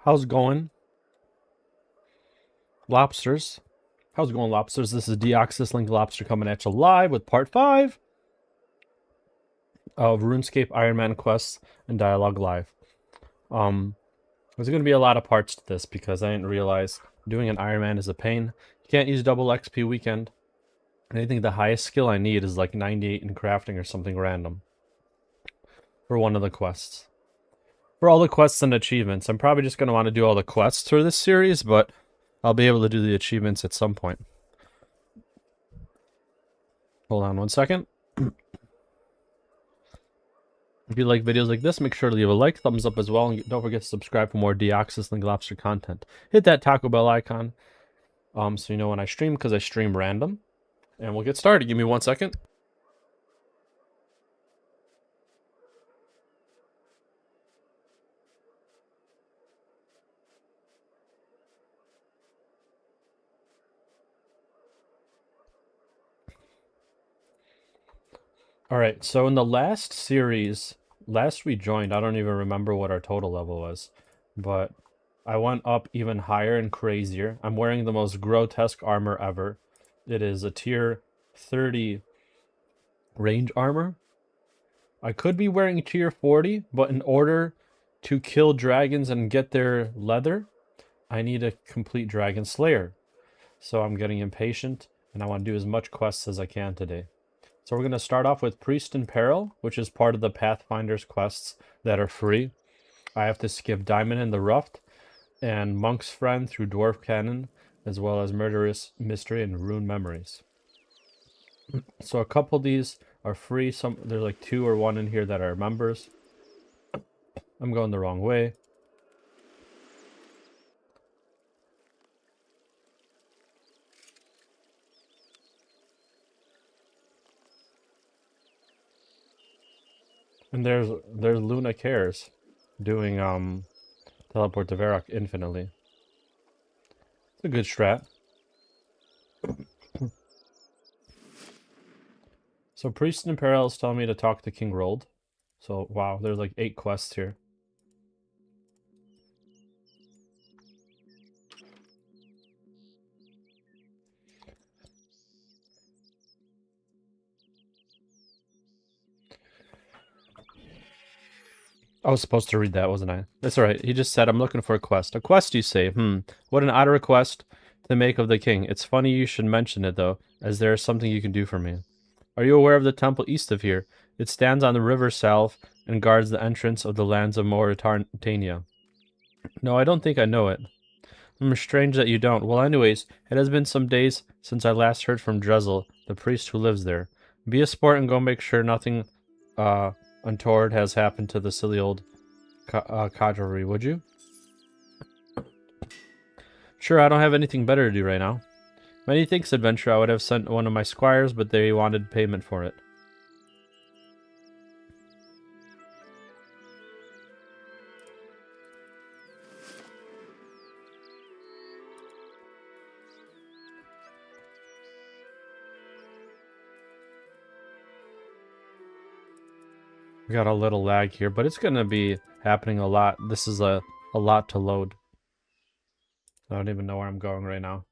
How's it going, lobsters? How's it going, lobsters? This is Deoxys Link Lobster coming at you live with part 5 of RuneScape Iron Man quests and Dialogue Live. There's going to be a lot of parts to this because I didn't realize doing an Iron Man is a pain. You can't use double XP weekend. And I think the highest skill I need is like 98 in crafting or something random for one of the quests. For all the quests and achievements, I'm probably just going to want to do all the quests for this series, but I'll be able to do the achievements at some point. Hold on one second. If you like videos like this, make sure to leave a like, thumbs up as well, and don't forget to subscribe for more Deoxys Link Lobster content. Hit that Taco Bell icon so you know when I stream, because I stream random. And we'll get started. Give me 1 second. Alright, so in the last series, last we joined, I don't even remember what our total level was, but I went up even higher and crazier. I'm wearing the most grotesque armor ever. It is a tier 30 range armor. I could be wearing tier 40, but in order to kill dragons and get their leather, I need a complete dragon slayer. So I'm getting impatient, and I want to do as much quests as I can today. So we're going to start off with Priest in Peril, which is part of the Pathfinder's quests that are free. I have to skip Diamond in the Rough and Monk's Friend through Dwarf Cannon, as well as Murderous Mystery and Rune Memories. So a couple of these are free. There's like 2 or 1 in here that are members. I'm going the wrong way. And there's Luna Cares doing Teleport to Varrock infinitely. It's a good strat. So Priest in Peril is telling me to talk to King Rold. So wow, there's like 8 quests here. I was supposed to read that, wasn't I? That's alright. He just said, I'm looking for a quest. A quest, you say? What an odd request to make of the king. It's funny you should mention it, though, as there is something you can do for me. Are you aware of the temple east of here? It stands on the river south and guards the entrance of the lands of Mauritania. No, I don't think I know it. Strange that you don't. Well, anyways, it has been some days since I last heard from Drezel, the priest who lives there. Be a sport and go make sure nothing, untoward has happened to the silly old cadre, would you? Sure, I don't have anything better to do right now. Many thanks, adventurer. I would have sent one of my squires, but they wanted payment for it. We got a little lag here, but it's going to be happening a lot. This is a lot to load. I don't even know where I'm going right now.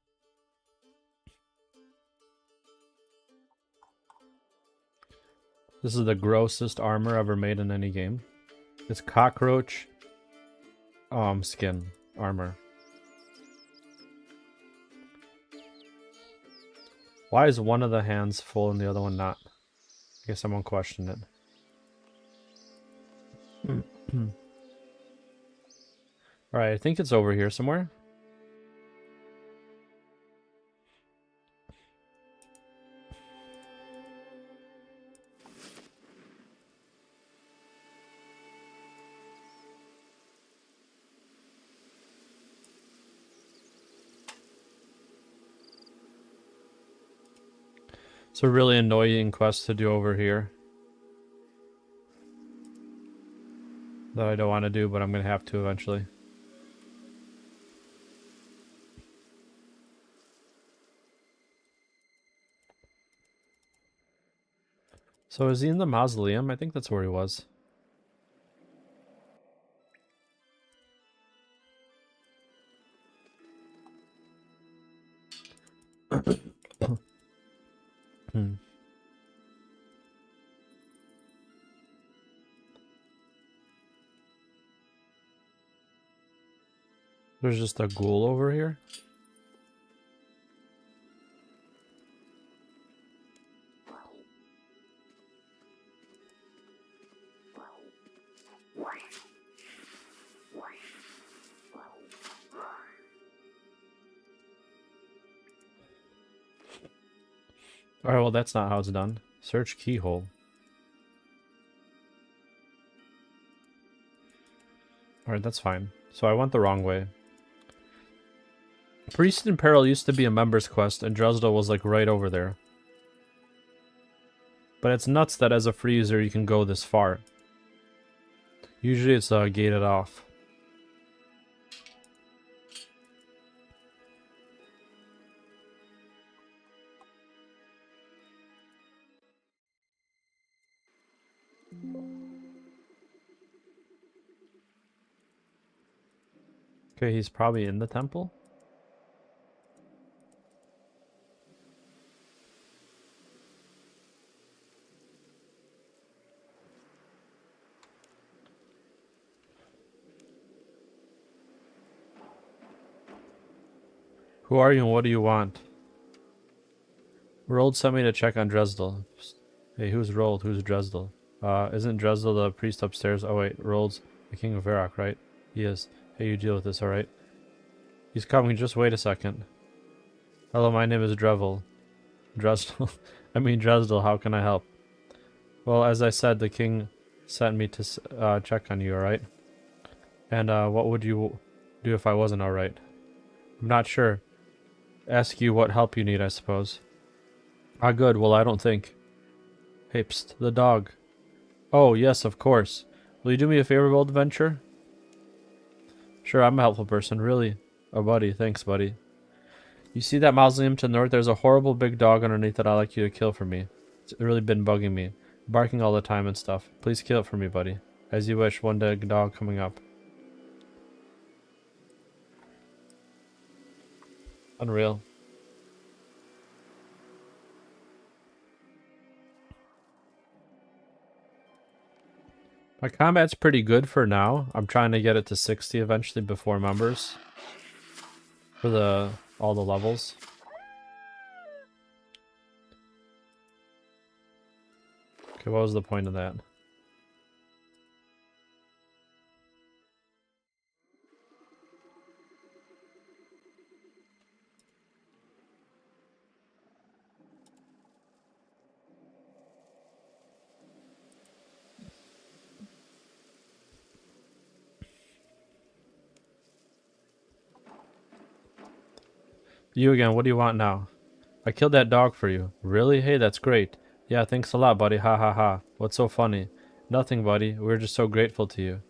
This is the grossest armor ever made in any game. It's cockroach skin armor. Why is one of the hands full and the other one not? I guess I won't question it. Alright, I think it's over here somewhere. It's a really annoying quest to do over here that I don't want to do, but I'm going to have to eventually. So is he in the mausoleum? I think that's where he was. There's just a ghoul over here. Alright, well that's not how it's done. Search keyhole. Alright, that's fine. So I went the wrong way. Priest in Peril used to be a member's quest, and Dresdel was like right over there. But it's nuts that as a free user you can go this far. Usually it's gated off. Okay, he's probably in the temple. Who are you and what do you want? Rolled sent me to check on Dresdel. Hey, who's Rolled? Who's Dresdel? Isn't Dresdel the priest upstairs? Oh wait, Rold's the king of Varrock, right? He is. Hey, you deal with this, alright? He's coming, just wait a second. Hello, my name is Drevel. Dresdel. I mean Dresdel, how can I help? Well, as I said, the king sent me to check on you, alright? And what would you do if I wasn't alright? I'm not sure. Ask you what help you need, I suppose. Ah, good. Well, I don't think. Hey, psst, the dog. Oh, yes, of course. Will you do me a favor, Bold Adventure? Sure, I'm a helpful person, really. Oh, buddy. Thanks, buddy. You see that mausoleum to the north? There's a horrible big dog underneath that I'd like you to kill for me. It's really been bugging me. Barking all the time and stuff. Please kill it for me, buddy. As you wish, one dead dog coming up. Unreal. My combat's pretty good for now. I'm trying to get it to 60 eventually before members. For all the levels. Okay, what was the point of that? You again, what do you want now? I killed that dog for you. Really? Hey, that's great. Yeah, thanks a lot, buddy. Ha ha ha. What's so funny? Nothing, buddy. We're just so grateful to you.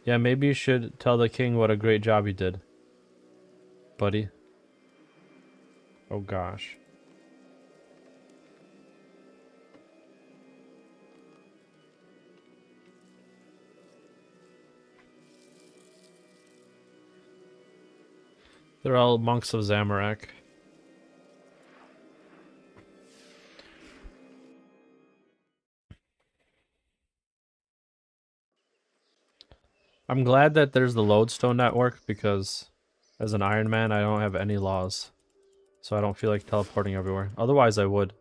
Yeah, maybe you should tell the king what a great job you did. Buddy. Oh gosh. They're all monks of Zamorak. I'm glad that there's the lodestone network because as an Iron Man I don't have any laws. So I don't feel like teleporting everywhere. Otherwise I would.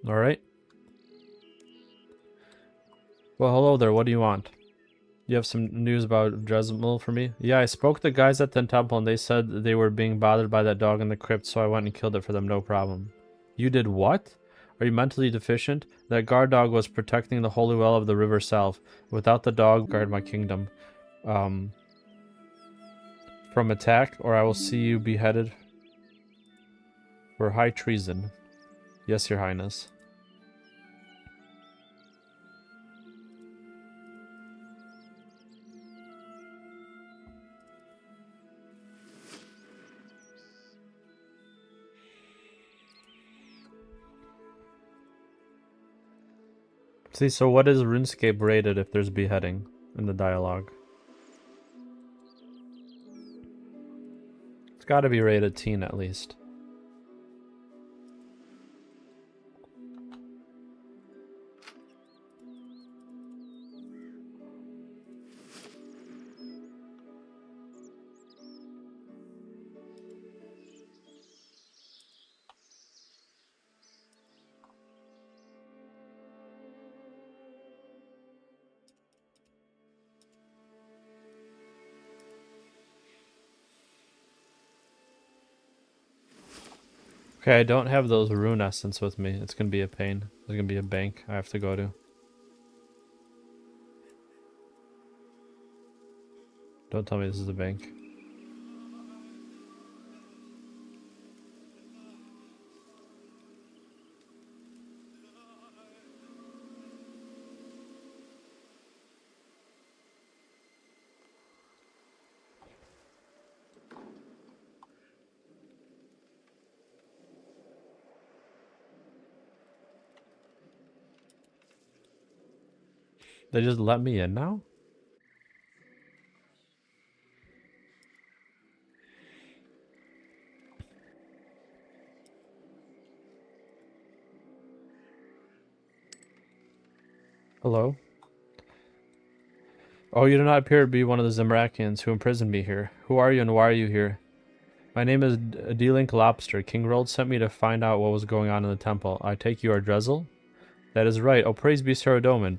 Alright. Well, hello there. What do you want? You have some news about Dresmel for me? Yeah, I spoke to the guys at the temple and they said they were being bothered by that dog in the crypt, so I went and killed it for them, no problem. You did what? Are you mentally deficient? That guard dog was protecting the holy well of the river south. Without the dog, guard my kingdom. From attack, or I will see you beheaded for high treason. Yes, your highness. See, so what is RuneScape rated if there's beheading in the dialogue? It's gotta be rated teen at least. Okay, I don't have those rune essence with me. It's gonna be a pain. There's gonna be a bank I have to go to. Don't tell me this is a bank. They just let me in now? Hello? Oh, you do not appear to be one of the Zamorakians who imprisoned me here. Who are you and why are you here? My name is D-Link Lobster. King Rold sent me to find out what was going on in the temple. I take you are Drezel? That is right. Oh, praise be Saradomin.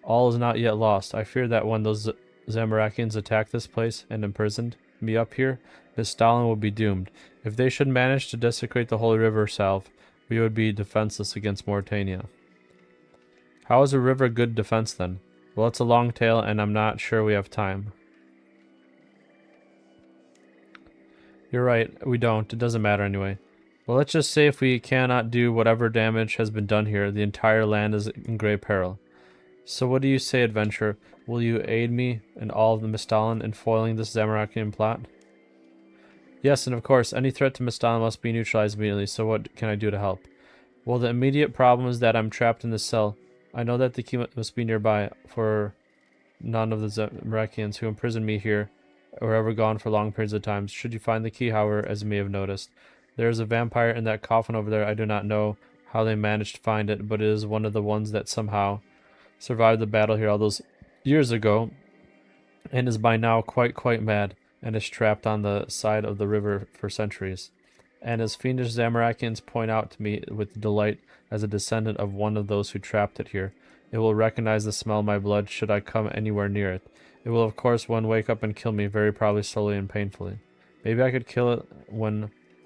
All is not yet lost. I fear that when those Zamorakians attack this place and imprisoned me up here, Miss Stalin will be doomed. If they should manage to desecrate the Holy River south, we would be defenseless against Mauritania. How is a river good defense then? Well, it's a long tale, and I'm not sure we have time. You're right, we don't. It doesn't matter anyway. Well, let's just say if we cannot do whatever damage has been done here, the entire land is in grave peril. So what do you say, adventurer? Will you aid me and all of the Mistalin in foiling this Zamorakian plot? Yes, and of course, any threat to Mistalin must be neutralized immediately, so what can I do to help? Well, the immediate problem is that I'm trapped in this cell. I know that the key must be nearby, for none of the Zamorakians who imprisoned me here are ever gone for long periods of time. Should you find the key, however, as you may have noticed, there is a vampire in that coffin over there. I do not know how they managed to find it, but it is one of the ones that somehow survived the battle here all those years ago, and is by now quite mad, and is trapped on the side of the river for centuries. And as fiendish Zamorakians point out to me with delight as a descendant of one of those who trapped it here, it will recognize the smell of my blood should I come anywhere near it. It will of course one wake up and kill me, very probably slowly and painfully. Maybe I could kill it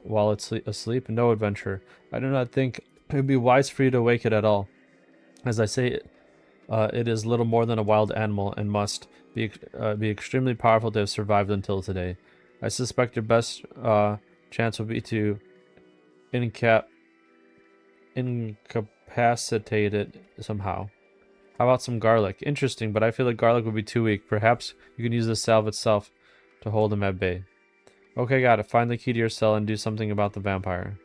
while it's asleep? No, adventurer. I do not think it would be wise for you to wake it at all. As I say, it is little more than a wild animal and must be extremely powerful to have survived until today. I suspect your best chance would be to incapacitate it somehow. How about some garlic? Interesting, but I feel like garlic would be too weak. Perhaps you can use the salve itself to hold him at bay. Okay, got it. Find the key to your cell and do something about the vampire.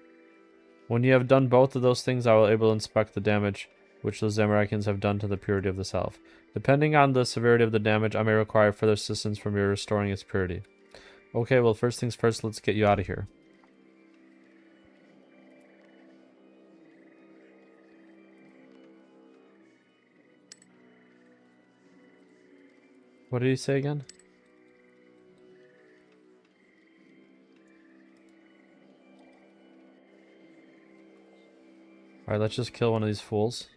When you have done both of those things, I will be able to inspect the damage which those Zamorakians have done to the purity of the salve. Depending on the severity of the damage, I may require further assistance from your restoring its purity. Okay, well, first things first, let's get you out of here. What did he say again? Alright, let's just kill one of these fools.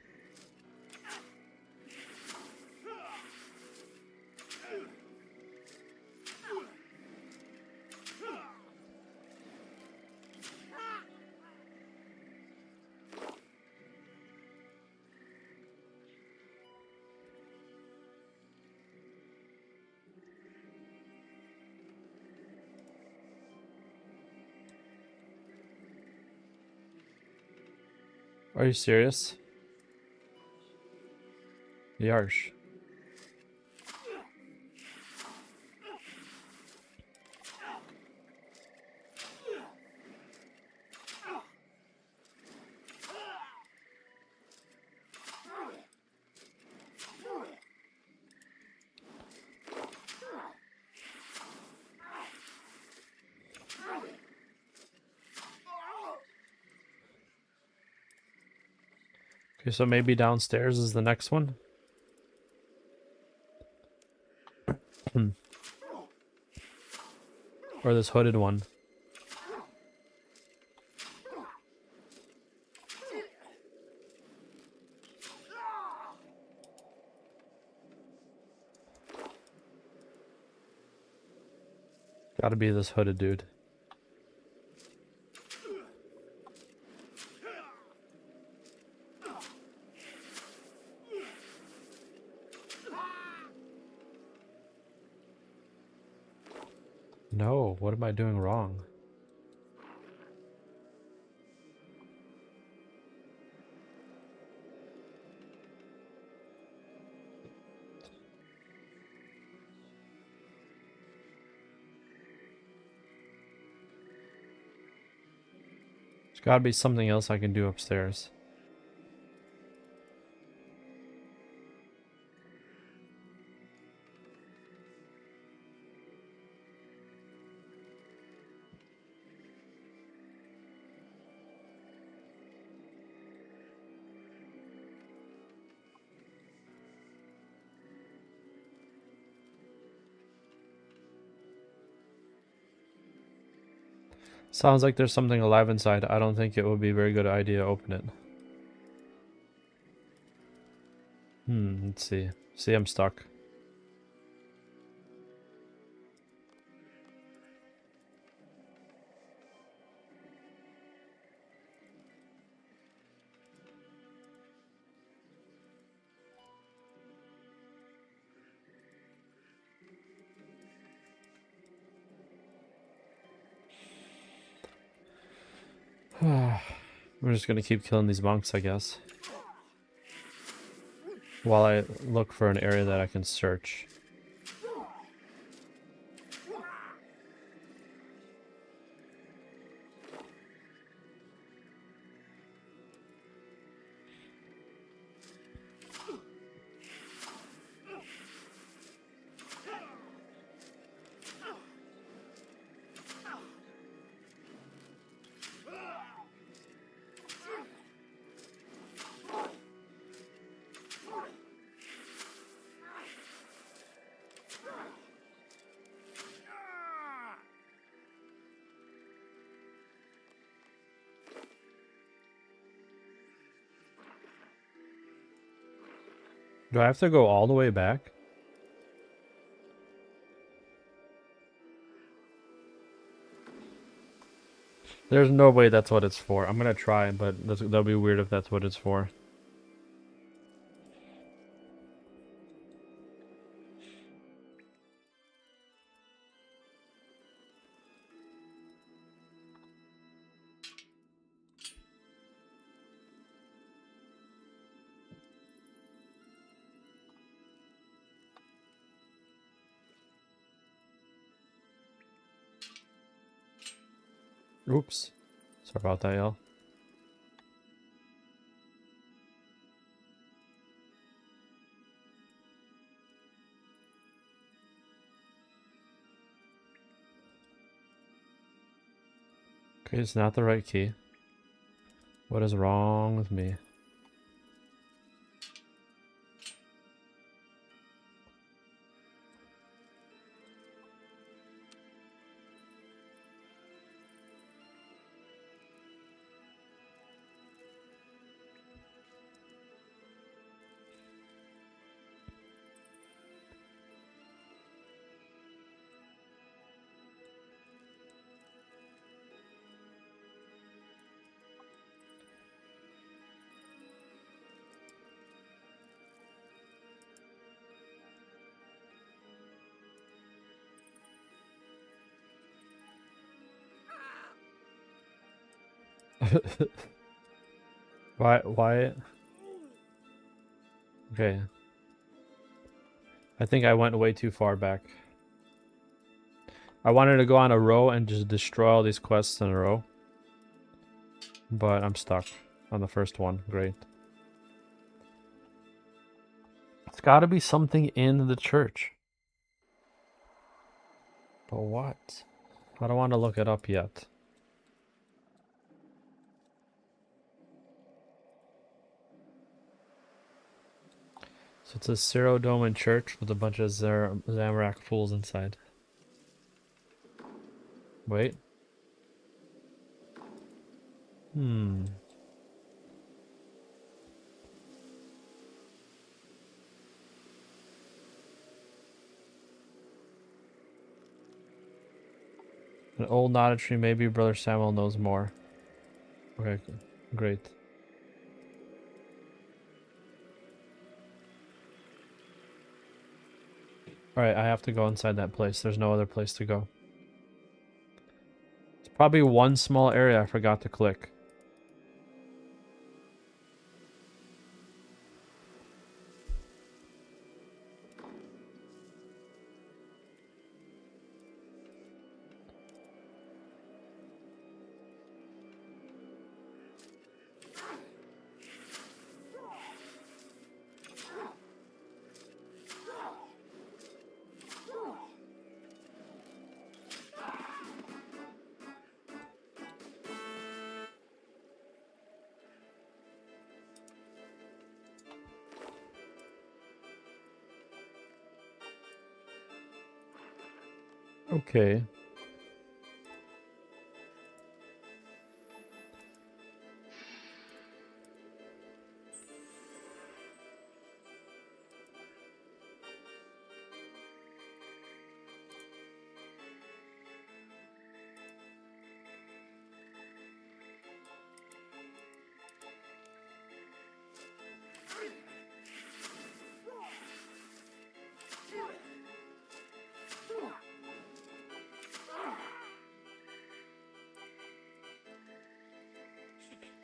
Are you serious? Yarsh. Okay, so maybe downstairs is the next one. Or this hooded one. Gotta be this hooded dude. No, what am I doing wrong? There's gotta be something else I can do upstairs. Sounds like there's something alive inside. I don't think it would be a very good idea to open it. Let's see. See, I'm stuck. We're just gonna keep killing these monks, I guess. While I look for an area that I can search. Do I have to go all the way back? There's no way that's what it's for. I'm gonna try, but that'll be weird if that's what it's for. Oops. Sorry about that, y'all. Okay, it's not the right key. What is wrong with me? Why? Okay. I think I went way too far back. I wanted to go on a row and just destroy all these quests in a row. But I'm stuck on the first one. Great. It's gotta be something in the church. But what? I don't want to look it up yet. So it's a Syro-Doman church with a bunch of Zamorak fools inside. Wait. Hmm. An old knotted tree. Maybe Brother Samuel knows more. Okay, great. Alright, I have to go inside that place. There's no other place to go. It's probably one small area I forgot to click. Okay.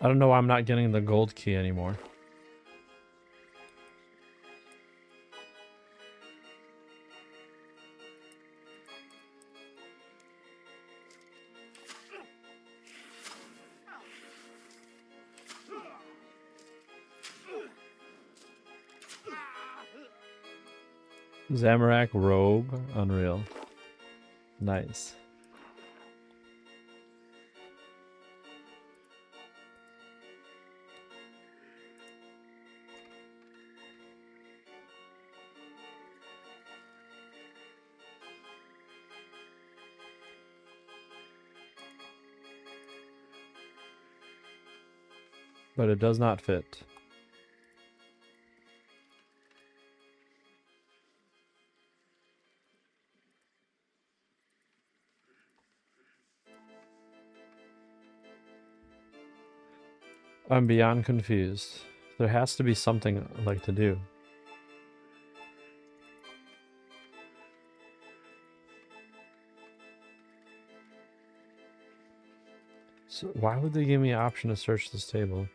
I don't know why I'm not getting the gold key anymore. Zamorak robe. Unreal. Nice. But it does not fit. I'm beyond confused. There has to be something I'd like to do. So why would they give me an option to search this table?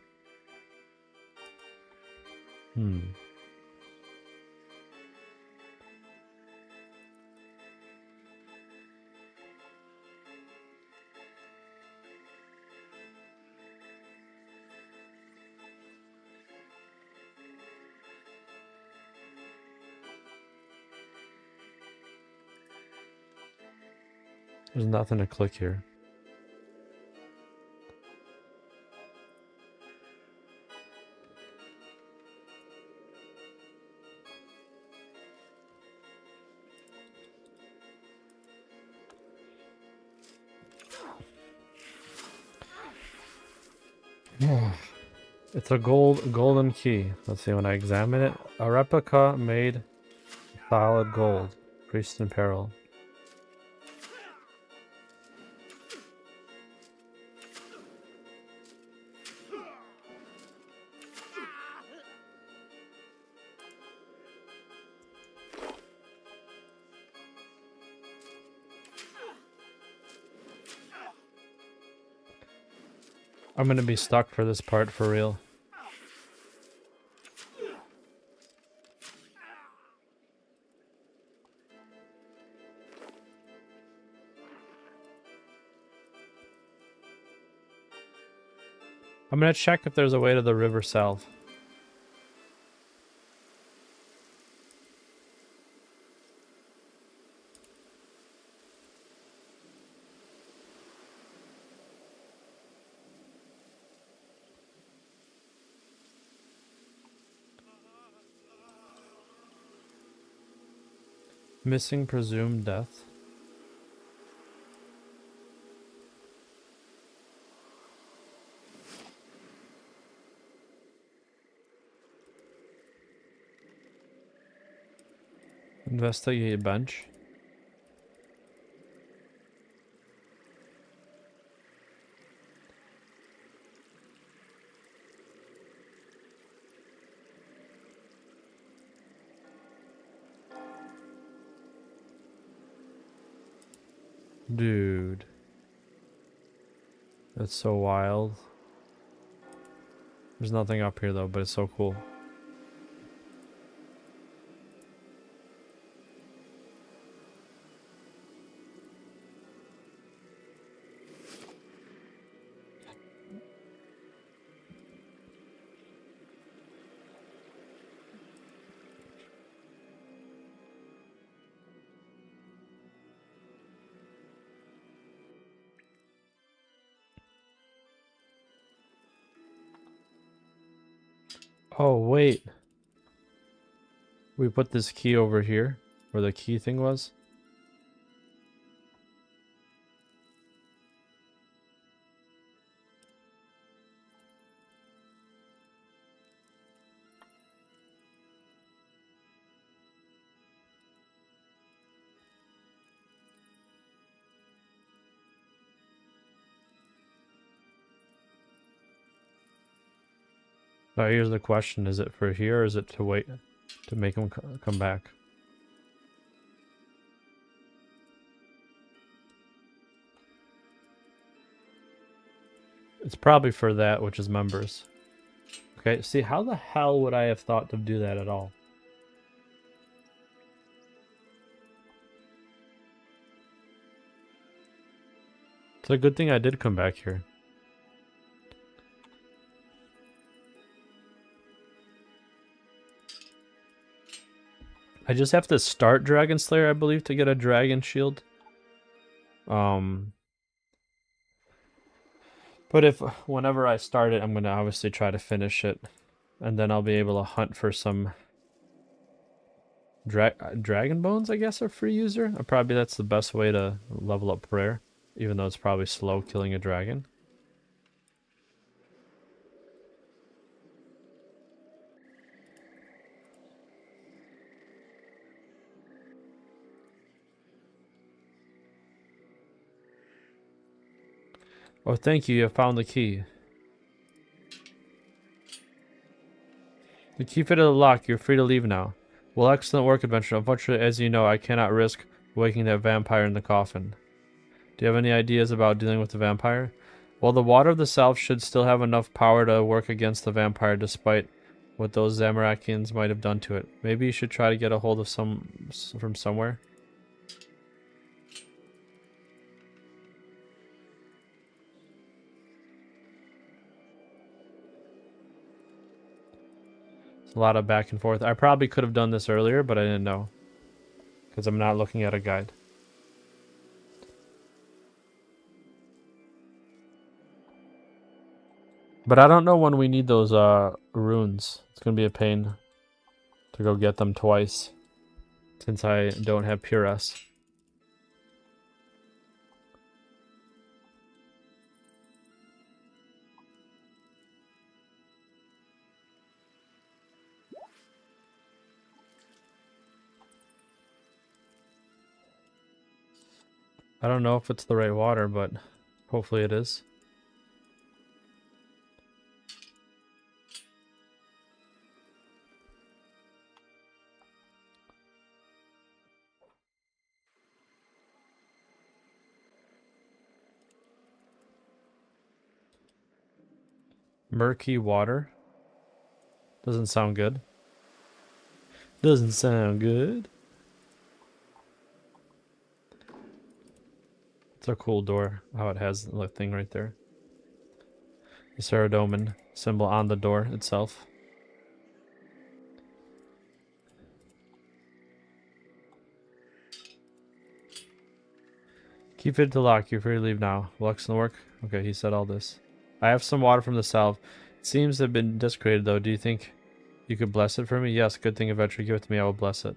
There's nothing to click here. It's a golden key. Let's see, when I examine it, a replica made solid gold. Priest in peril. I'm gonna be stuck for this part for real. I'm gonna check if there's a way to the river south. Missing presumed death. Investigate bench. Dude. That's so wild. There's nothing up here though, but it's so cool. Oh, wait. We put this key over here, where the key thing was. Now here's the question, is it for here or is it to wait to make him come back? It's probably for that, which is members. Okay, see, how the hell would I have thought to do that at all? It's a good thing I did come back here. I just have to start Dragon Slayer, I believe, to get a dragon shield. But if whenever I start it, I'm gonna obviously try to finish it, and then I'll be able to hunt for some dragon bones. I guess are free user. Probably that's the best way to level up prayer, even though it's probably slow killing a dragon. Oh, thank you. You found the key. The key fitted the lock. You're free to leave now. Well, excellent work, adventurer. Unfortunately, as you know, I cannot risk waking that vampire in the coffin. Do you have any ideas about dealing with the vampire? Well, the water of the south should still have enough power to work against the vampire, despite what those Zamarakians might have done to it. Maybe you should try to get a hold of some from somewhere. A lot of back and forth. I probably could have done this earlier, but I didn't know. Because I'm not looking at a guide. But I don't know when we need those runes. It's going to be a pain to go get them twice. Since I don't have Pure S. I don't know if it's the right water, but hopefully it is. Murky water. Doesn't sound good. Doesn't sound good. It's a cool door, how it has the thing right there. The Saradomin symbol on the door itself. Keep it to lock. You're free to leave now. Will excellent work? Okay, he said all this. I have some water from the south. It seems to have been desecrated, though. Do you think you could bless it for me? Yes, good thing, adventure. Give it to me. I will bless it.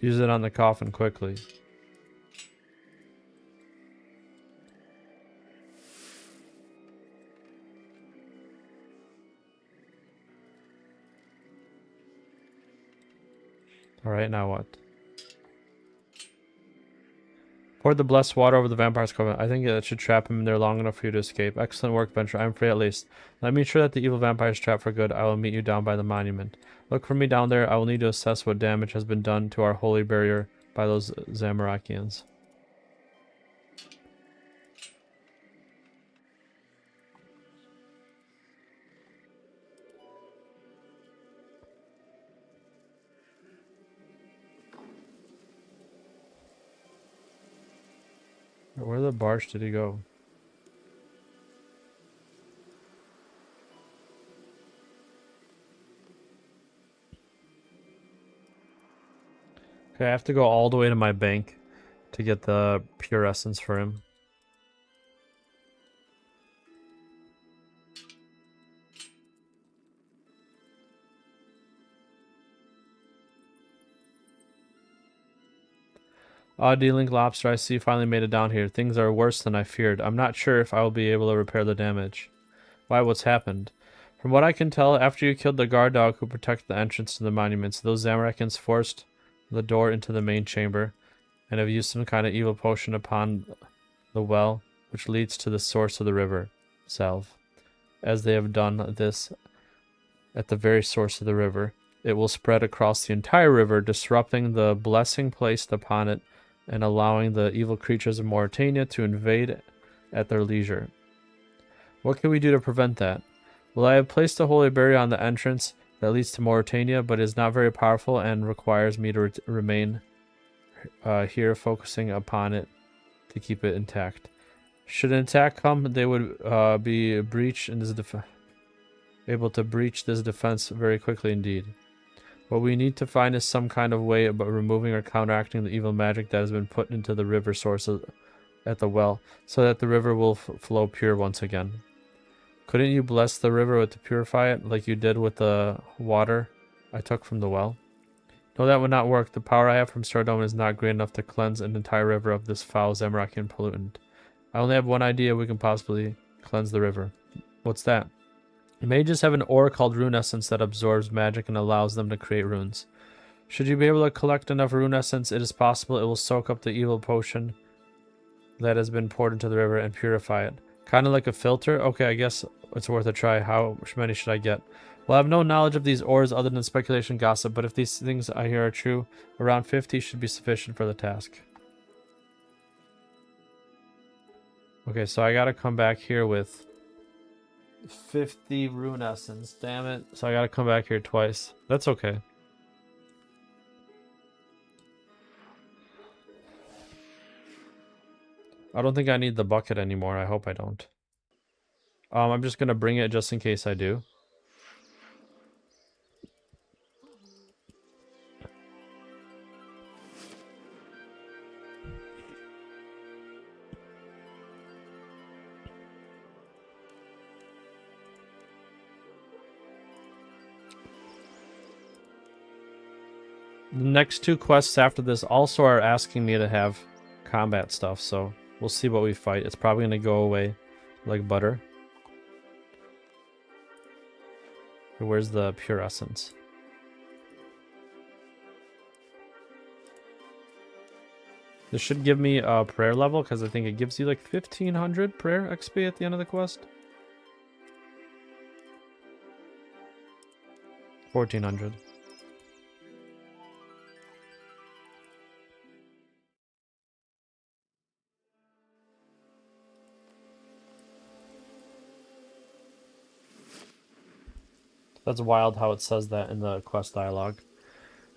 Use it on the coffin quickly. Alright, now what? Pour the blessed water over the vampire's coven. I think it should trap him in there long enough for you to escape. Excellent work, Venture. I'm free at least. Let me ensure that the evil vampire is trapped for good. I will meet you down by the monument. Look for me down there. I will need to assess what damage has been done to our holy barrier by those Zamorakians. Where the barge did he go? Okay, I have to go all the way to my bank to get the pure essence for him. D-Link Lobster, I see you finally made it down here. Things are worse than I feared. I'm not sure if I will be able to repair the damage. Why, what's happened? From what I can tell, after you killed the guard dog who protected the entrance to the monuments, those Zamorakins forced the door into the main chamber and have used some kind of evil potion upon the well, which leads to the source of the river, Salve. As they have done this at the very source of the river, it will spread across the entire river, disrupting the blessing placed upon it and allowing the evil creatures of Mauritania to invade at their leisure. What can we do to prevent that? Well, I have placed a holy barrier on the entrance that leads to Mauritania, but is not very powerful and requires me to remain here, focusing upon it to keep it intact. Should an attack come, they would be breached in this able to breach this defense very quickly indeed. What we need to find is some kind of way about removing or counteracting the evil magic that has been put into the river sources at the well, so that the river will flow pure once again. Couldn't you bless the river to purify it, like you did with the water I took from the well? No, that would not work. The power I have from Stardome is not great enough to cleanse an entire river of this foul Zamorakian pollutant. I only have one idea we can possibly cleanse the river. What's that? Mages have an ore called Rune Essence that absorbs magic and allows them to create runes. Should you be able to collect enough Rune Essence, it is possible it will soak up the evil potion that has been poured into the river and purify it. Kind of like a filter? Okay, I guess it's worth a try. How many should I get? Well, I have no knowledge of these ores other than speculation gossip, but if these things I hear are true, around 50 should be sufficient for the task. Okay, so I gotta come back here with 50 Rune Essence. Damn it. So I gotta come back here twice. That's okay. I don't think I need the bucket anymore. I hope I don't. I'm just gonna bring it just in case I do. The next two quests after this also are asking me to have combat stuff, so we'll see what we fight. It's probably going to go away like butter. Where's the pure essence? This should give me a prayer level, because I think it gives you like 1500 prayer XP at the end of the quest. 1400. That's wild how it says that in the quest dialogue.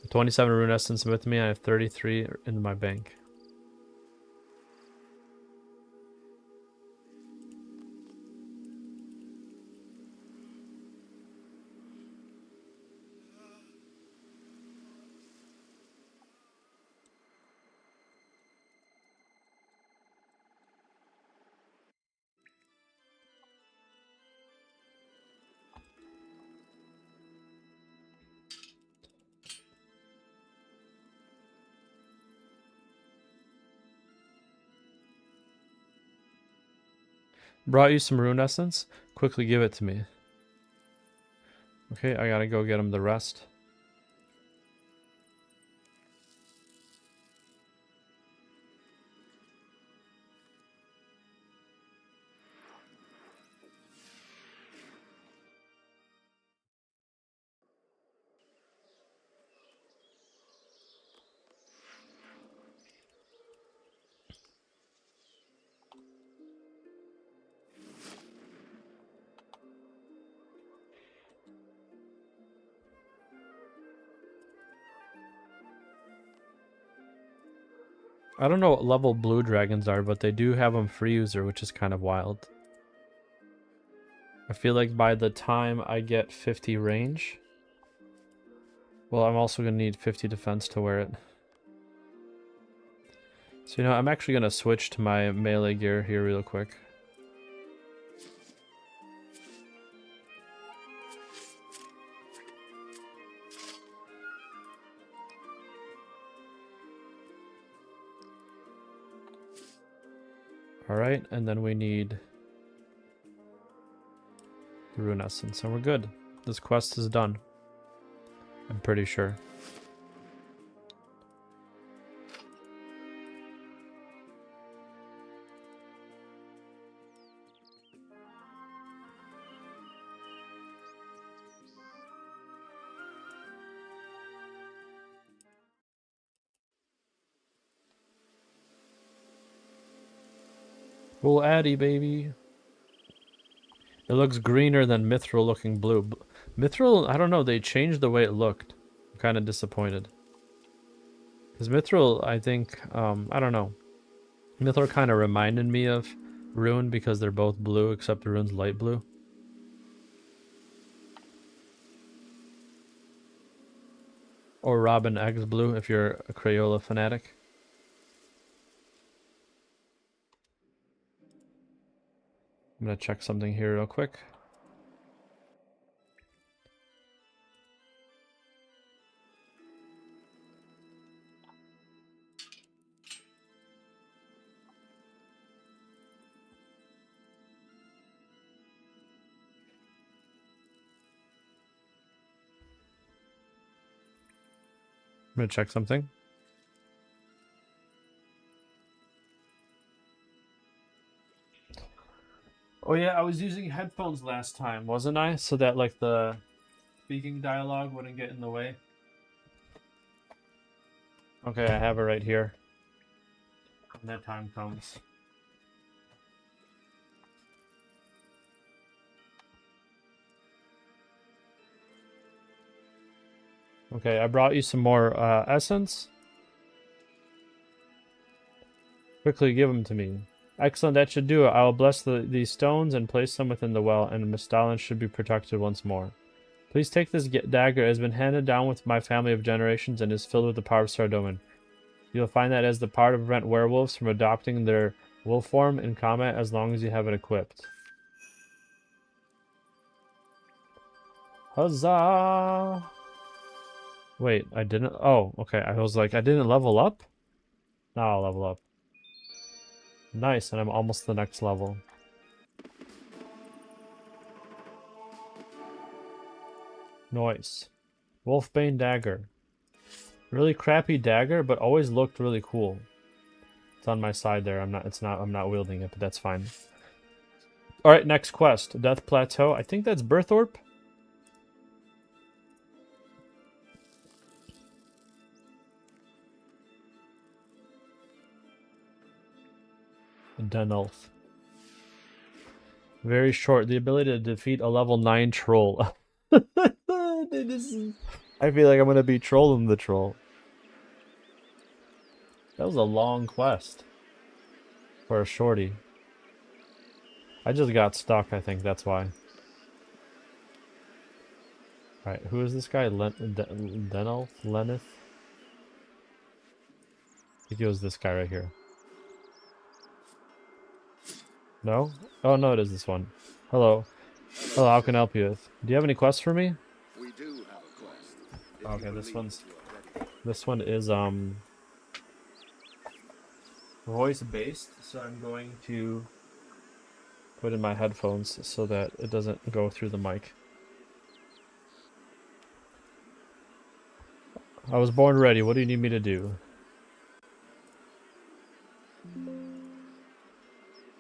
27 rune essence with me, I have 33 in my bank. Brought you some rune essence. Quickly give it to me. Okay, I gotta go get him the rest. I don't know what level blue dragons are, but they do have them free user, which is kind of wild. I feel like by the time I get 50 range, well, I'm also going to need 50 defense to wear it. So, you know, I'm actually going to switch to my melee gear here real quick. Alright, and then we need the rune essence, and we're good. This quest is done. I'm pretty sure. Full Addy, baby. It looks greener than Mithril looking blue. Mithril, I don't know, they changed the way it looked. I'm kind of disappointed. Because Mithril, I think, I don't know. Mithril kind of reminded me of Rune because they're both blue, except the Rune's light blue. Or Robin Eggs blue if you're a Crayola fanatic. I'm gonna check something here real quick. I'm gonna check something. Oh yeah, I was using headphones last time, wasn't I? So that like the speaking dialogue wouldn't get in the way. Okay, I have it right here. When that time comes. Okay, I brought you some more essence. Quickly give them to me. Excellent, that should do it. I will bless these stones and place them within the well, and Mistalin should be protected once more. Please take this dagger. It has been handed down with my family of generations and is filled with the power of Sardomin. You'll find that as the power to prevent werewolves from adopting their wolf form in combat as long as you have it equipped. Huzzah! Wait, I didn't... Oh, okay. I was like, I didn't level up? Now I'll level up. Nice, and I'm almost the next level. Nice. Wolfbane dagger. Really crappy dagger, but always looked really cool. It's on my side there. I'm not wielding it, but that's fine. Alright, next quest. Death Plateau. I think that's Birthorpe. Denulf. Very short. The ability to defeat a level 9 troll. I feel like I'm gonna be trolling the troll. That was a long quest. For a shorty. I just got stuck, I think that's why. Alright, who is this guy? Denulf? Lenith? I think it was this guy right here. No? Oh, no, it is this one. Hello. Hello, how can I help you with? Do you have any quests for me? We do have a quest. Okay, this one is voice based, so I'm going to put in my headphones so that it doesn't go through the mic. I was born ready. What do you need me to do?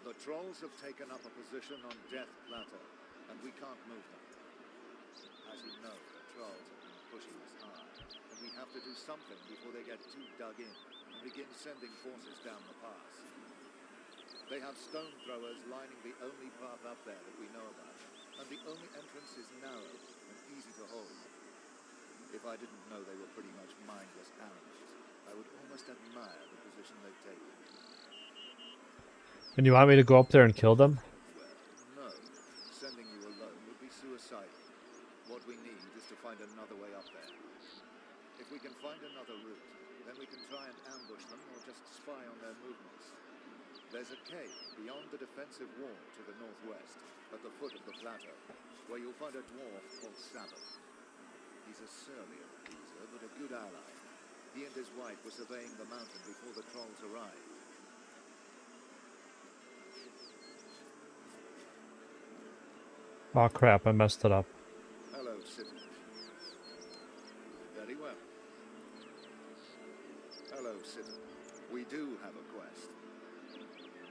The trolls have taken up a position on Death Plateau, and we can't move them. As you know, the trolls have been pushing us hard, and we have to do something before they get too dug in and begin sending forces down the pass. They have stone throwers lining the only path up there that we know about, and the only entrance is narrow and easy to hold. If I didn't know they were pretty much mindless animals, I would almost admire the position they've taken. And you want me to go up there and kill them? Well, no. Sending you alone would be suicidal. What we need is to find another way up there. If we can find another route, then we can try and ambush them or just spy on their movements. There's a cave beyond the defensive wall to the northwest, at the foot of the plateau, where you'll find a dwarf called Sabbath. He's a surly geezer, but a good ally. He and his wife were surveying the mountain before the trolls arrived. Oh crap, I messed it up. Hello, citizen. Very well. Hello, citizen. We do have a quest.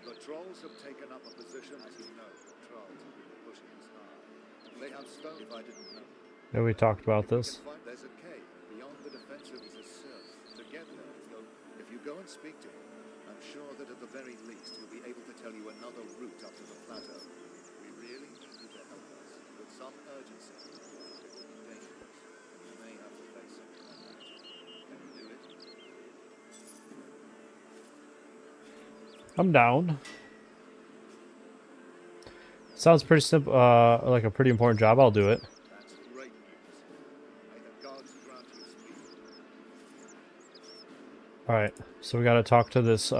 The trolls have taken up a position, as you know. The trolls have been pushing us hard. They have stone, if I didn't know. Yeah, we talked about this. There's a cave beyond the defensive is a surf. To get there, if you go and speak to him, I'm sure that at the very least he'll be able to tell you another route up to the plateau. We really need you to help us with some urgency. It will be dangerous, and you may have to face some combat. Can you do it? I'm down. Sounds pretty simple, like a pretty important job. I'll do it. That's great news. May the gods grant you speed. Alright, so we gotta talk to this,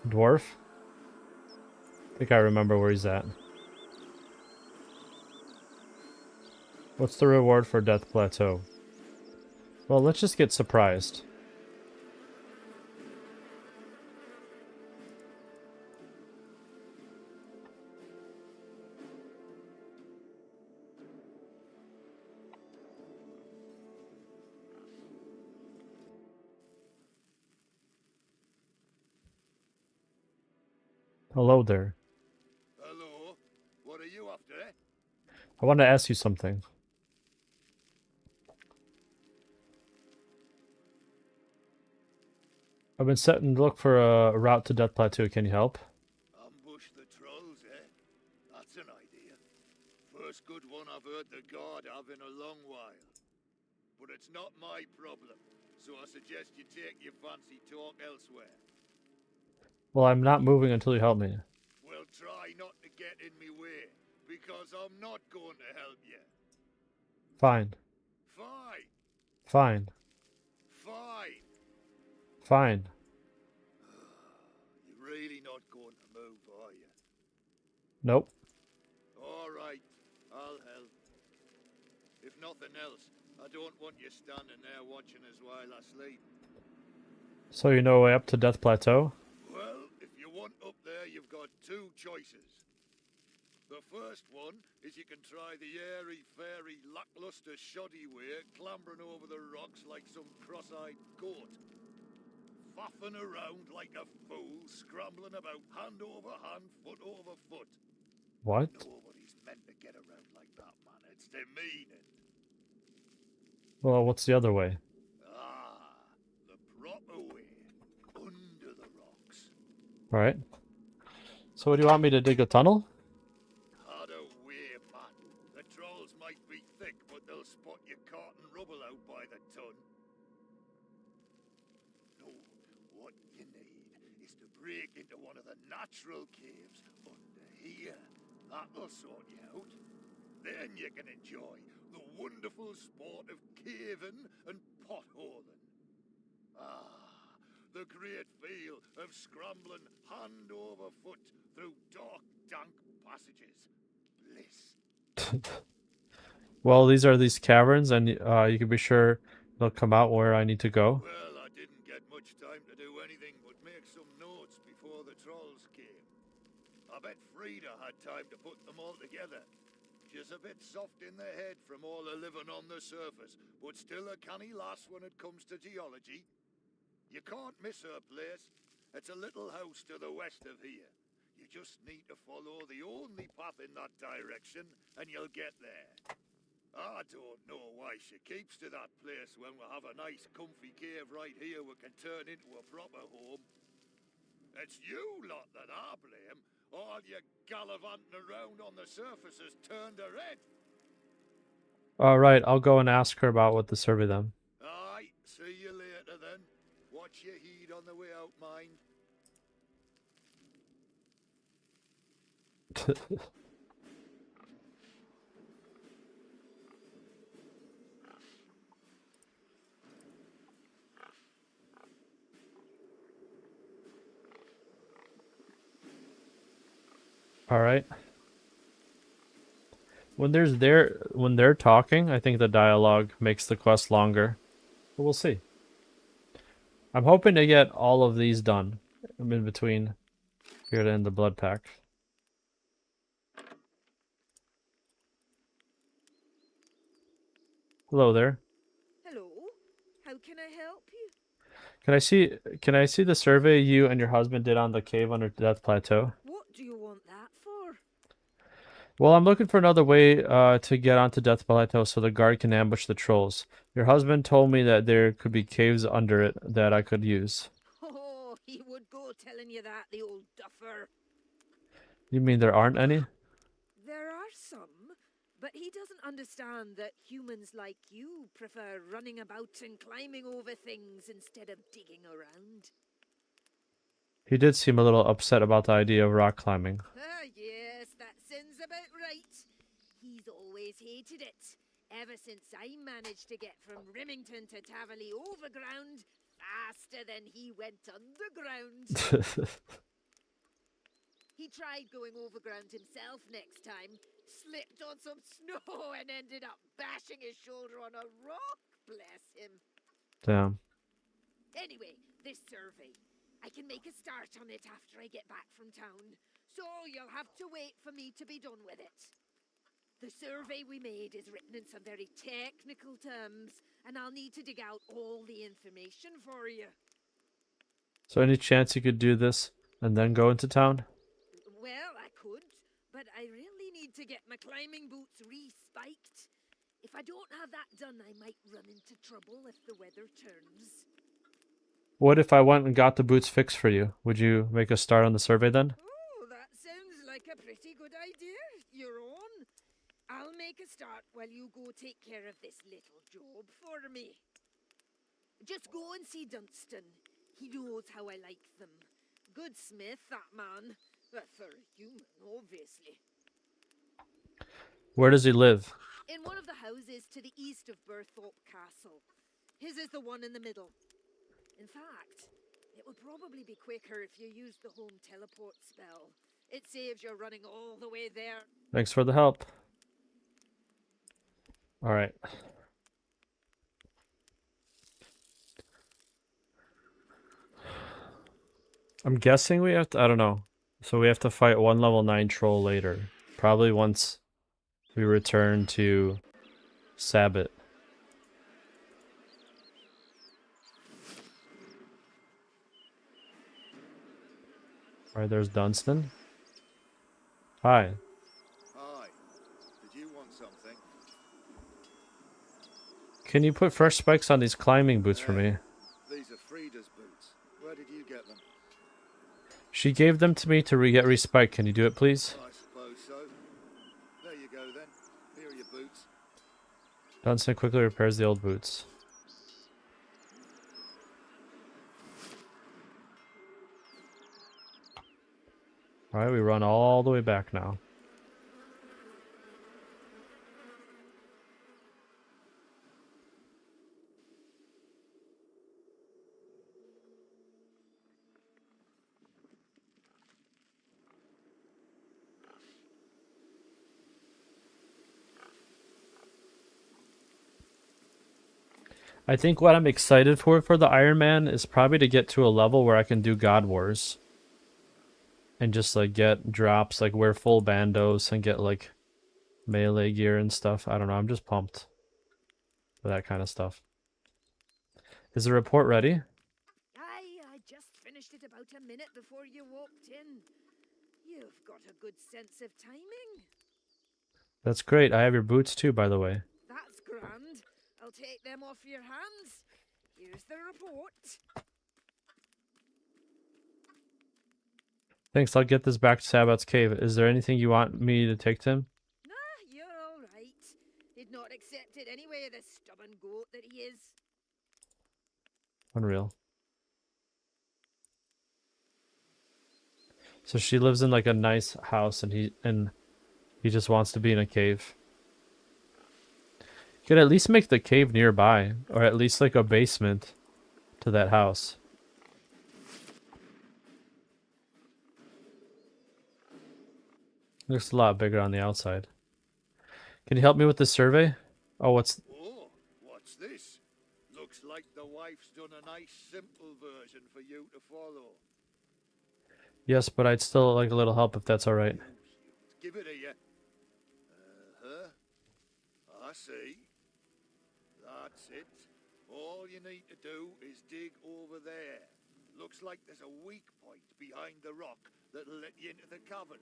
dwarf. I think I remember where he's at. What's the reward for Death Plateau? Well, let's just get surprised. Hello there. Hello? What are you after, eh? I want to ask you something. I've been setting to look for a route to Death Plateau. Can you help? Ambush the trolls, eh? That's an idea. First good one I've heard the guard have in a long while. But it's not my problem, so I suggest you take your fancy talk elsewhere. Well, I'm not moving until you help me. Well, try not to get in me way, because I'm not going to help you. Fine. Fine. Fine. Fine. Fine. You're really not going to move, are you? Nope. All right, I'll help. If nothing else, I don't want you standing there watching us while I sleep. So you know a way up to Death Plateau? Well, if you want up there, you've got two choices. The first one is you can try the airy-fairy, lackluster, shoddy way, clambering over the rocks like some cross-eyed goat. Faffing around like a fool, scrambling about hand over hand, foot over foot. What? Nobody's meant to get around like that, man. It's demeaning. Well, what's the other way? Ah, the proper way. Under the rocks. Alright. So what do you want me to dig a tunnel? Had a way, man. The trolls might be thick, but they'll spot your carton rubble out by the ton. No, what you need is to break into one of the natural caves under here. That'll sort you out. Then you can enjoy the wonderful sport of caving and potholing. Ah, the great feel of scrambling hand over foot through dark, dank passages. Bliss. Well, these are these caverns, and you can be sure they'll come out where I need to go. Well, I didn't get much time to do anything but make some notes before the trolls came. I bet Frida had time to put them all together. She's a bit soft in the head from all her living on the surface, but still a canny lass when it comes to geology. You can't miss her place. It's a little house to the west of here. You just need to follow the only path in that direction, and you'll get there. I don't know why she keeps to that place when we have a nice comfy cave right here we can turn into a proper home. It's you lot that I blame. All your gallivanting around on the surface has turned her head. Alright, I'll go and ask her about what the survey then. Aye, see you later then. Watch your heed on the way out, mind. Alright. When they're talking, I think the dialogue makes the quest longer. But we'll see. I'm hoping to get all of these done in between here to end the blood pack. Hello there. Hello. How can I help you? Can I see the survey you and your husband did on the cave under Death Plateau? What do you want that for? Well, I'm looking for another way to get onto Death Plateau so the guard can ambush the trolls. Your husband told me that there could be caves under it that I could use. Oh, he would go telling you that, the old duffer. You mean there aren't any? There are some, but he doesn't understand that humans like you prefer running about and climbing over things instead of digging around. He did seem a little upset about the idea of rock climbing. Ah, yes, that sounds about right. He's always hated it, ever since I managed to get from Rimington to Tavaly overground faster than he went underground. He tried going overground himself next time, slipped on some snow and ended up bashing his shoulder on a rock, bless him. Damn. Anyway, this survey. I can make a start on it after I get back from town, so you'll have to wait for me to be done with it. The survey we made is written in some very technical terms, and I'll need to dig out all the information for you. So any chance you could do this and then go into town? Well, I could, but I really need to get my climbing boots re-spiked. If I don't have that done, I might run into trouble if the weather turns. What if I went and got the boots fixed for you? Would you make a start on the survey then? Oh, that sounds like a pretty good idea. You're on. I'll make a start while you go take care of this little job for me. Just go and see Dunstan. He knows how I like them. Good smith, that man. For a human, obviously. Where does he live? In one of the houses to the east of Burthorpe Castle. His is the one in the middle. In fact, it would probably be quicker if you used the home teleport spell. It saves you running all the way there. Thanks for the help. Alright. I'm guessing we have to, I don't know. So we have to fight one level 9 troll later. Probably once we return to Sabbat. Alright, there's Dunstan. Hi. Hi. Did you want something? Can you put fresh spikes on these climbing boots for me? These are Frida's boots. Where did you get them? She gave them to me to get respiked. Can you do it, please? I suppose so. There you go then. Here are your boots. Dunstan quickly repairs the old boots. Alright, we run all the way back now. I think what I'm excited for the Iron Man is probably to get to a level where I can do God Wars. and just like get drops, like wear full bandos and get like melee gear and stuff. I don't know. I'm just pumped for that kind of stuff. Is the report ready? Aye, I just finished it about a minute before you walked in. You've got a good sense of timing. That's great. I have your boots too, by the way. That's grand. I'll take them off your hands. Here's the report. Thanks. I'll get this back to Sabbath's cave. Is there anything you want me to take to him? Nah, you're all right. He'd not accept it anyway, the stubborn goat that he is. Unreal. So she lives in like a nice house, and he just wants to be in a cave. You could at least make the cave nearby, or at least like a basement to that house. Looks a lot bigger on the outside. Can you help me with the survey? Oh, what's... Oh, what's this? Looks like the wife's done a nice simple version for you to follow. Yes, but I'd still like a little help if that's alright. Give it here. I see. That's it. All you need to do is dig over there. Looks like there's a weak point behind the rock that'll let you into the caverns.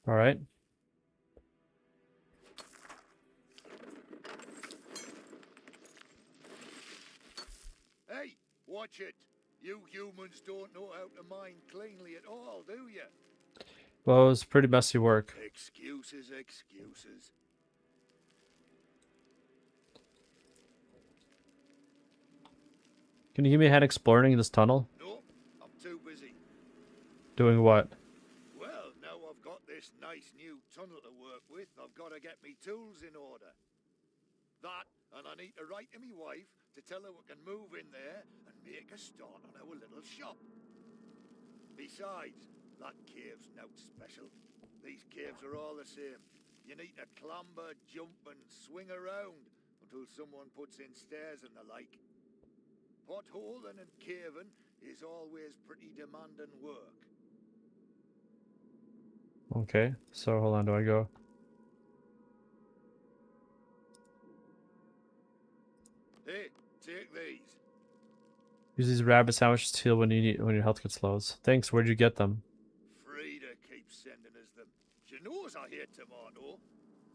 Alright. Hey, watch it. You humans don't know how to mine cleanly at all, do you? Well, it was pretty messy work. Excuses, excuses. Can you give me a hand exploring this tunnel? No, I'm too busy. Doing what? Well, now I've got this nice new tunnel to work with, I've got to get me tools in order. That, and I need to write to me wife to tell her we can move in there and make a start on our little shop. Besides, that cave's not special. These caves are all the same. You need to clamber, jump, and swing around until someone puts in stairs and the like. Potholing and caving is always pretty demanding work. Okay, so hold on, do I go? Hey, take these. Use these rabbit sandwiches to heal when your health gets low. Thanks, where'd you get them? Frida keeps sending us them. She knows I hate tomato.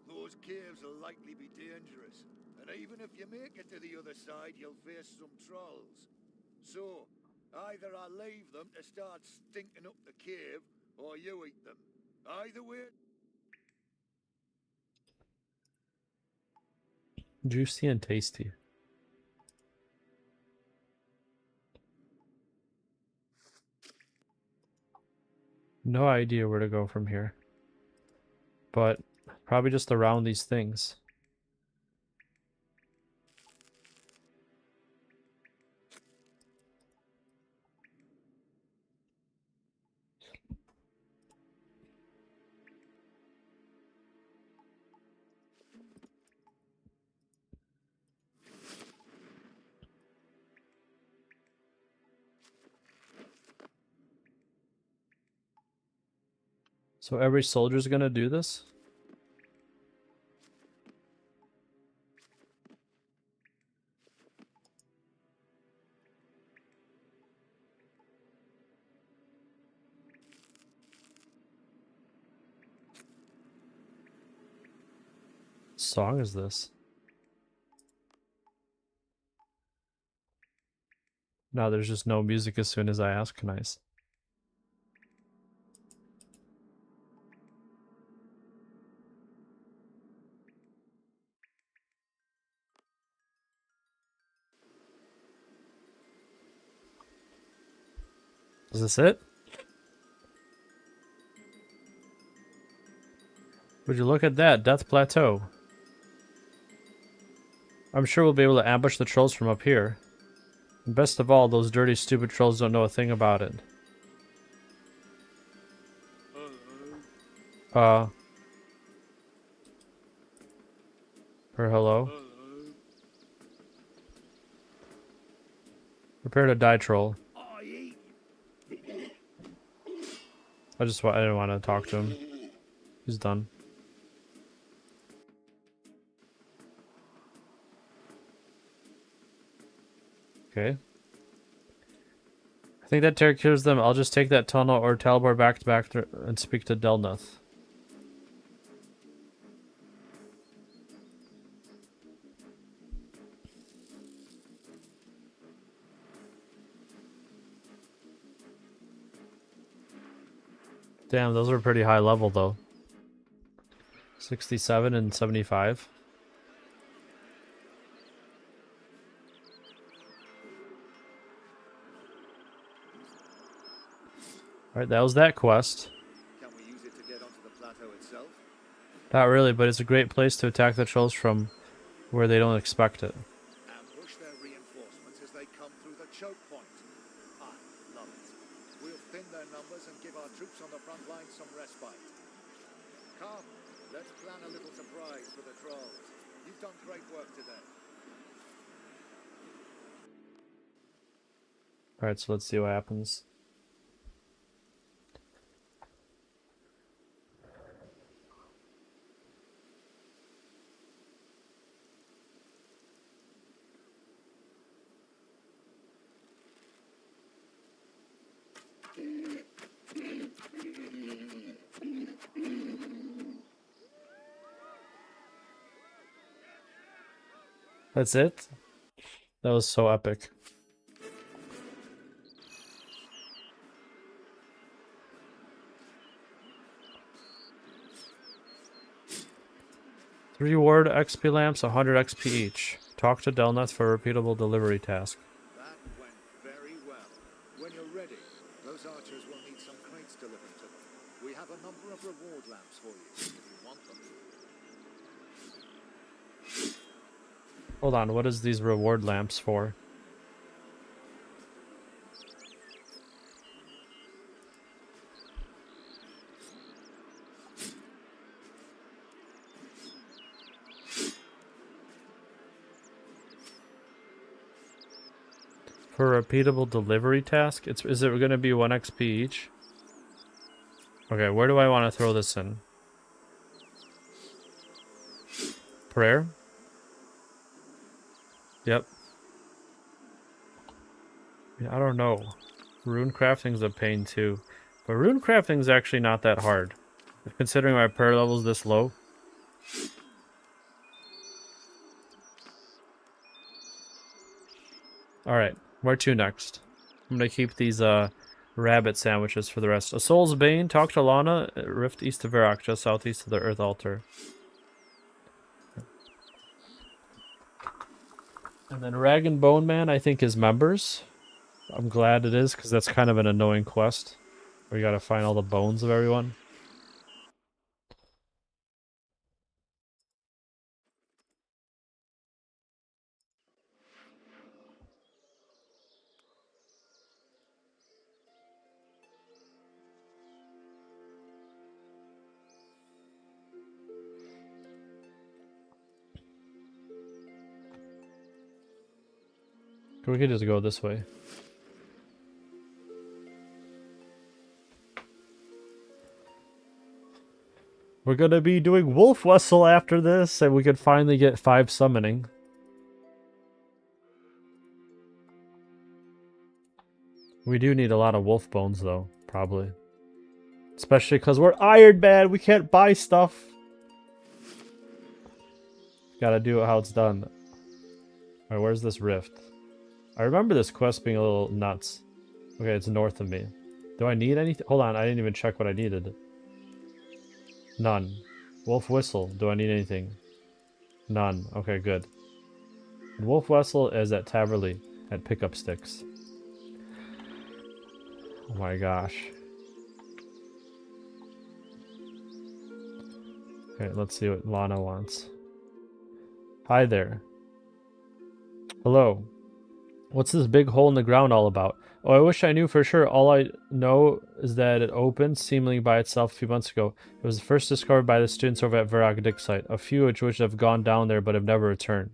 Those caves will likely be dangerous. And even if you make it to the other side, you'll face some trolls. So, either I leave them to start stinking up the cave, or you eat them. Either way... Juicy and tasty. No idea where to go from here. But probably just around these things. So every soldier's gonna do this? What song is this? No, there's just no music as soon as I ask. Nice. Is this it? Would you look at that? Death Plateau. I'm sure we'll be able to ambush the trolls from up here. And best of all, those dirty, stupid trolls don't know a thing about it. Or hello? Prepare to die, troll. I.e. I didn't want to talk to him. He's done. Okay. I think that takes care of them. I'll just take that tunnel or teleport back to back and speak to Delnuth. Damn, those are pretty high level though. 67 and 75. Alright, that was that quest. Can we use it to get onto the plateau itself? Not really, but it's a great place to attack the trolls from where they don't expect it. Ambush their reinforcements as they come through the choke point. I love it. We'll thin their numbers and give our troops on the front line some respite. Come, let's plan a little surprise for the trolls. You've done great work today. Alright, so let's see what happens. That's it? That was so epic. Three ward XP lamps, 100 XP each. Talk to Delnuth for a repeatable delivery task. That went very well. When you're ready, those archers will need some crates delivered to them. We have a number of reward lamps for you, if you want them. Hold on, what is these reward lamps for? For a repeatable delivery task? Is it going to be 1 XP each? Okay, where do I want to throw this in? Prayer? Yep. Yeah, I don't know. Rune crafting's a pain too. But rune crafting's actually not that hard. Considering my prayer level's this low. Alright, where to next? I'm gonna keep these rabbit sandwiches for the rest. A Soul's Bane, talk to Lana, Rift east of Varrock, just southeast of the Earth Altar. And then Rag and Bone Man, I think, is members. I'm glad it is, because that's kind of an annoying quest. Where you gotta find all the bones of everyone. We could just go this way. We're gonna be doing Wolf Wessel after this, and we could finally get 5 summoning. We do need a lot of wolf bones, though, probably. Especially because we're Iron Man, we can't buy stuff. Gotta do it how it's done. Alright, where's this rift? I remember this quest being a little nuts. Okay, it's north of me. Do I need anything? Hold on, I didn't even check what I needed. None. Wolf Whistle, do I need anything? None. Okay, good. Wolf Whistle is at Taverley, at Pickup Sticks. Oh my gosh. Okay, let's see what Lana wants. Hi there. Hello. What's this big hole in the ground all about? Oh, I wish I knew for sure. All I know is that it opened seemingly by itself a few months ago. It was first discovered by the students over at Varrock Dig Site, a few which have gone down there but have never returned.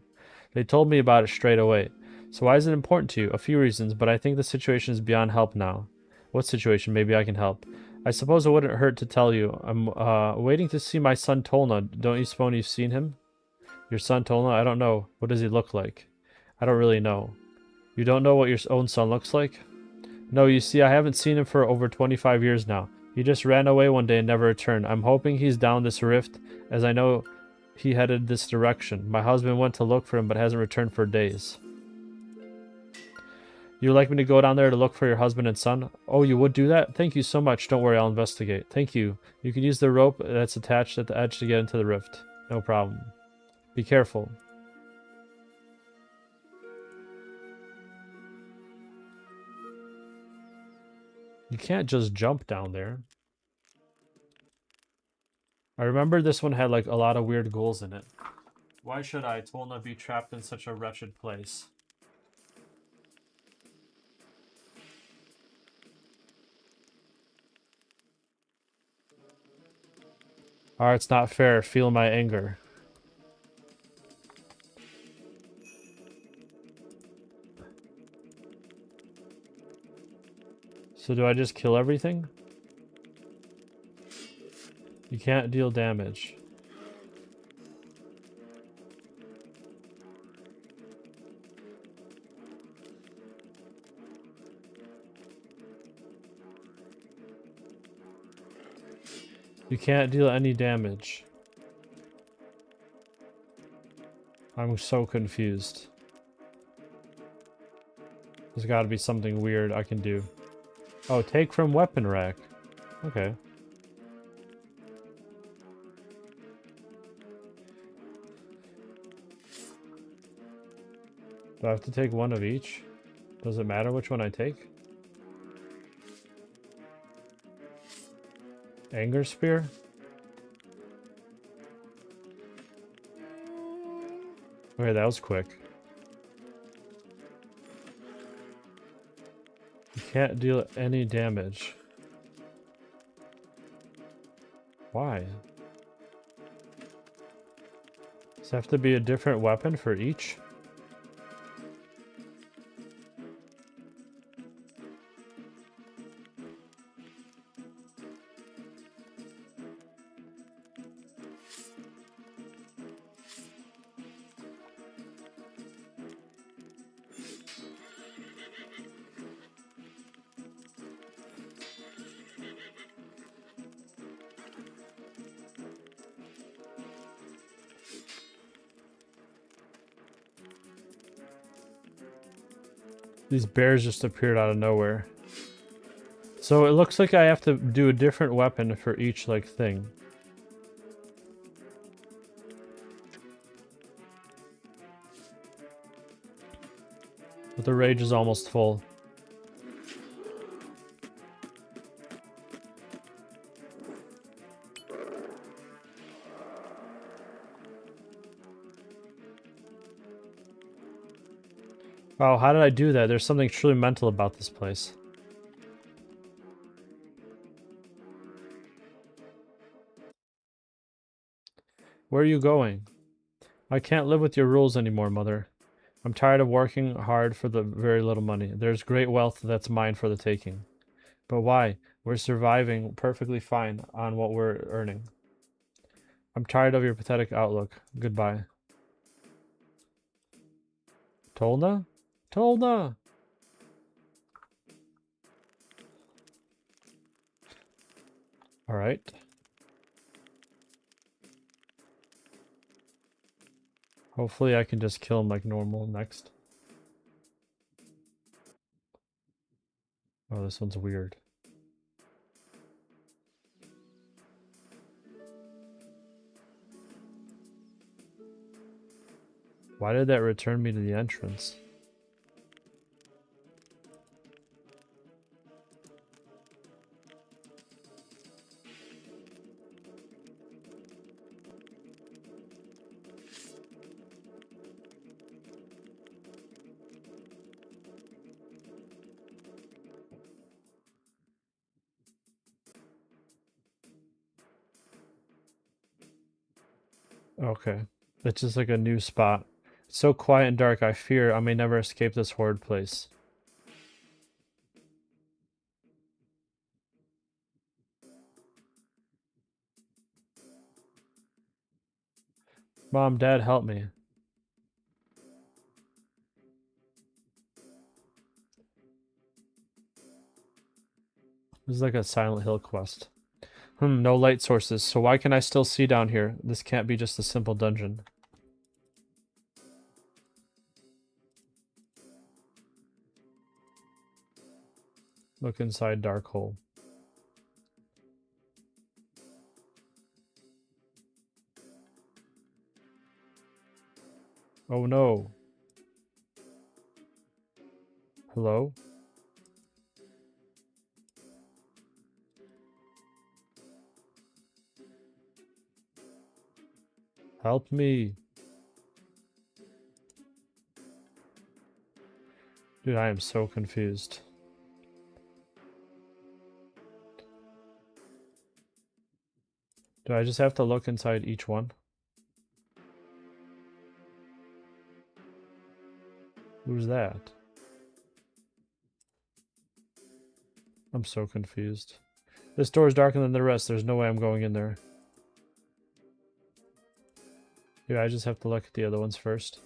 They told me about it straight away. So why is it important to you? A few reasons, but I think the situation is beyond help now. What situation? Maybe I can help. I suppose it wouldn't hurt to tell you. I'm waiting to see my son Tolna. Don't you suppose you've seen him? Your son Tolna? I don't know. What does he look like? I don't really know. You don't know what your own son looks like? No, you see, I haven't seen him for over 25 years now. He just ran away one day and never returned. I'm hoping he's down this rift, as I know he headed this direction. My husband went to look for him, but hasn't returned for days. You'd like me to go down there to look for your husband and son? Oh, you would do that? Thank you so much. Don't worry, I'll investigate. Thank you. You can use the rope that's attached at the edge to get into the rift. No problem. Be careful. You can't just jump down there. I remember this one had like a lot of weird ghouls in it. Why should I, Tolna, be trapped in such a wretched place? It's not fair. Feel my anger. So do I just kill everything? You can't deal damage. You can't deal any damage. I'm so confused. There's got to be something weird I can do. Oh, take from weapon rack. Okay. Do I have to take one of each? Does it matter which one I take? Anger spear? Okay, that was quick. You can't deal any damage. Why? Does it have to be a different weapon for each? These bears just appeared out of nowhere. So it looks like I have to do a different weapon for each, like, thing. But the rage is almost full. Wow, how did I do that? There's something truly mental about this place. Where are you going? I can't live with your rules anymore, Mother. I'm tired of working hard for the very little money. There's great wealth that's mine for the taking. But why? We're surviving perfectly fine on what we're earning. I'm tired of your pathetic outlook. Goodbye. Tolna? Tolna! Alright. Hopefully I can just kill him like normal next. Oh, this one's weird. Why did that return me to the entrance? Okay. It's just like a new spot. It's so quiet and dark, I fear I may never escape this horrid place. Mom, Dad, help me. This is like a Silent Hill quest. No light sources, so why can I still see down here? This can't be just a simple dungeon. Look inside dark hole. Oh no. Hello? Help me. Dude, I am so confused. Do I just have to look inside each one? Who's that? I'm so confused. This door is darker than the rest. There's no way I'm going in there. Yeah, I just have to look at the other ones first.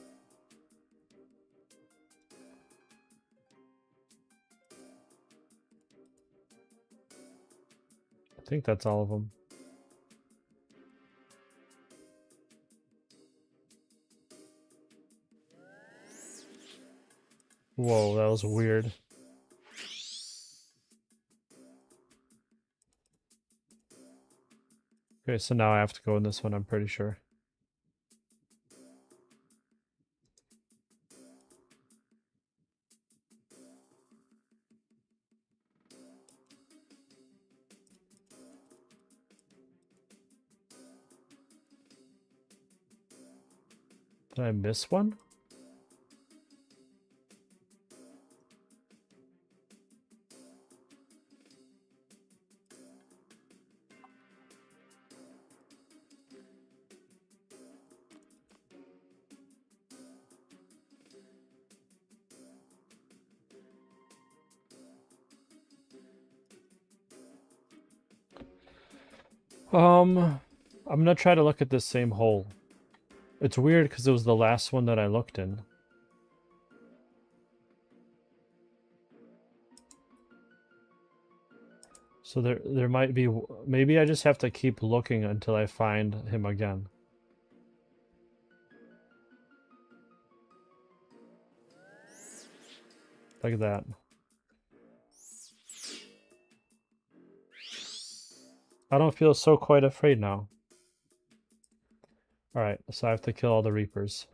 I think that's all of them. Whoa, that was weird. Okay, so now I have to go in this one, I'm pretty sure. Did I miss one? I'm gonna try to look at this same hole. It's weird because it was the last one that I looked in. So there might be, maybe I just have to keep looking until I find him again. Like that. I don't feel so quite afraid now. Alright, so I have to kill all the Reapers.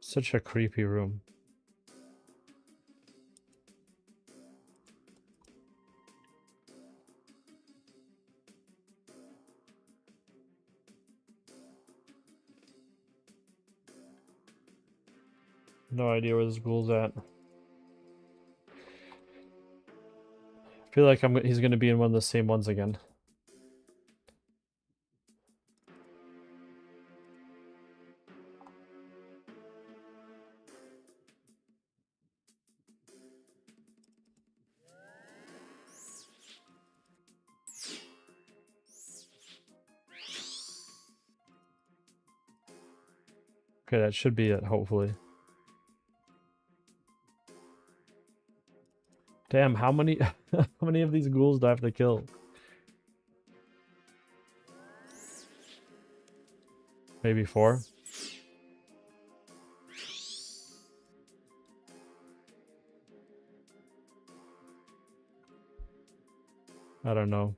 Such a creepy room. No idea where this ghoul's at. I feel like he's gonna be in one of the same ones again. Okay, that should be it, hopefully. Damn, how many how many of these ghouls do I have to kill? Maybe 4? I don't know.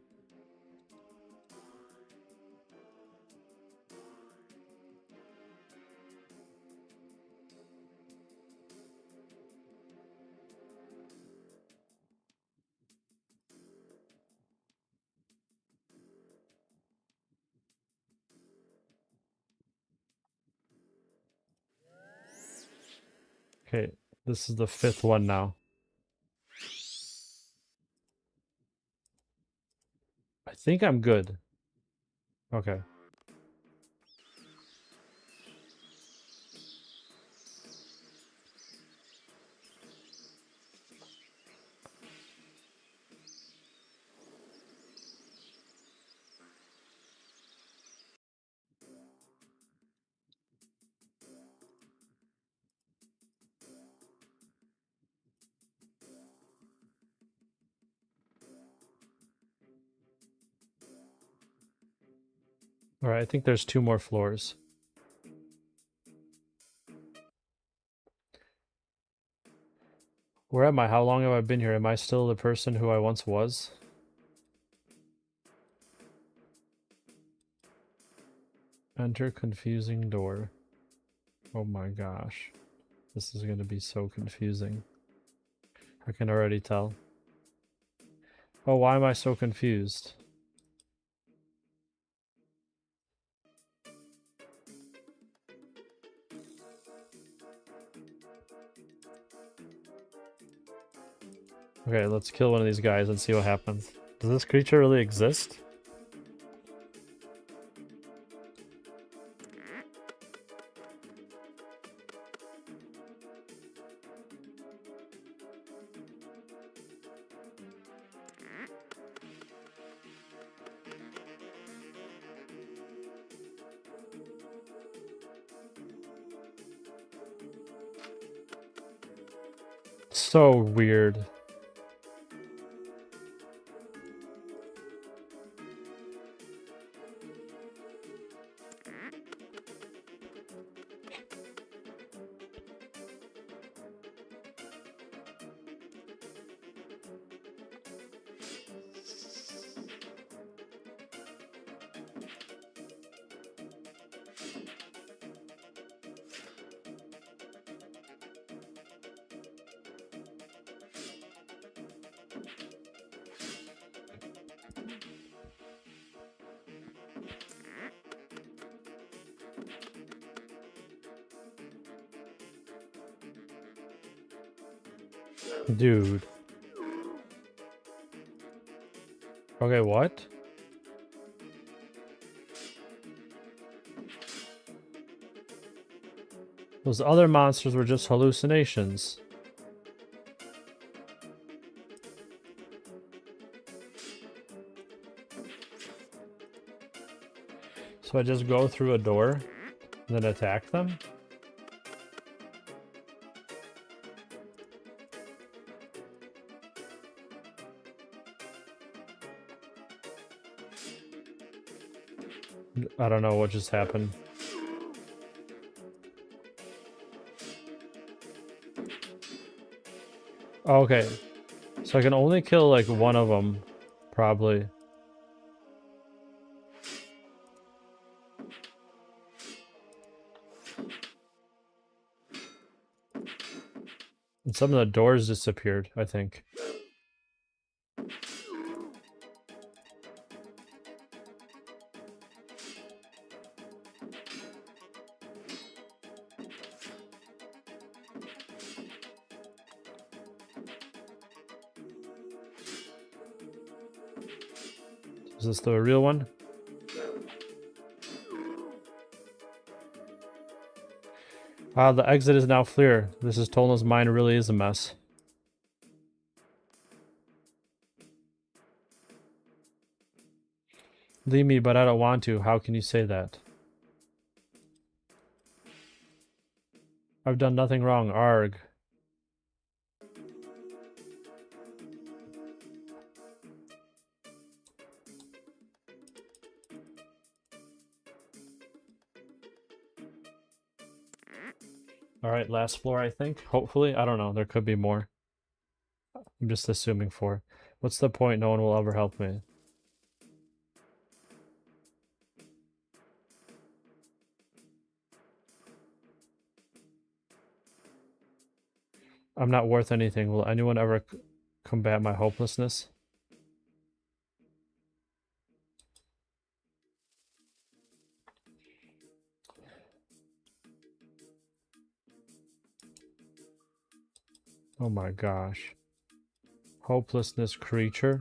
Okay, this is the 5th one now. think I'm good. Okay. Alright, I think there's 2 more floors. Where am I? How long have I been here? Am I still the person who I once was? Enter confusing door. Oh my gosh. This is gonna be so confusing. I can already tell. Oh, why am I so confused? Okay, let's kill one of these guys and see what happens. Does this creature really exist? So weird. Dude. Okay, what? Those other monsters were just hallucinations. So I just go through a door and then attack them? I don't know what just happened. Okay. So I can only kill like one of them, probably. And some of the doors disappeared, I think. Is this the real one? Ah, the exit is now clear. This is Tolna's mind really is a mess. Leave me, but I don't want to. How can you say that? I've done nothing wrong, arg. Alright, last floor, I think. Hopefully. I don't know. There could be more. I'm just assuming 4. What's the point? No one will ever help me. I'm not worth anything. Will anyone ever combat my hopelessness? Oh my gosh. Hopelessness creature?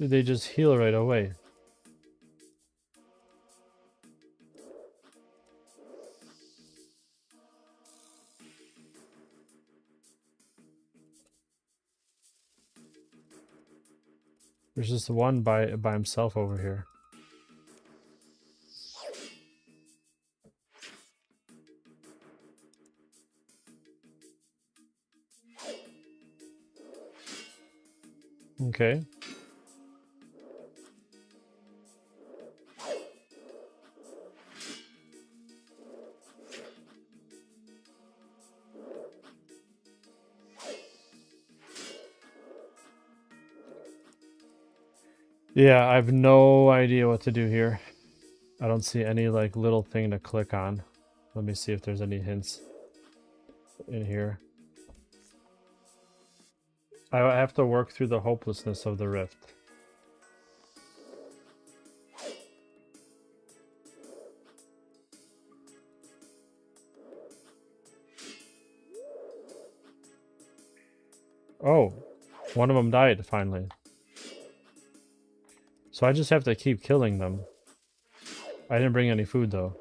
They just heal right away. There's just one by himself over here. Okay. Yeah, I have no idea what to do here. I don't see any like little thing to click on. Let me see if there's any hints in here. I have to work through the hopelessness of the rift. Oh, one of them died finally. So I just have to keep killing them. I didn't bring any food though.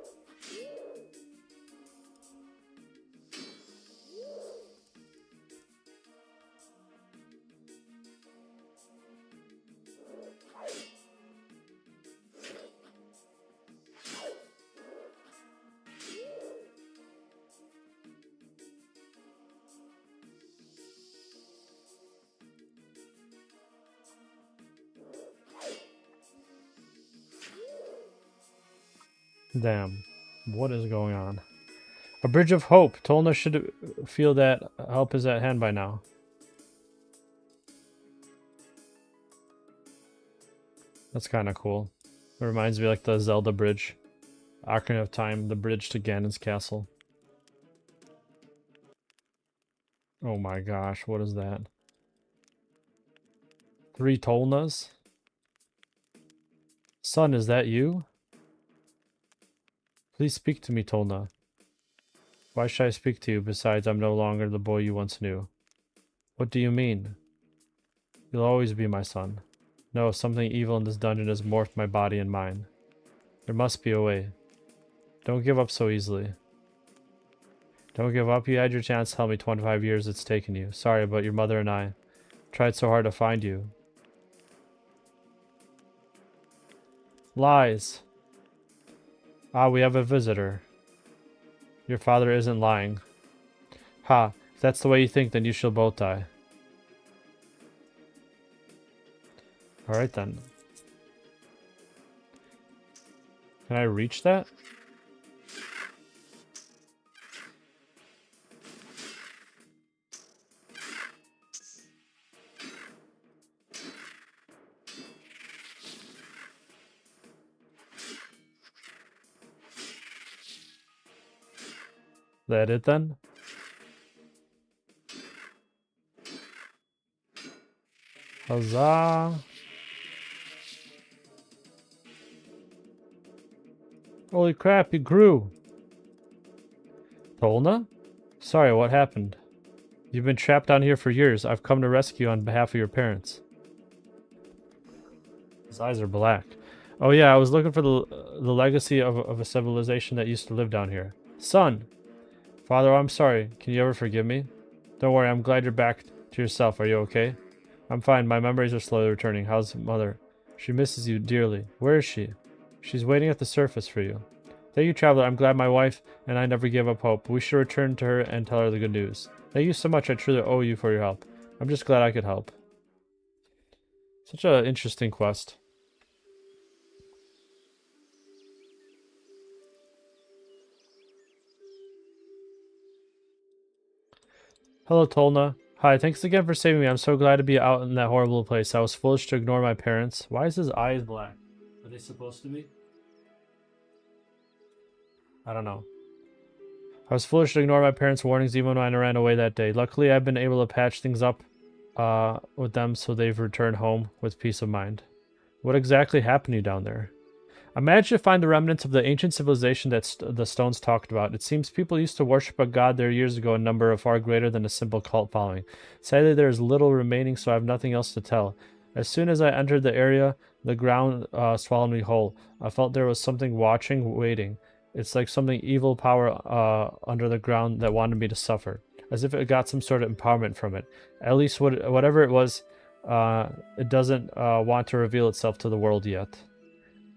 Damn. What is going on? A bridge of hope. Tolna should feel that help is at hand by now. That's kind of cool. It reminds me like the Zelda bridge. Ocarina of Time, the bridge to Ganon's castle. Oh my gosh, what is that? 3 Tolnas? Son, is that you? Please speak to me, Tolna. Why should I speak to you? Besides, I'm no longer the boy you once knew. What do you mean? You'll always be my son. No, something evil in this dungeon has morphed my body and mind. There must be a way. Don't give up so easily. Don't give up. You had your chance to tell me 25 years it's taken you. Sorry, but your mother and I tried so hard to find you. Lies. Ah, we have a visitor. Your father isn't lying. Ha, if that's the way you think, then you shall both die. Alright then. Can I reach that? That it then? Huzzah! Holy crap, he grew! Tolna? Sorry, what happened? You've been trapped down here for years. I've come to rescue you on behalf of your parents. His eyes are black. Oh yeah, I was looking for the legacy of a civilization that used to live down here. Son! Father, I'm sorry. Can you ever forgive me? Don't worry, I'm glad you're back to yourself. Are you okay? I'm fine. My memories are slowly returning. How's Mother? She misses you dearly. Where is she? She's waiting at the surface for you. Thank you, Traveler. I'm glad my wife and I never gave up hope. We should return to her and tell her the good news. Thank you so much. I truly owe you for your help. I'm just glad I could help. Such an interesting quest. Hello, Tolna. Hi, thanks again for saving me. I'm so glad to be out in that horrible place. I was foolish to ignore my parents. Why is his eyes black? Are they supposed to be? I don't know. I was foolish to ignore my parents' warnings even when I ran away that day. Luckily, I've been able to patch things up with them so they've returned home with peace of mind. What exactly happened to you down there? I managed to find the remnants of the ancient civilization that the stones talked about. It seems people used to worship a god there years ago in number far greater than a simple cult following. Sadly, there is little remaining, so I have nothing else to tell. As soon as I entered the area, the ground swallowed me whole. I felt there was something watching, waiting. It's like something evil power under the ground that wanted me to suffer, as if it got some sort of empowerment from it. At least whatever it was, it doesn't want to reveal itself to the world yet.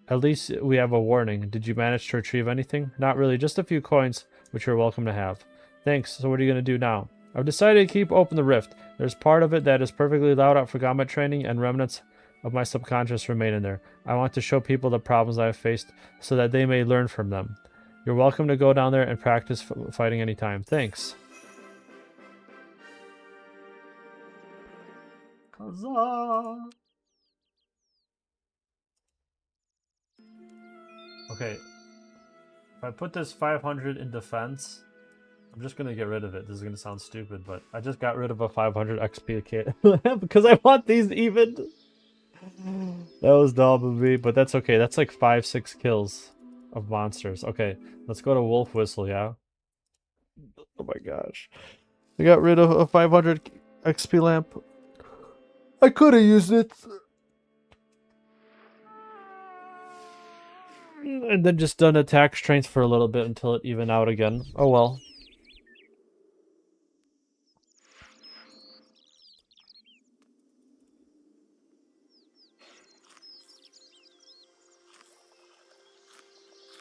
At least we have a warning. Did you manage to retrieve anything? Not really, just a few coins, which you're welcome to have. Thanks, so what are you going to do now? I've decided to keep open the rift. There's part of it that is perfectly loud out for combat training, and remnants of my subconscious remain in there. I want to show people the problems I have faced, so that they may learn from them. You're welcome to go down there and practice fighting anytime. Thanks. Huzzah! Okay, if I put this 500 in defense, I'm just gonna get rid of it. This is gonna sound stupid, but I just got rid of a 500 XP kit because I want these even. That was dumb of me, but that's okay. That's like 5-6 kills of monsters. Okay, let's go to Wolf Whistle, yeah? Oh my gosh. I got rid of a 500 XP lamp. I could have used it. And then just done attack strength for a little bit until it even out again. Oh well.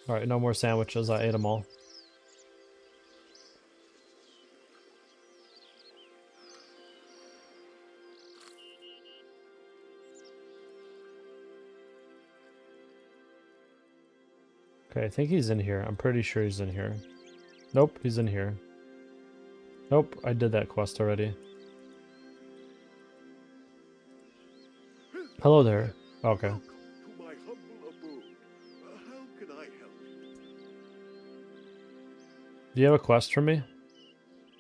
Alright, no more sandwiches. I ate them all. Okay, I think he's in here. I'm pretty sure he's in here. Nope, he's in here. Nope, I did that quest already. Hello there. Okay. Welcome to my humble abode. How can I help you? Do you have a quest for me?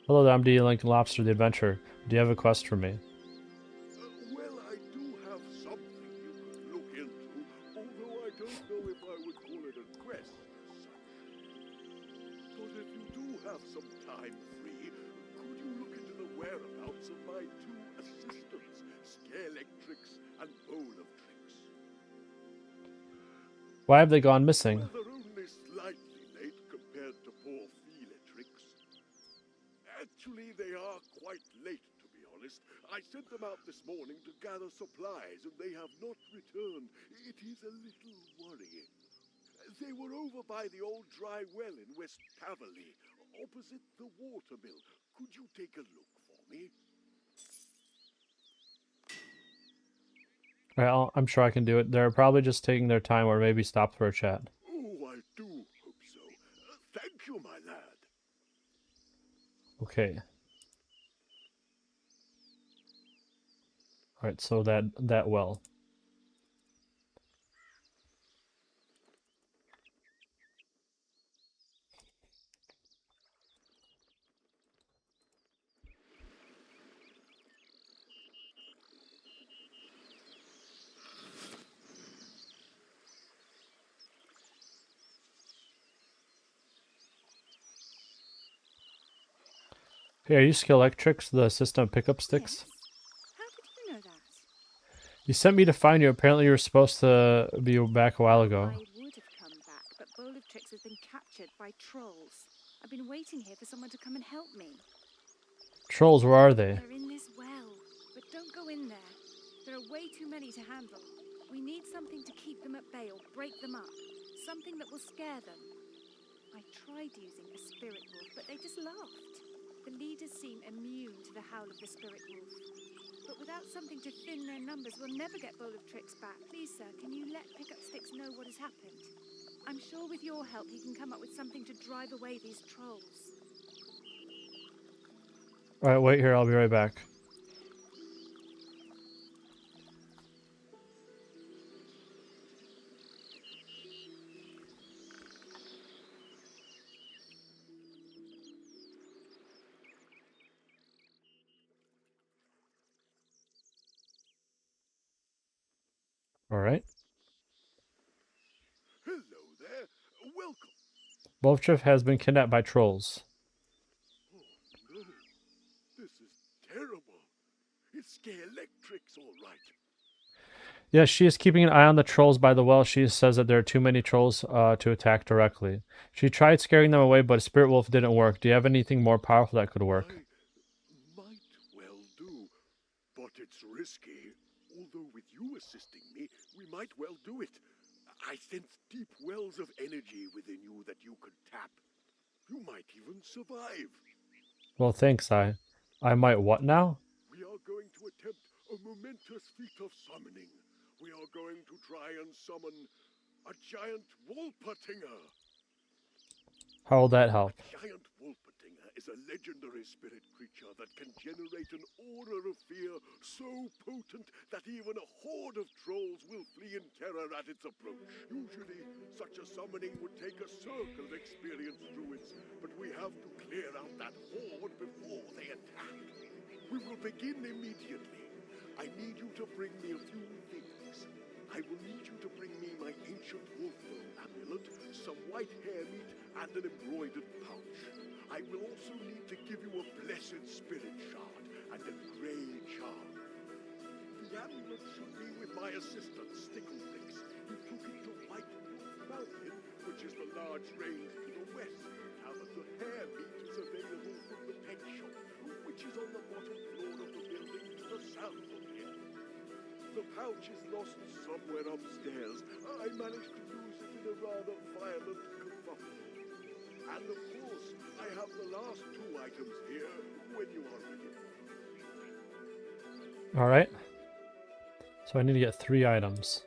Hello there, I'm D. Lincoln Lobster, the adventurer. Do you have a quest for me? Well, I do have something you could look into, although I don't know if I would call it a quest as such. But if you do have some time free, could you look into the whereabouts of my two assistants, Scalextrix and Bowl of Tricks? Why have they gone missing? Well, they're only slightly late compared to poor Felatrix. Actually, they are quite late, to be honest. I sent them out this morning to gather supplies, and they have not returned. It is a little worrying. They were over by the old dry well in West Taverley, opposite the water mill. Could you take a look for me? Well, I'm sure I can do it. They're probably just taking their time or maybe stop for a chat. Oh, I do hope so. Thank you, my lad. Okay. Alright, so that well. Hey, are you Scalextrix, the system pickup sticks? Yes. How did you know that? You sent me to find you. Apparently you were supposed to be back a while ago. I would have come back, but Bowl of Tricks has been captured by trolls. I've been waiting here for someone to come and help me. Trolls, where are they? They're in this well, but don't go in there. There are way too many to handle. We need something to keep them at bay or break them up. Something that will scare them. I tried using a spirit wolf, but they just laughed. The leaders seem immune to the howl of the spirit wolf. But without something to thin their numbers, we'll never get Bowl of Tricks back. Please, sir, can you let Pickup Sticks know what has happened? I'm sure with your help he can come up with something to drive away these trolls. Alright, wait here. I'll be right back. Alright. Hello there. Welcome. Wolfchief has been kidnapped by trolls. Oh, no. This is terrible. It's Scalextrix, all right. Yeah, she is keeping an eye on the trolls by the well. She says that there are too many trolls to attack directly. She tried scaring them away, but Spirit Wolf didn't work. Do you have anything more powerful that could work? I might well do, but it's risky. Although with you assisting me, we might well do it. I sense deep wells of energy within you that you could tap. You might even survive. Well, thanks, I might what now? We are going to attempt a momentous feat of summoning. We are going to try and summon a giant Wolpertinger. How will that help? A giant Wolpertinger is a legendary spirit creature that can generate an aura of fear so potent that even a horde of trolls will flee in terror at its approach. Usually, such a summoning would take a circle of experienced druids, but we have to clear out that horde before they attack. We will begin immediately. I need you to bring me a few things. I will need you to bring me my ancient wolf amulet, some white hair meat, and an embroidered pouch. I will also need to give you a blessed spirit shard and a grey charm. The amulet should be with my assistant, Sticklefix. He took it to White Wolf Mountain, which is the large range to the west, now that the hair meat is available from the pet shop, which is on the bottom floor of the building to the south of here. The pouch is lost somewhere upstairs. I managed to use it in a rather violent kerfuffle. And of course, I have the last two items here when you are ready. Alright. So I need to get 3 items.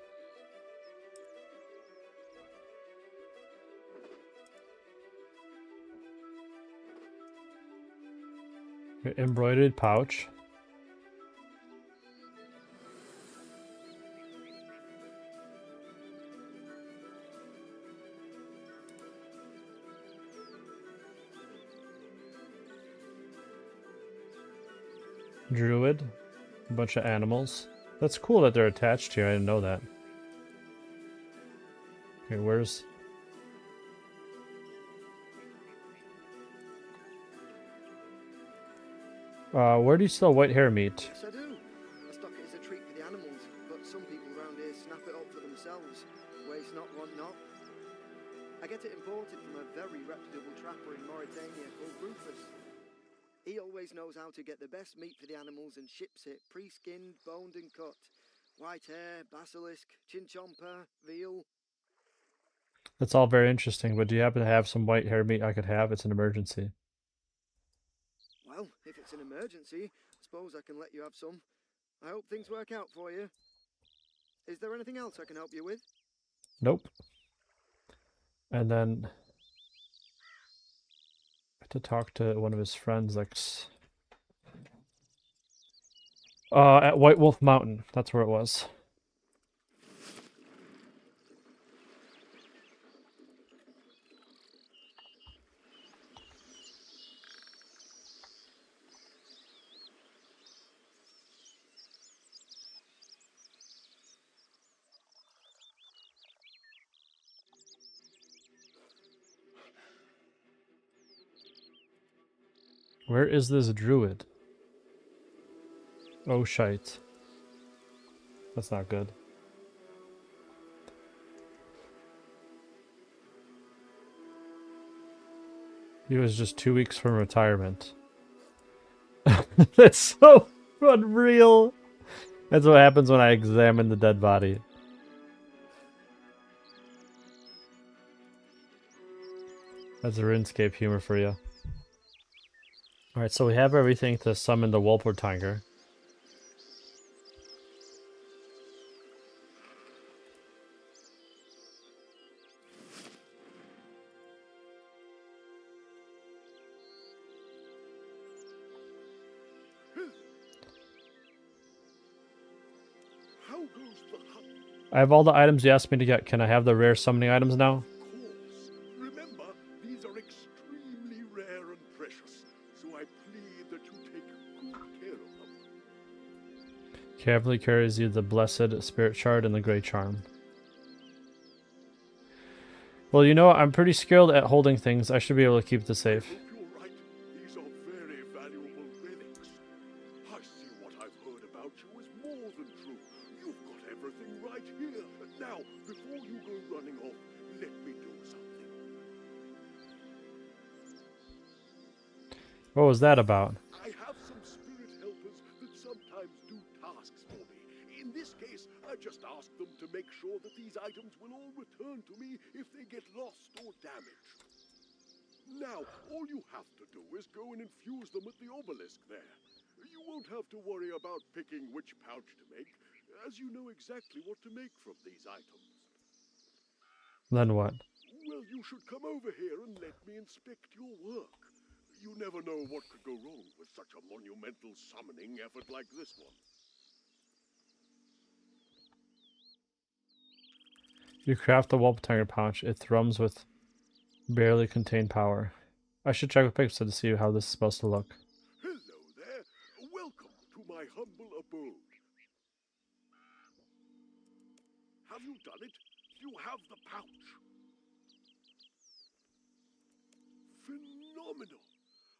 Embroidered pouch. Druid. A bunch of animals. That's cool that they're attached here. I didn't know that. Okay, where's... where do you sell white hair meat? Yes, I do. I stock it as a treat for the animals, but some people around here snap it up for themselves. Waste not, want not. I get it imported from a very reputable trapper in Mauritania called Rufus. He always knows how to get the best meat for the animals and ships it pre-skinned, boned and cut. White hair, basilisk, chinchomper, veal. That's all very interesting, but do you happen to have some white hair meat I could have? It's an emergency. Well, if it's an emergency, I suppose I can let you have some. I hope things work out for you. Is there anything else I can help you with? Nope. And then... to talk to one of his friends, like... at White Wolf Mountain. That's where it was. Where is this druid? Oh, shite. That's not good. He was just 2 weeks from retirement. That's so unreal. That's what happens when I examine the dead body. That's a Runescape humor for you. Alright, so we have everything to summon the Wolpertinger. How goes the hunt? I have all the items you asked me to get. Can I have the rare summoning items now? Of course. Remember, these are extremely rare and precious, so I plead that you take good care of them. Carefully carries you the blessed spirit shard and the grey charm. Well, you know, I'm pretty skilled at holding things. I should be able to keep this safe. Hope you're right. These are very valuable relics. I see what I've heard about you is more than true. You've got everything right here. Now, before you go running off, let me do something. What was that about? I have some spirit helpers that sometimes do tasks for me. In this case, I just ask them to make sure that these items will all return to me if they get lost or damaged. Now, all you have to do is go and infuse them at the obelisk there. You won't have to worry about picking which pouch to make, as you know exactly what to make from these items. Then what? Well, you should come over here and let me inspect your work. You never know what could go wrong with such a monumental summoning effort like this one. You craft the Wolftanger pouch. It thrums with barely contained power. I should check with Pixel to see how this is supposed to look. Hello there. Welcome to my humble abode. Have you done it? You have the pouch. Phenomenal.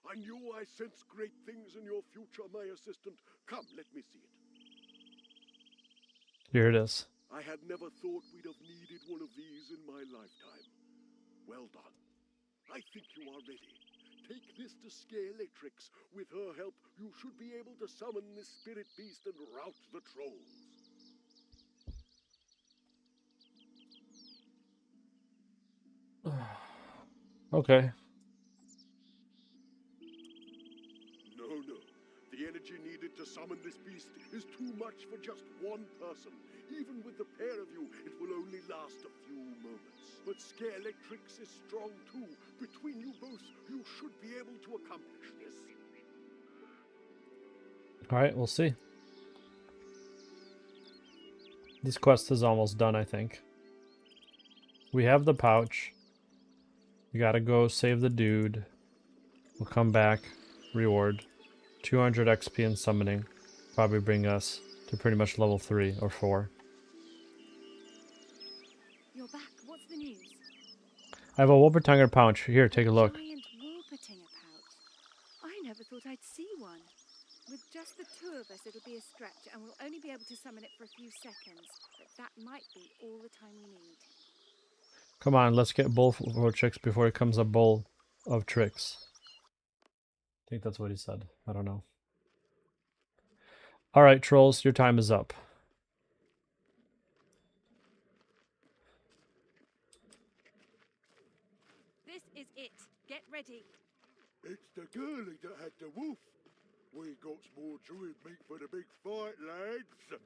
I knew I sensed great things in your future, my assistant. Come, let me see it. Here it is. I had never thought we'd have needed one of these in my lifetime. Well done. I think you are ready. Take this to Scalextrix. With her help, you should be able to summon this spirit beast and rout the trolls. Okay. No. The energy needed to summon this beast is too much for just one person. Even with the pair of you, it will only last a few moments. But Scalextrix is strong too. Between you both, you should be able to accomplish this. Alright, we'll see. This quest is almost done, I think. We have the pouch. We gotta go save the dude. We'll come back. Reward. 200 XP in summoning. Probably bring us to pretty much level 3 or 4. You're back. What's the news? I have a Wolpertinger pouch. Here, take a look. Giant Wolpertinger pouch. I never thought I'd see one. With just the two of us, it'll be a stretch, and we'll only be able to summon it for a few seconds. But that might be all the time we need. Come on, let's get bull for tricks before it comes a bowl of tricks. I think that's what he said. I don't know. Alright, trolls, your time is up. This is it. Get ready. It's the girlie that had the wolf. We got some more druid meat for the big fight, lads.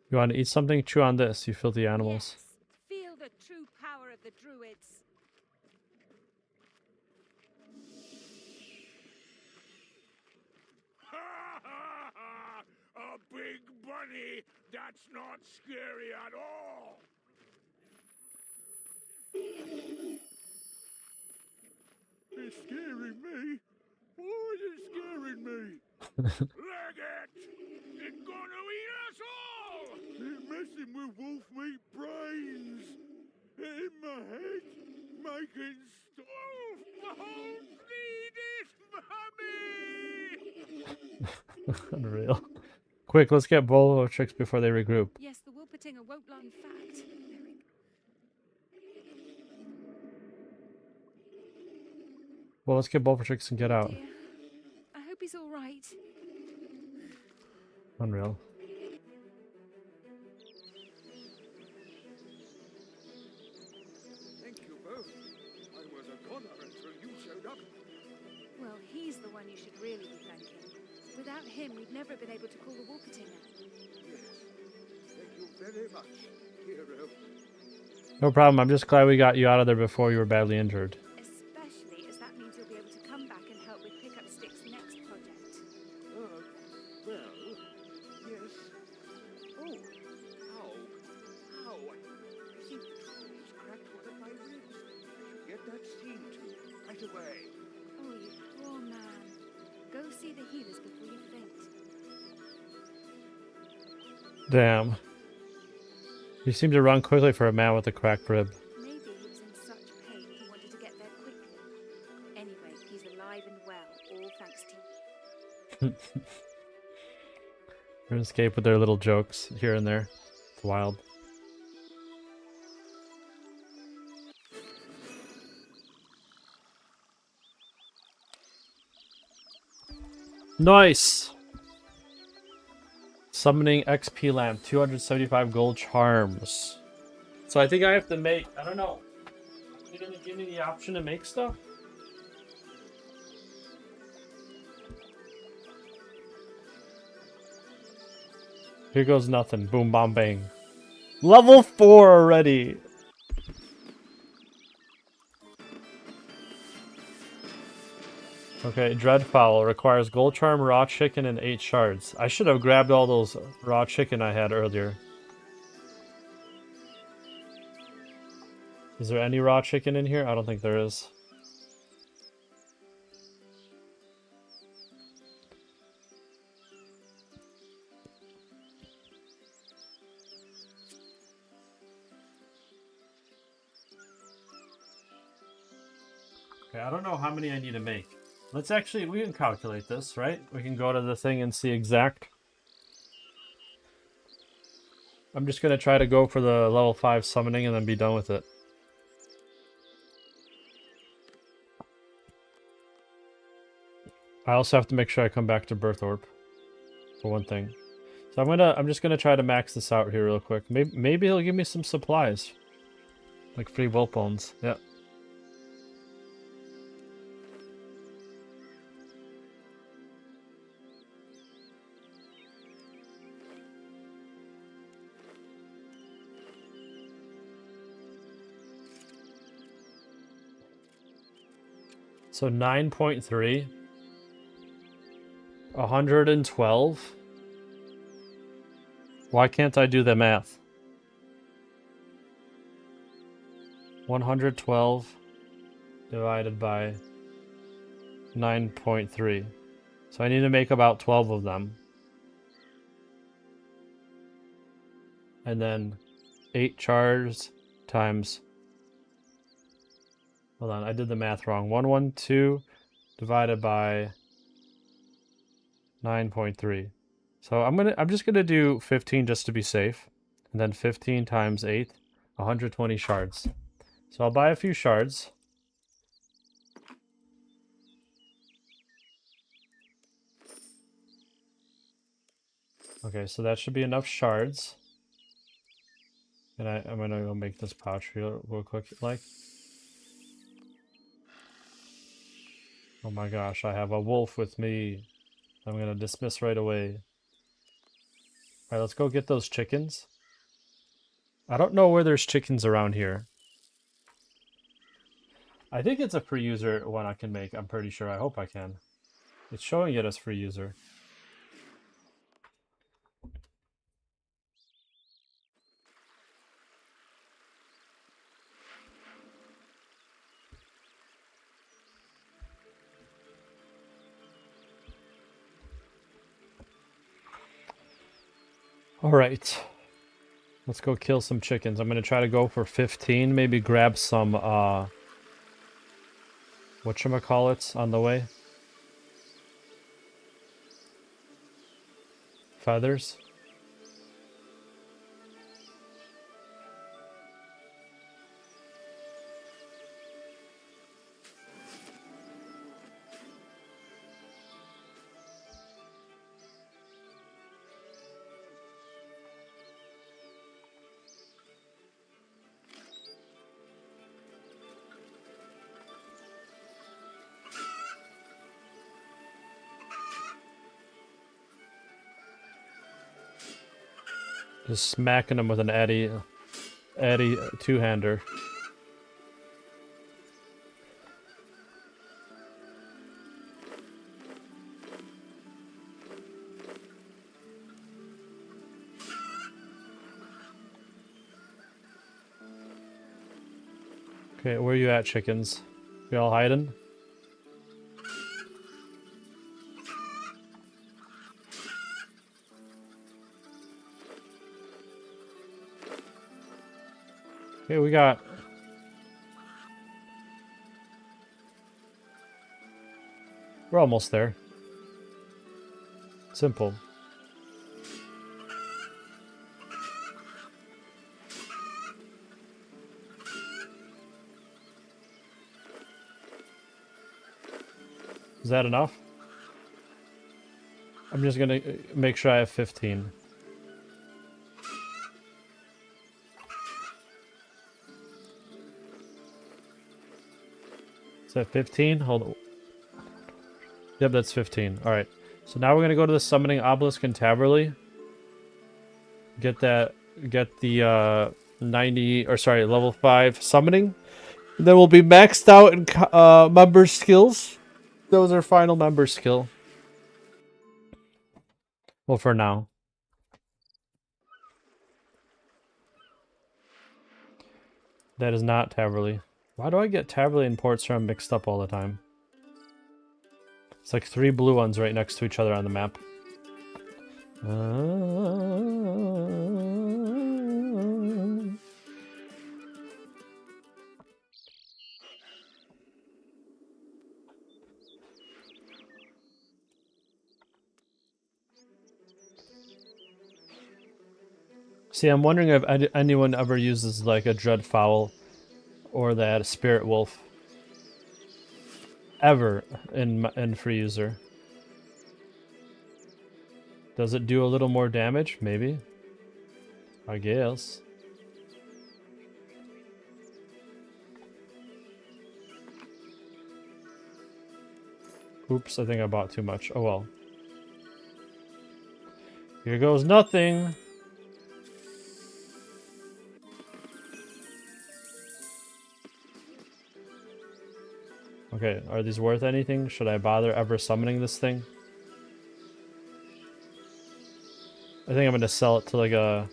You want to eat something? Chew on this, you filthy animals. Yes. Feel the true power of the druids. A big bunny? That's not scary at all. It's scaring me. Why is it scaring me? Leg it! It's gonna eat us all! It's messing with wolf meat brains. In my head, making stop. Hold me, this mummy! Unreal. Quick, let's get bull of tricks before they regroup. Yes, the Wolpertinger won't lie in fact. Well, let's get bull for tricks and get out. Dear. I hope he's all right. Unreal. Thank you both. I was a goner until you showed up. Well, he's the one you should really be thanking. Without him, we'd never have been able to call the Wolpertinger. Yes. Thank you very much, hero. No problem, I'm just glad we got you out of there before you were badly injured. Especially as that means you'll be able to come back and help with Pickup Stick's next project. Well, yes. Oh, ow. I think the trolls cracked one of my ribs. I should get that seen to right away. Oh, you poor man. Go see the healers before you faint. Damn. You seem to run quickly for a man with a cracked rib. Maybe he was in such pain he wanted to get there quickly. Anyway, he's alive and well, all thanks to you. Runescape with their little jokes here and there. It's wild. Nice! Summoning XP lamp, 275 gold charms. So I think I have to make, I don't know. Are you gonna give me the option to make stuff? Here goes nothing. Boom, bomb, bang. Level 4 already! Okay, Dreadfowl requires gold charm, raw chicken, and 8 shards. I should have grabbed all those raw chicken I had earlier. Is there any raw chicken in here? I don't think there is. Okay, I don't know how many I need to make. Let's actually, we can calculate this, right? We can go to the thing and see exact. I'm just gonna try to go for the level 5 summoning and then be done with it. I also have to make sure I come back to Birth Orb, for one thing. So I'm just gonna try to max this out here real quick. Maybe he'll give me some supplies, like free wolf bones. Yeah. So 9.3, 112. Why can't I do the math? 112 divided by 9.3. So I need to make about 12 of them. And then 8 chars times... Hold on, I did the math wrong. 112 divided by 9.3. So I'm just gonna do 15 just to be safe. And then 15 times 8, 120 shards. So I'll buy a few shards. Okay, so that should be enough shards. And I'm gonna go make this pouch real quick, like. Oh my gosh, I have a wolf with me. I'm gonna dismiss right away. Alright, let's go get those chickens. I don't know where there's chickens around here. I think it's a free user one I can make. I'm pretty sure. I hope I can. It's showing it as free user. Alright. Let's go kill some chickens. I'm gonna try to go for 15. Maybe grab some, whatchamacallits on the way. Feathers. Just smacking them with an Addy two-hander. Okay, where you at, chickens? You all hiding? Okay, we got... We're almost there. Simple. Is that enough? I'm just gonna make sure I have 15. Is that 15? Hold on. Yep, that's 15. Alright. So now we're gonna go to the summoning obelisk in Taverley. Get the 90, or sorry, level 5 summoning. And then we'll be maxed out in member skills. Those are final member skill. Well, for now. That is not Taverley. Why do I get Taverley and Portstrom mixed up all the time? It's like 3 blue ones right next to each other on the map. See, I'm wondering if anyone ever uses like a Dreadfowl or that Spirit Wolf ever in free user. Does it do a little more damage? Maybe. I guess. Oops, I think I bought too much. Oh well. Here goes nothing. Okay, are these worth anything? Should I bother ever summoning this thing? I think I'm gonna sell it to like a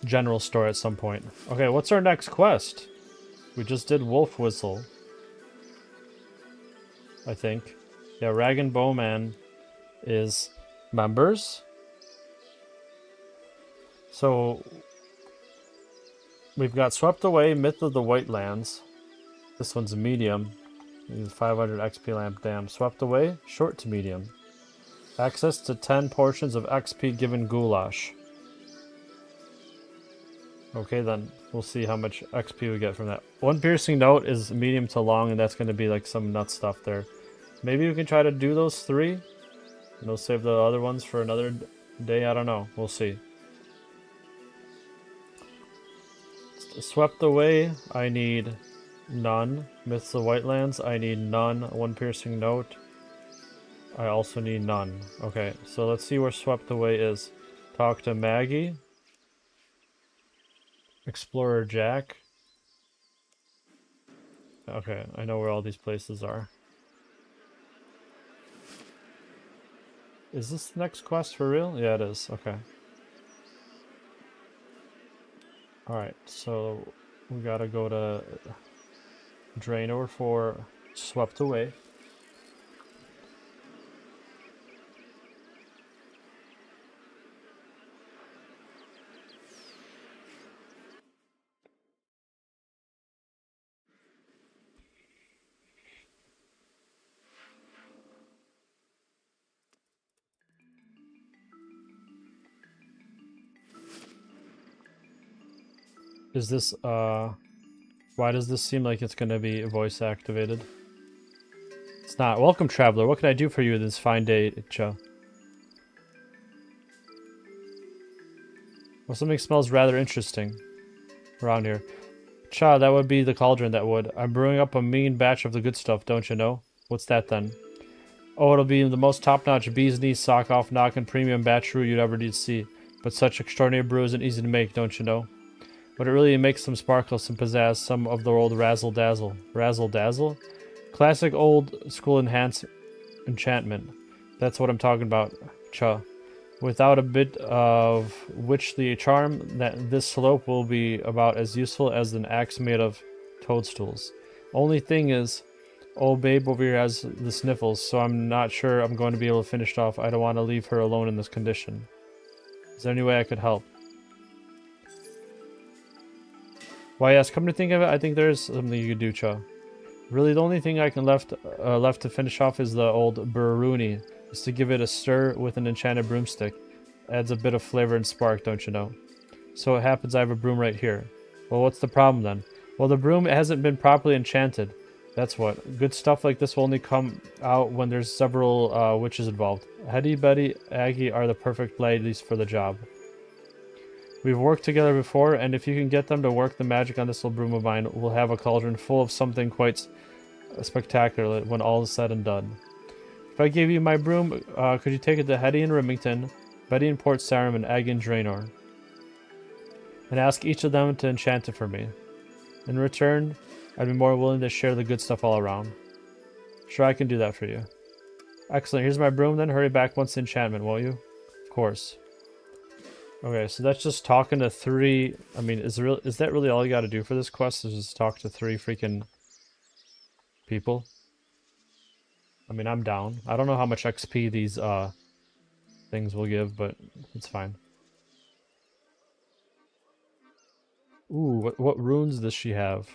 general store at some point. Okay, what's our next quest? We just did Wolf Whistle. I think. Yeah, Rag and Bowman is members. So we've got Swept Away, Myth of the White Lands. This one's medium. 500 XP lamp dam. Swept Away, short to medium. Access to 10 portions of XP given goulash. Okay, then we'll see how much XP we get from that. One piercing note is medium to long, and that's going to be like some nut stuff there. Maybe we can try to do those 3, and we'll save the other ones for another day. I don't know. We'll see. Swept Away, I need none. Myths of Whitelands, I need none. One piercing note, I also need none. Okay, so let's see where Swept Away is. Talk to Maggie. Explorer Jack. Okay, I know where all these places are. Is this the next quest for real? Yeah, it is. Okay. Alright, so we gotta go to Draenor for Swept Away. Is this, why does this seem like it's gonna be voice activated? It's not. Welcome, traveler. What can I do for you this fine day, Cha? Well, something smells rather interesting around here. Cha, that would be the cauldron, that would. I'm brewing up a mean batch of the good stuff, don't you know? What's that then? Oh, it'll be the most top-notch bee's knees, sock-off, knock, and premium batch brew you'd ever need to see. But such extraordinary brew isn't easy to make, don't you know? But it really makes some sparkle, some pizzazz, some of the old razzle-dazzle. Razzle-dazzle? Classic old-school enchantment. That's what I'm talking about, Cha. Without a bit of witchly charm, this slope will be about as useful as an axe made of toadstools. Only thing is, old babe over here has the sniffles, so I'm not sure I'm going to be able to finish it off. I don't want to leave her alone in this condition. Is there any way I could help? Why, yes, come to think of it, I think there's something you could do, Cha. Really, the only thing I can left to finish off is the old Buruni, is to give it a stir with an enchanted broomstick. Adds a bit of flavor and spark, don't you know? So it happens I have a broom right here. Well, what's the problem then? Well, the broom hasn't been properly enchanted. That's what. Good stuff like this will only come out when there's several witches involved. Hetty, Betty, Aggie are the perfect ladies for the job. We've worked together before, and if you can get them to work the magic on this little broom of mine, we'll have a cauldron full of something quite spectacular when all is said and done. If I gave you my broom, could you take it to Hetty in Remington, Betty in Port Sarum, and Aggie in Draenor, and ask each of them to enchant it for me? In return, I'd be more willing to share the good stuff all around. Sure, I can do that for you. Excellent. Here's my broom then. Hurry back once the enchantment, won't you? Of course. Okay, so that's just talking to 3... I mean, is that really all you gotta do for this quest? Is just talk to 3 freaking people? I mean, I'm down. I don't know how much XP these things will give, but it's fine. Ooh, what runes does she have?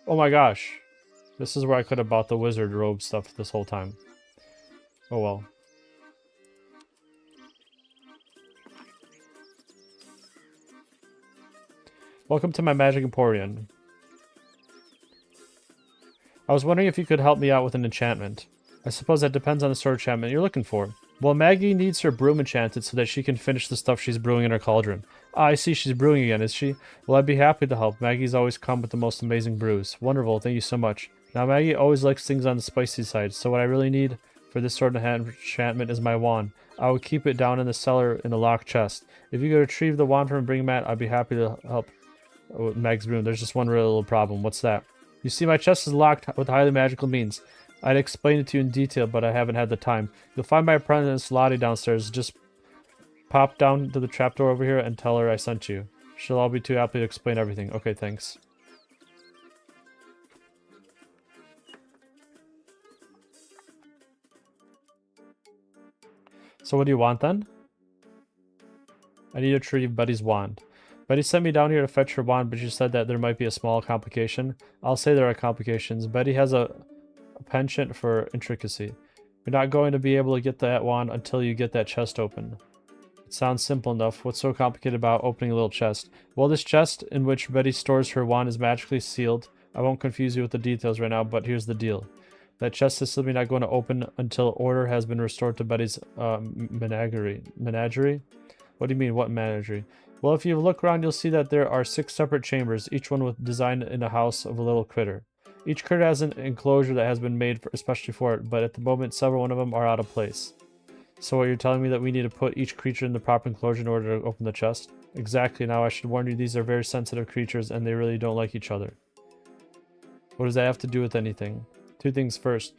Oh my gosh. This is where I could have bought the wizard robe stuff this whole time. Oh well. Welcome to my magic emporium. I was wondering if you could help me out with an enchantment. I suppose that depends on the sort of enchantment you're looking for. Well, Maggie needs her broom enchanted so that she can finish the stuff she's brewing in her cauldron. Ah, I see she's brewing again, is she? Well, I'd be happy to help. Maggie's always come with the most amazing brews. Wonderful, thank you so much. Now, Maggie always likes things on the spicy side, so what I really need for this sort of enchantment is my wand. I will keep it down in the cellar in a locked chest. If you could retrieve the wand from bring Matt, I'd be happy to help with Meg's broom. There's just one real little problem. What's that? You see, my chest is locked with highly magical means. I'd explain it to you in detail, but I haven't had the time. You'll find my apprentice Lottie downstairs. Just pop down to the trapdoor over here and tell her I sent you. She'll all be too happy to explain everything. Okay, thanks. So what do you want then? I need to retrieve Betty's wand. Betty sent me down here to fetch her wand, but she said that there might be a small complication. I'll say there are complications. Betty has a penchant for intricacy. You're not going to be able to get that wand until you get that chest open. It sounds simple enough. What's so complicated about opening a little chest? Well, this chest in which Betty stores her wand is magically sealed. I won't confuse you with the details right now, but here's the deal. That chest is simply not going to open until order has been restored to Betty's menagerie. Menagerie? What do you mean, what menagerie? Well, if you look around, you'll see that there are 6 separate chambers, each one with designed in a house of a little critter. Each critter has an enclosure that has been made especially for it, but at the moment, several one of them are out of place. So what you're telling me that we need to put each creature in the proper enclosure in order to open the chest? Exactly. Now I should warn you, these are very sensitive creatures and they really don't like each other. What does that have to do with anything? 2 things. First,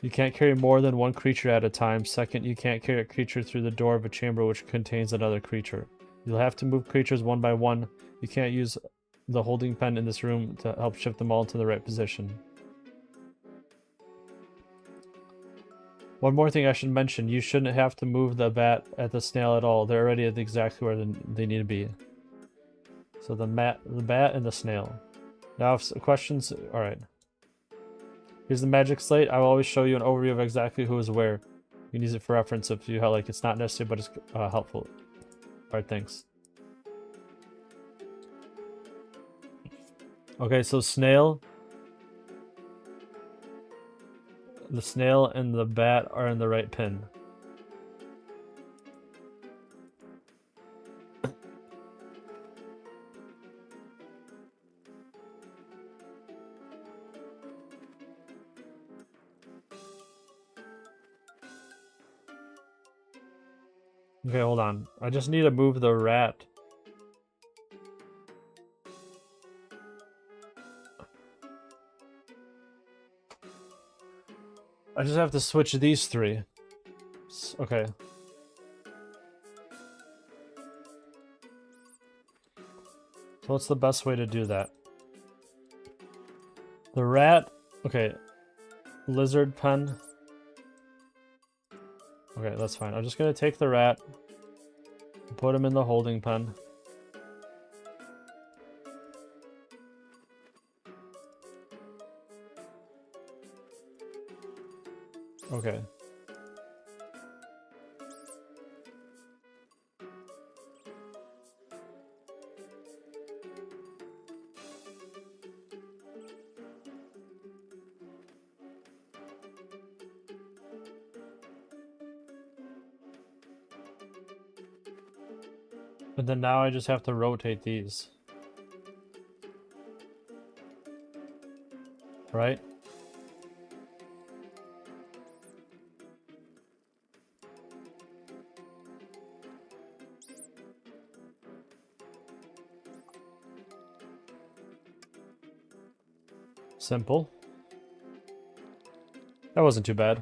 you can't carry more than 1 creature at a time. Second, you can't carry a creature through the door of a chamber which contains another creature. You'll have to move creatures one by one. You can't use the holding pen in this room to help shift them all into the right position. One more thing I should mention, you shouldn't have to move the bat at the snail at all. They're already at exactly where they need to be. So the bat and the snail. Now if questions, alright. Here's the magic slate. I will always show you an overview of exactly who is where. You can use it for reference if you like. It's not necessary, but it's helpful. Alright, thanks. Okay, so snail. The snail and the bat are in the right pin. Okay, hold on. I just need to move the rat. I just have to switch these 3. Okay. So what's the best way to do that? The rat... Okay. Lizard pen. Okay, that's fine. I'm just gonna take the rat, put him in the holding pen. Okay. And then now I just have to rotate these. Right? Simple. That wasn't too bad.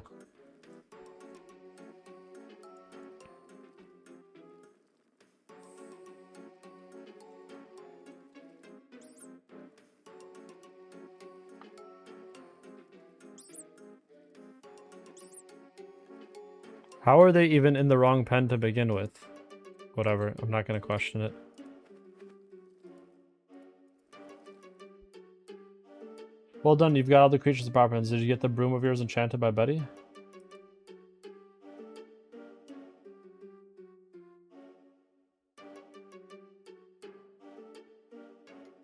How are they even in the wrong pen to begin with? Whatever, I'm not gonna question it. Well done, you've got all the creatures and power pens. Did you get the broom of yours enchanted by Betty?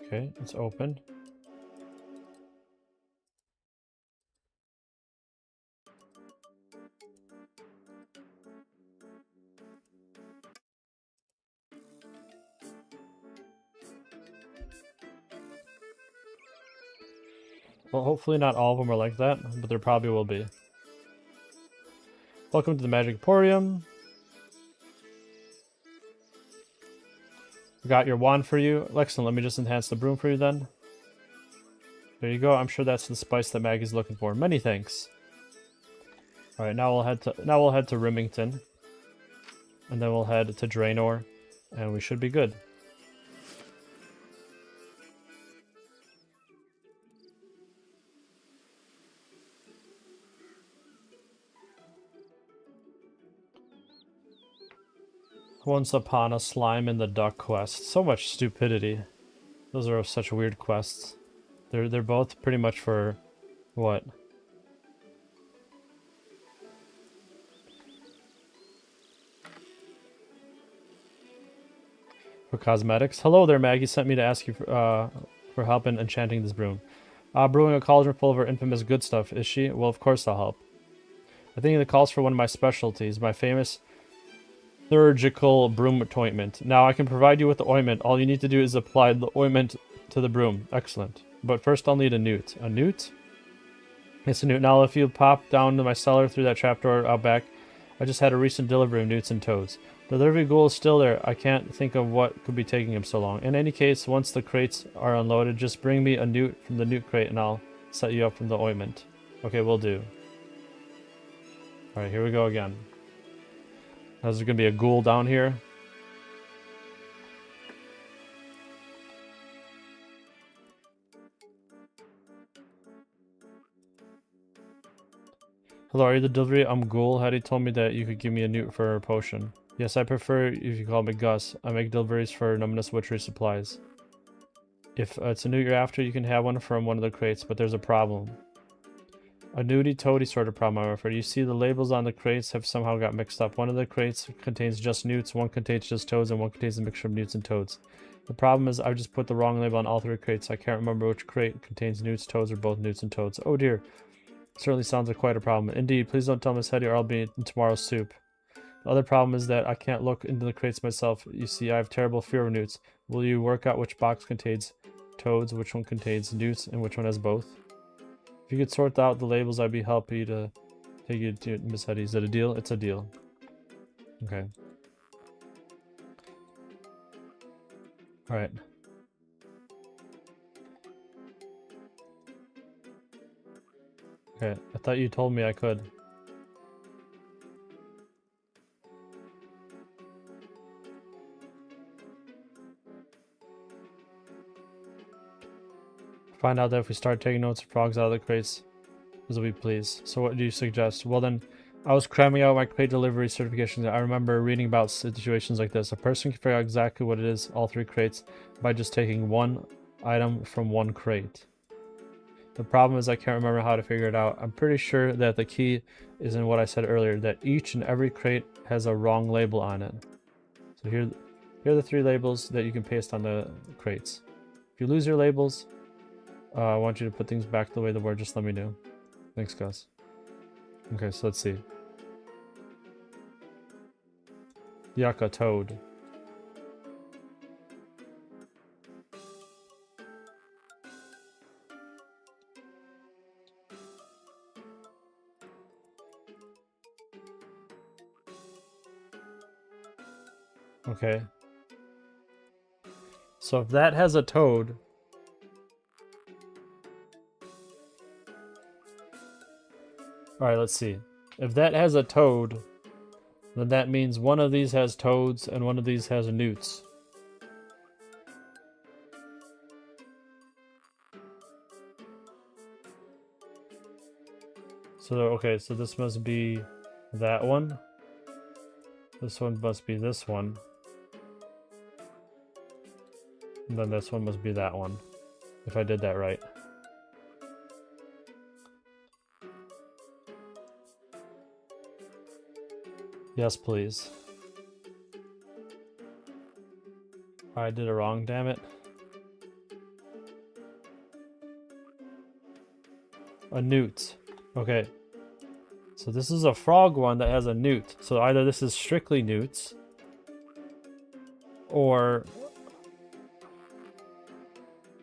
Okay, it's open. Well, hopefully not all of them are like that, but there probably will be. Welcome to the Magic Emporium. Got your wand for you. Excellent, let me just enhance the broom for you then. There you go, I'm sure that's the spice that Maggie's looking for. Many thanks. Alright, now we'll head to Remington. And then we'll head to Draenor. And we should be good. Once upon a slime in the duck quest. So much stupidity. Those are such weird quests. They're both pretty much for what? For cosmetics. Hello there, Maggie sent me to ask you for help in enchanting this broom. Brewing a cauldron full of her infamous good stuff, is she? Well, of course I'll help. I think it calls for one of my specialties, my famous surgical broom ointment. Now I can provide you with the ointment. All you need to do is apply the ointment to the broom. Excellent. But first I'll need a newt. A newt? It's a newt. Now if you pop down to my cellar through that trapdoor out back, I just had a recent delivery of newts and toads. The delivery ghoul is still there. I can't think of what could be taking him so long. In any case, once the crates are unloaded, just bring me a newt from the newt crate and I'll set you up from the ointment. Okay, will do. Alright, here we go again. There's gonna be a ghoul down here. Hello, are you the delivery? I'm Ghoul. Hattie told me that you could give me a newt for a potion. Yes, I prefer if you call me Gus. I make deliveries for Numinous Witchery supplies. If it's a newt you're after, you can have one from one of the crates, but there's a problem. A newty-toady sort of problem, I'm afraid. You see, the labels on the crates have somehow got mixed up. One of the crates contains just newts, one contains just toads, and one contains a mixture of newts and toads. The problem is I've just put the wrong label on all three crates. I can't remember which crate contains newts, toads, or both newts and toads. Oh dear. Certainly sounds like quite a problem. Indeed, please don't tell Miss Hetty or I'll be in tomorrow's soup. The other problem is that I can't look into the crates myself. You see, I have terrible fear of newts. Will you work out which box contains toads, which one contains newts, and which one has both? If you could sort out the labels, I'd be happy to take you to Miss Hetty. Is it a deal? It's a deal. Okay. Alright. Okay, I thought you told me I could. Find out that if we start taking notes of frogs out of the crates, this will be pleased. So what do you suggest? Well then, I was cramming out my crate delivery certifications. I remember reading about situations like this. A person can figure out exactly what it is, all three crates, by just taking one item from one crate. The problem is I can't remember how to figure it out. I'm pretty sure that the key is in what I said earlier, that each and every crate has a wrong label on it. So here are the three labels that you can paste on the crates. If you lose your labels, I want you to put things back the way they were. Just let me know. Thanks, Gus. Okay, so let's see. Yucca toad. Okay. So if that has a toad... Alright, let's see. If that has a toad, then that means one of these has toads and one of these has newts. So, okay, so this must be that one. This one must be this one. And then this one must be that one. If I did that right. Yes, please. I did it wrong, damn it. A newt. Okay. So this is a frog one that has a newt. So either this is strictly newts, or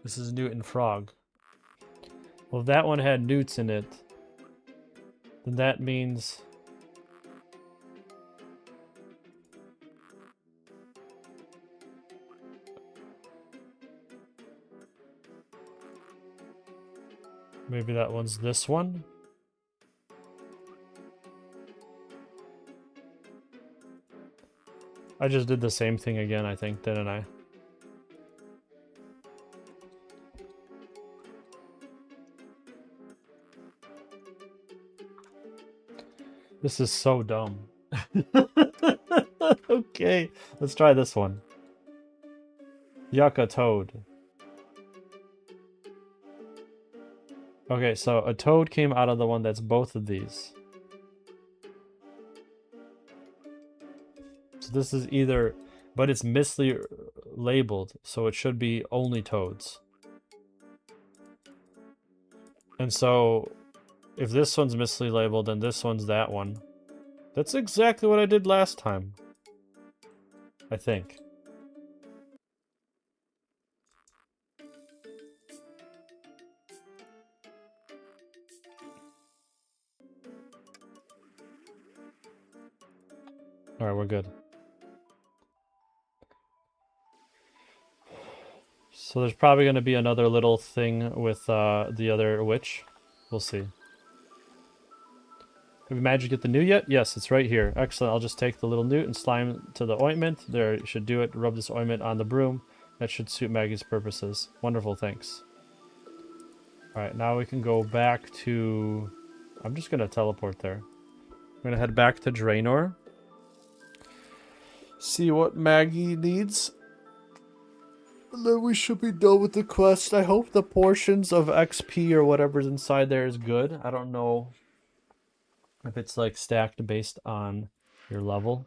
this is newt and frog. Well, if that one had newts in it, then that means... maybe that one's this one? I just did the same thing again, I think, didn't I? This is so dumb. Okay, let's try this one. Yucca toad. Okay, so a toad came out of the one that's both of these. So this is either, but it's mislabeled, so it should be only toads. And so, if this one's mislabeled, then this one's that one. That's exactly what I did last time. I think. Alright, we're good. So there's probably going to be another little thing with the other witch. We'll see. Have you managed to get the newt yet? Yes, it's right here. Excellent. I'll just take the little newt and slime to the ointment. There, you should do it. Rub this ointment on the broom. That should suit Maggie's purposes. Wonderful, thanks. Alright, now we can go back to... I'm just going to teleport there. I'm going to head back to Draenor. See what Maggie needs. And then we should be done with the quest. I hope the portions of XP or whatever's inside there is good. I don't know if it's like stacked based on your level.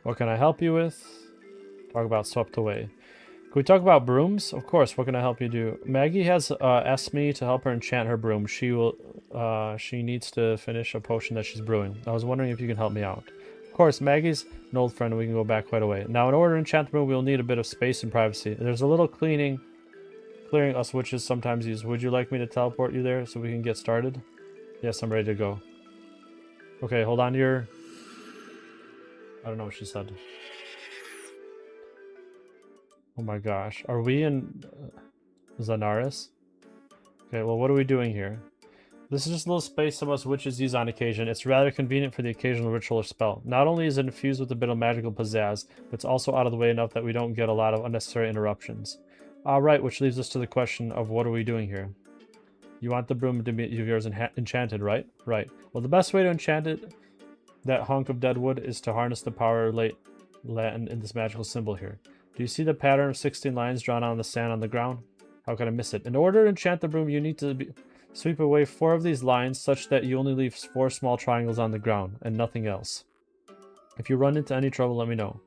What can I help you with? Talk about swept away. Can we talk about brooms? Of course. What can I help you do? Maggie has asked me to help her enchant her broom. She needs to finish a potion that she's brewing. I was wondering if you can help me out. Of course, Maggie's an old friend and we can go back quite a way. Now, in order to enchant the broom, we'll need a bit of space and privacy. There's a little clearing us witches sometimes use. Would you like me to teleport you there so we can get started? Yes, I'm ready to go. Okay, hold on to your... I don't know what she said. Oh my gosh. Are we in Zanaris? Okay, well, what are we doing here? This is just a little space some of us witches use on occasion. It's rather convenient for the occasional ritual or spell. Not only is it infused with a bit of magical pizzazz, but it's also out of the way enough that we don't get a lot of unnecessary interruptions. Alright, which leaves us to the question of what are we doing here? You want the broom to be yours enchanted, right? Right. Well, the best way to enchant it, that hunk of dead wood, is to harness the power of late Latin in this magical symbol here. Do you see the pattern of 16 lines drawn on the sand on the ground? How could I miss it? In order to enchant the broom, you need to sweep away 4 of these lines such that you only leave 4 small triangles on the ground and nothing else. If you run into any trouble, let me know.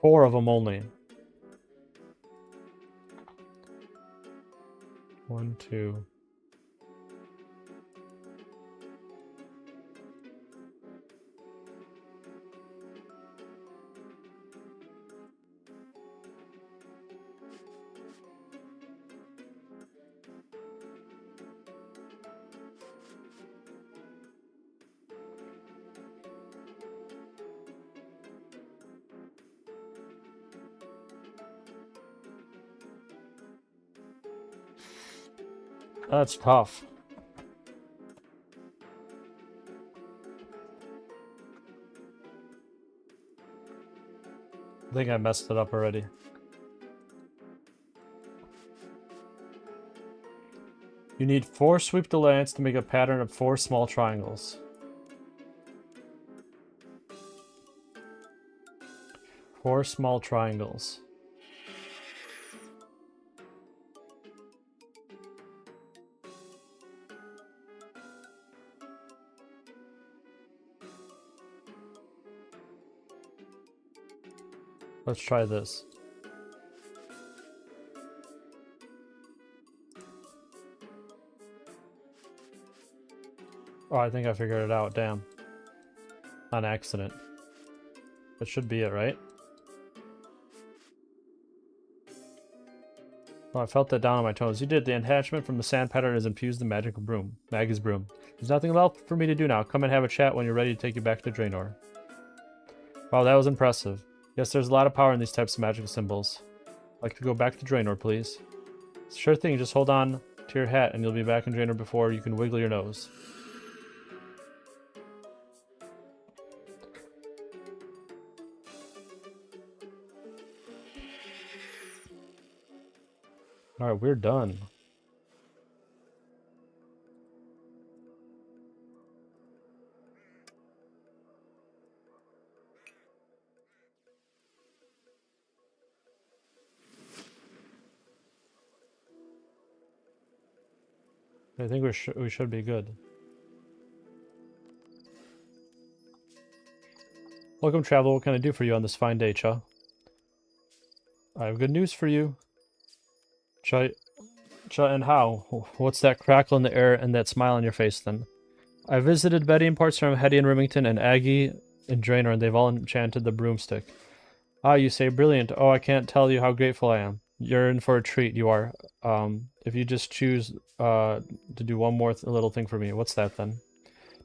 4 of them only. 1, 2. That's tough. I think I messed it up already. You need 4 sweep the lance to make a pattern of 4 small triangles. 4 small triangles. Let's try this. Oh, I think I figured it out. Damn. On accident. That should be it, right? Oh, I felt that down on my toes. You did. The attachment from the sand pattern is infused in magical broom. Maggie's broom. There's nothing left for me to do now. Come and have a chat when you're ready to take you back to Draenor. Wow, that was impressive. Yes, there's a lot of power in these types of magical symbols. I'd like to go back to Draenor, please. Sure thing, just hold on to your hat and you'll be back in Draenor before you can wiggle your nose. Alright, we're done. I think we should be good. Welcome, traveler. What can I do for you on this fine day, Cha? I have good news for you. Cha, and how? What's that crackle in the air and that smile on your face, then? I visited Betty and parts from Hetty and Remington and Aggie and Draenor, and they've all enchanted the broomstick. Ah, you say brilliant. Oh, I can't tell you how grateful I am. You're in for a treat, you are. If you just choose to do one more little thing for me. What's that, then?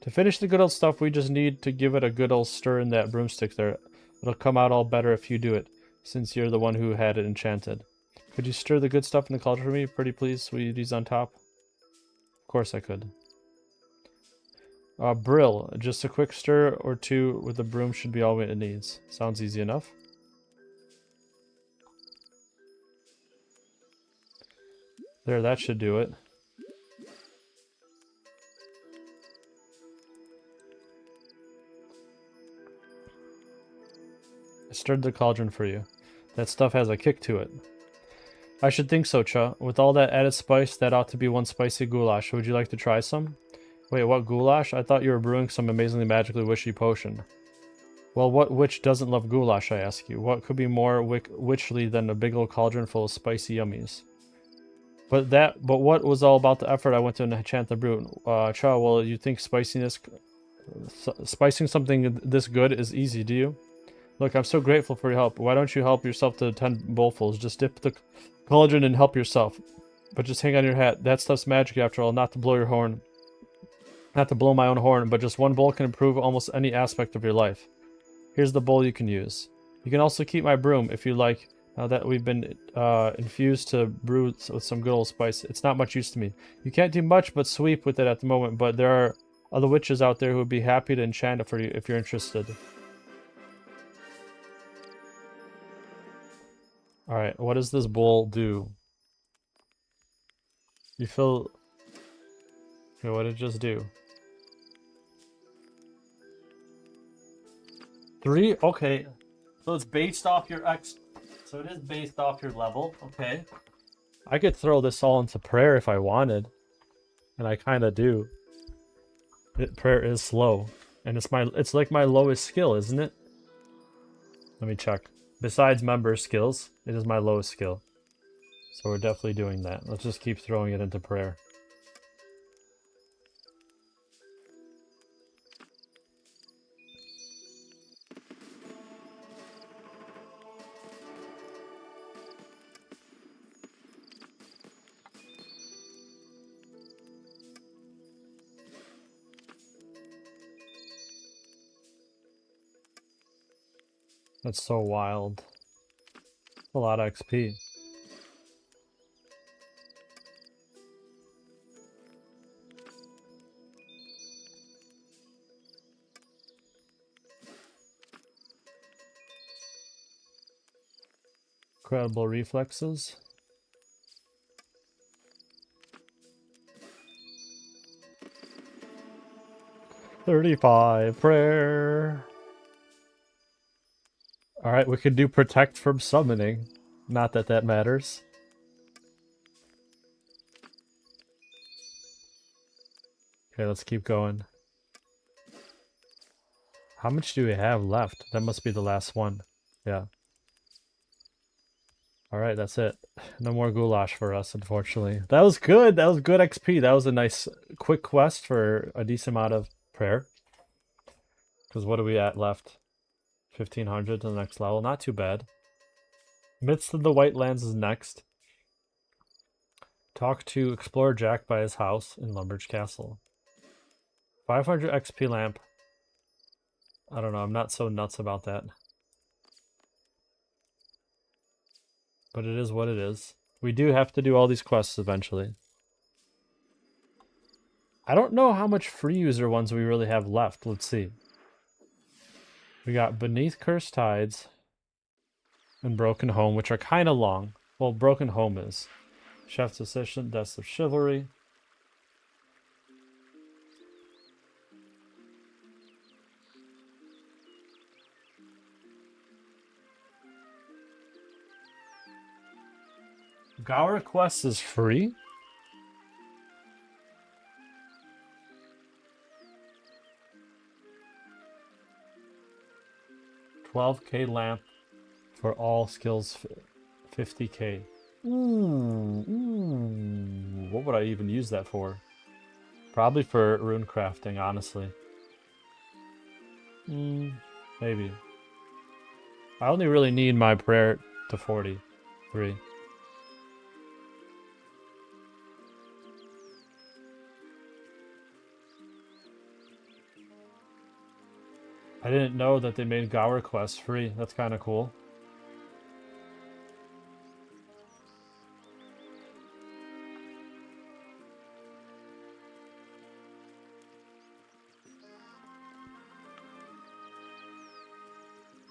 To finish the good old stuff, we just need to give it a good old stir in that broomstick there. It'll come out all better if you do it, since you're the one who had it enchanted. Could you stir the good stuff in the cauldron for me, pretty please, sweeties on top? Of course I could. Brill. Just a quick stir or two with the broom should be all it needs. Sounds easy enough. There, that should do it. I stirred the cauldron for you. That stuff has a kick to it. I should think so, Cha. With all that added spice, that ought to be one spicy goulash. Would you like to try some? Wait, what goulash? I thought you were brewing some amazingly magically wishy potion. Well, what witch doesn't love goulash, I ask you? What could be more witchly than a big old cauldron full of spicy yummies? But what was all about the effort I went to enchant the brew? Cha, well, you think spicing something this good is easy, do you? Look, I'm so grateful for your help. Why don't you help yourself to 10 bowlfuls? Just dip the cauldron and help yourself. But just hang on your hat. That stuff's magic after all, not to blow your horn. Not to blow my own horn, but just one bowl can improve almost any aspect of your life. Here's the bowl you can use. You can also keep my broom if you like. Now that we've been infused to brew with some good old spice, it's not much use to me. You can't do much but sweep with it at the moment, but there are other witches out there who would be happy to enchant it for you if you're interested. Alright, what does this bowl do? You feel... Okay, what did it just do? 3? Okay. So it's based off your So it is based off your level. Okay. I could throw this all into prayer if I wanted. And I kind of do. Prayer is slow. And it's like my lowest skill, isn't it? Let me check. Besides member skills, it is my lowest skill. So we're definitely doing that. Let's just keep throwing it into prayer. That's so wild. That's a lot of XP. Incredible reflexes. $35 prayer. Alright, we could do protect from summoning. Not that that matters. Okay, let's keep going. How much do we have left? That must be the last one. Yeah. Alright, that's it. No more goulash for us, unfortunately. That was good! That was good XP. That was a nice quick quest for a decent amount of prayer. Because what are we at left? 1500 to the next level. Not too bad. Midst of the White Lands is next. Talk to Explorer Jack by his house in Lumbridge Castle. 500 XP lamp. I don't know, I'm not so nuts about that. But it is what it is. We do have to do all these quests eventually. I don't know how much free user ones we really have left. Let's see. We got Beneath Cursed Tides and Broken Home, which are kind of long. Well, Broken Home is. Chef's Assistant, Deaths of Chivalry. Gower Quest is free? $12K lamp for all skills, 50K. Ooh. What would I even use that for? Probably for rune crafting, honestly. Maybe. I only really need my prayer to 43. I didn't know that they made Gower Quest free. That's kind of cool.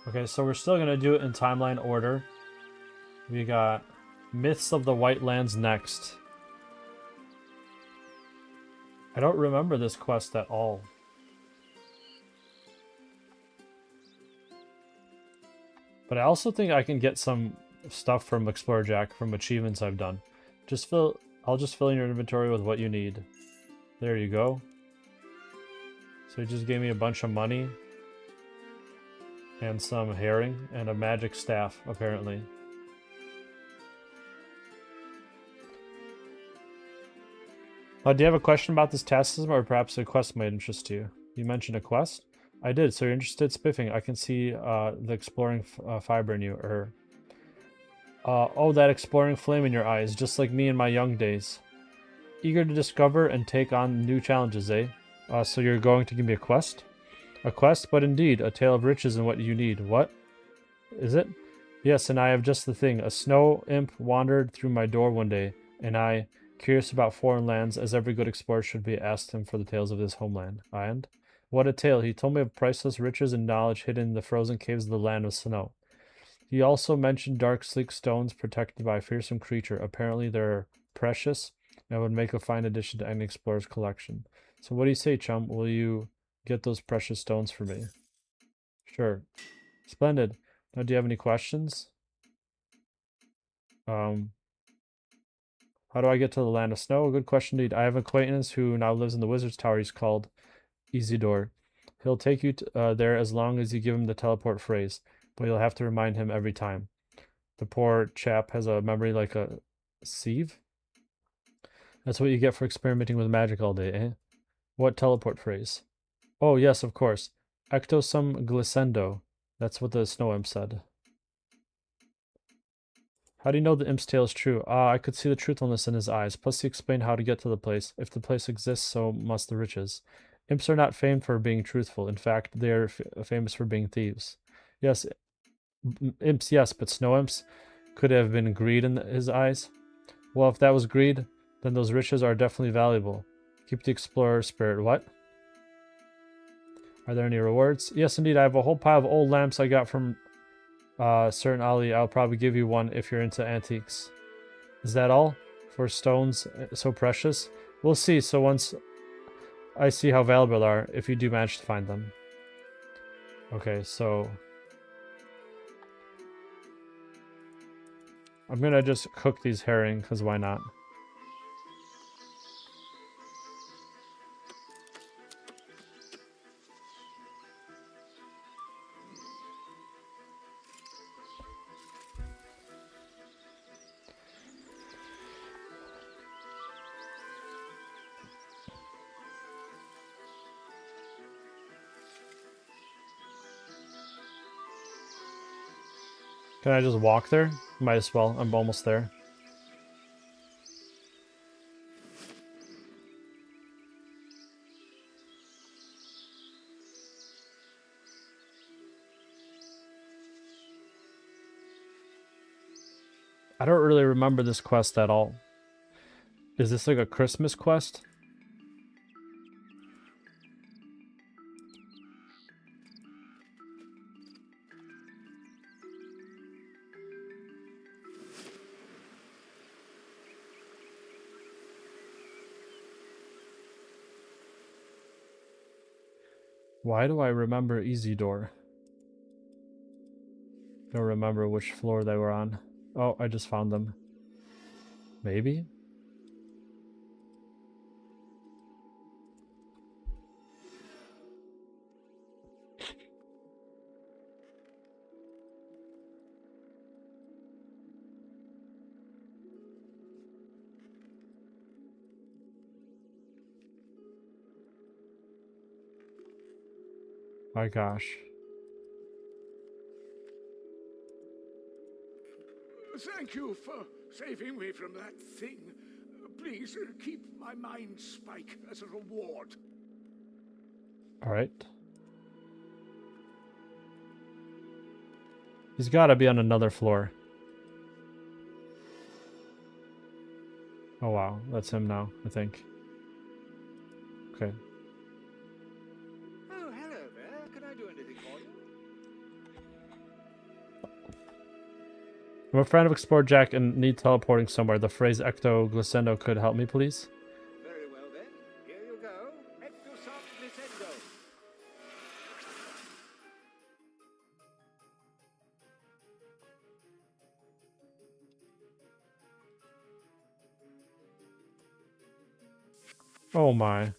Okay, so we're still going to do it in timeline order. We got Myths of the White Lands next. I don't remember this quest at all. But I also think I can get some stuff from Explorer Jack from achievements I've done. I'll just fill in your inventory with what you need. There you go. So he just gave me a bunch of money. And some herring and a magic staff, apparently. Do you have a question about this task system, or perhaps a quest might interest you? You mentioned a quest? I did, so you're interested in spiffing. I can see the exploring fiber in you, oh, that exploring flame in your eyes, just like me in my young days. Eager to discover and take on new challenges, eh? So you're going to give me a quest? A quest, but indeed, a tale of riches and what you need. What? Is it? Yes, and I have just the thing. A snow imp wandered through my door one day, and I, curious about foreign lands, as every good explorer should be, asked him for the tales of his homeland. And? What a tale. He told me of priceless riches and knowledge hidden in the frozen caves of the land of snow. He also mentioned dark, sleek stones protected by a fearsome creature. Apparently they're precious, and would make a fine addition to any explorer's collection. So what do you say, chum? Will you get those precious stones for me? Sure. Splendid. Now, do you have any questions? How do I get to the land of snow? A good question indeed. I have an acquaintance who now lives in the wizard's tower. He's called Isidore. He'll take you there as long as you give him the teleport phrase. but you'll have to remind him every time. The poor chap has a memory like a sieve. That's what you get for experimenting with magic all day, eh? What teleport phrase? Oh, yes, of course. Ectosum glissando. That's what the snow imp said. How do you know the imp's tale is true? Ah, I could see the truthfulness in his eyes. Plus, he explained how to get to the place. If the place exists, so must the riches. Imps are not famed for being truthful. In fact, they are famous for being thieves. Yes, imps, yes, but snow imps? Could have been greed in his eyes? Well, if that was greed, then those riches are definitely valuable. Keep the explorer spirit. What? Are there any rewards? Yes, indeed. I have a whole pile of old lamps I got from certain Ali. I'll probably give you one if you're into antiques. Is that all? For stones so precious? We'll see. So once I see how valuable they are, if you do manage to find them. Okay, so I'm gonna just cook these herring, because why not? Can I just walk there? Might as well. I'm almost there. I don't really remember this quest at all. Is this like a Christmas quest? Why do I remember Easy Door? Don't remember which floor they were on. Oh, I just found them. Maybe? My gosh. Thank you for saving me from that thing. Please keep my mind spike as a reward. Alright. He's gotta be on another floor. Oh wow, that's him now, I think. Okay. Oh, hello there. Can I do anything for you? I'm a friend of Explorer Jack and need teleporting somewhere. The phrase Ecto Glissando could help me, please? Very well then. Here you go. Ectosum Glissando. Oh my.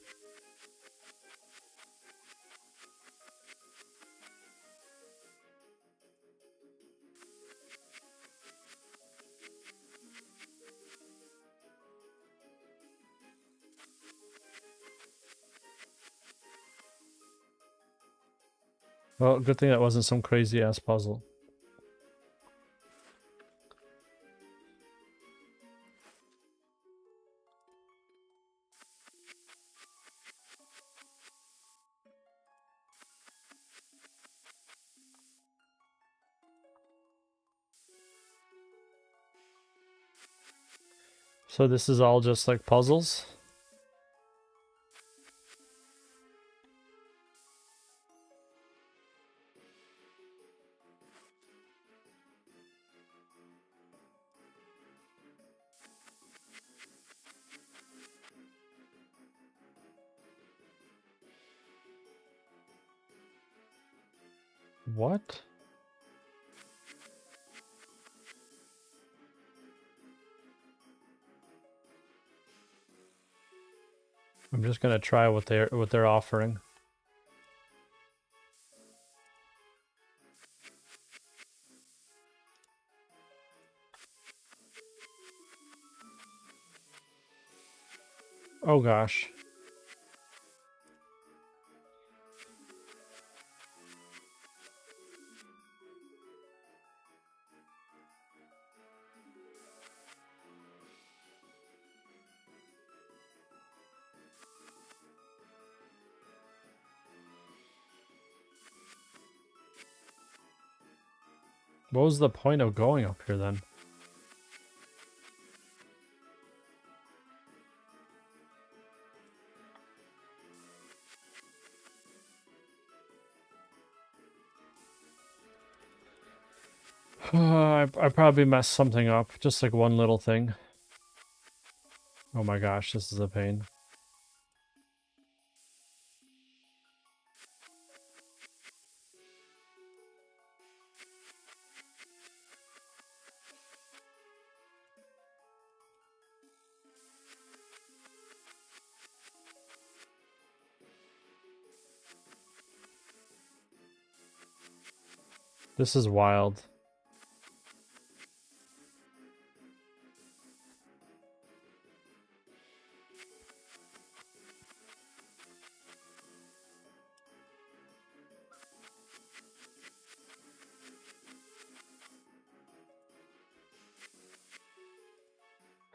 Well, good thing that wasn't some crazy ass puzzle. So this is all just like puzzles? What? I'm just gonna try what they're offering. Oh gosh. What was the point of going up here then? I probably messed something up. Just like one little thing. Oh my gosh, this is a pain. This is wild.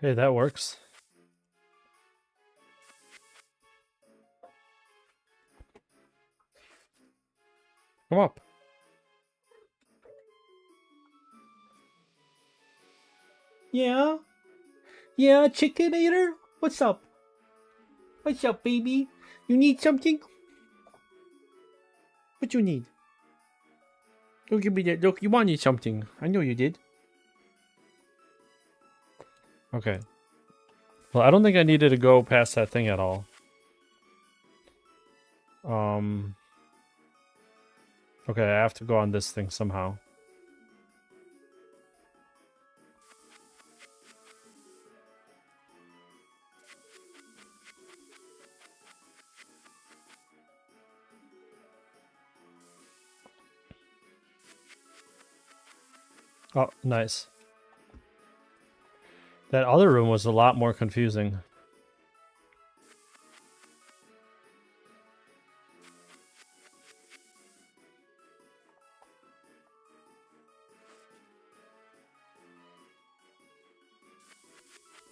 Hey, that works. Come up. Yeah? Yeah, chicken eater? What's up? What's up, baby? You need something? What you need? Don't give me that. Look, you wanted something. I know you did. Okay. Well, I don't think I needed to go past that thing at all. Okay, I have to go on this thing somehow. Oh, nice. That other room was a lot more confusing.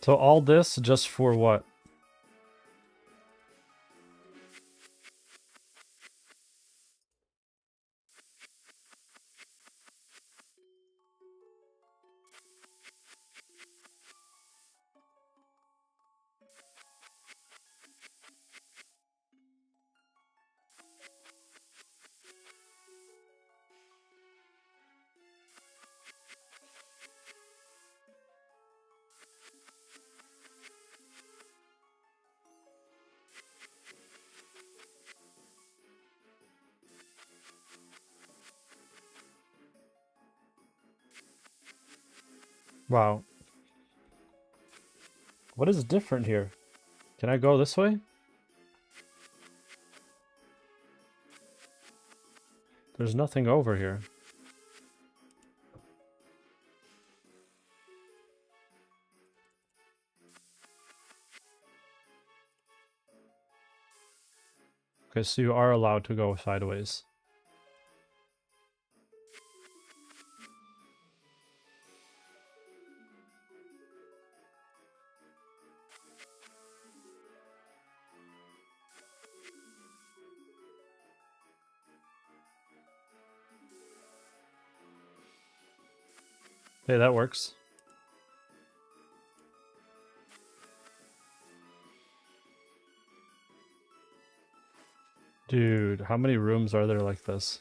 So all this just for what? Wow. What is different here? Can I go this way? There's nothing over here. Okay, so you are allowed to go sideways. Hey, that works. Dude, how many rooms are there like this?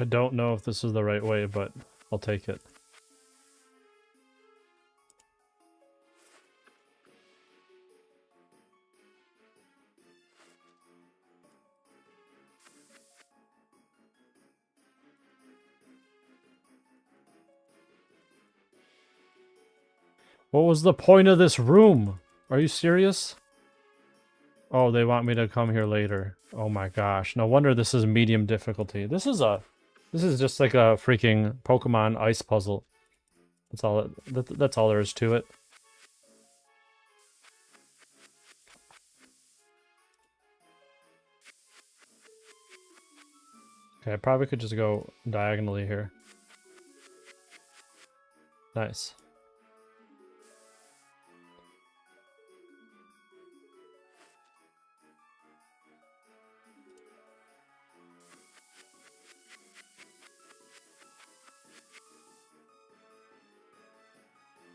I don't know if this is the right way, but I'll take it. What was the point of this room? Are you serious? Oh, they want me to come here later. Oh my gosh. No wonder this is medium difficulty. This is just like a freaking Pokemon ice puzzle. That's all there is to it. Okay, I probably could just go diagonally here. Nice.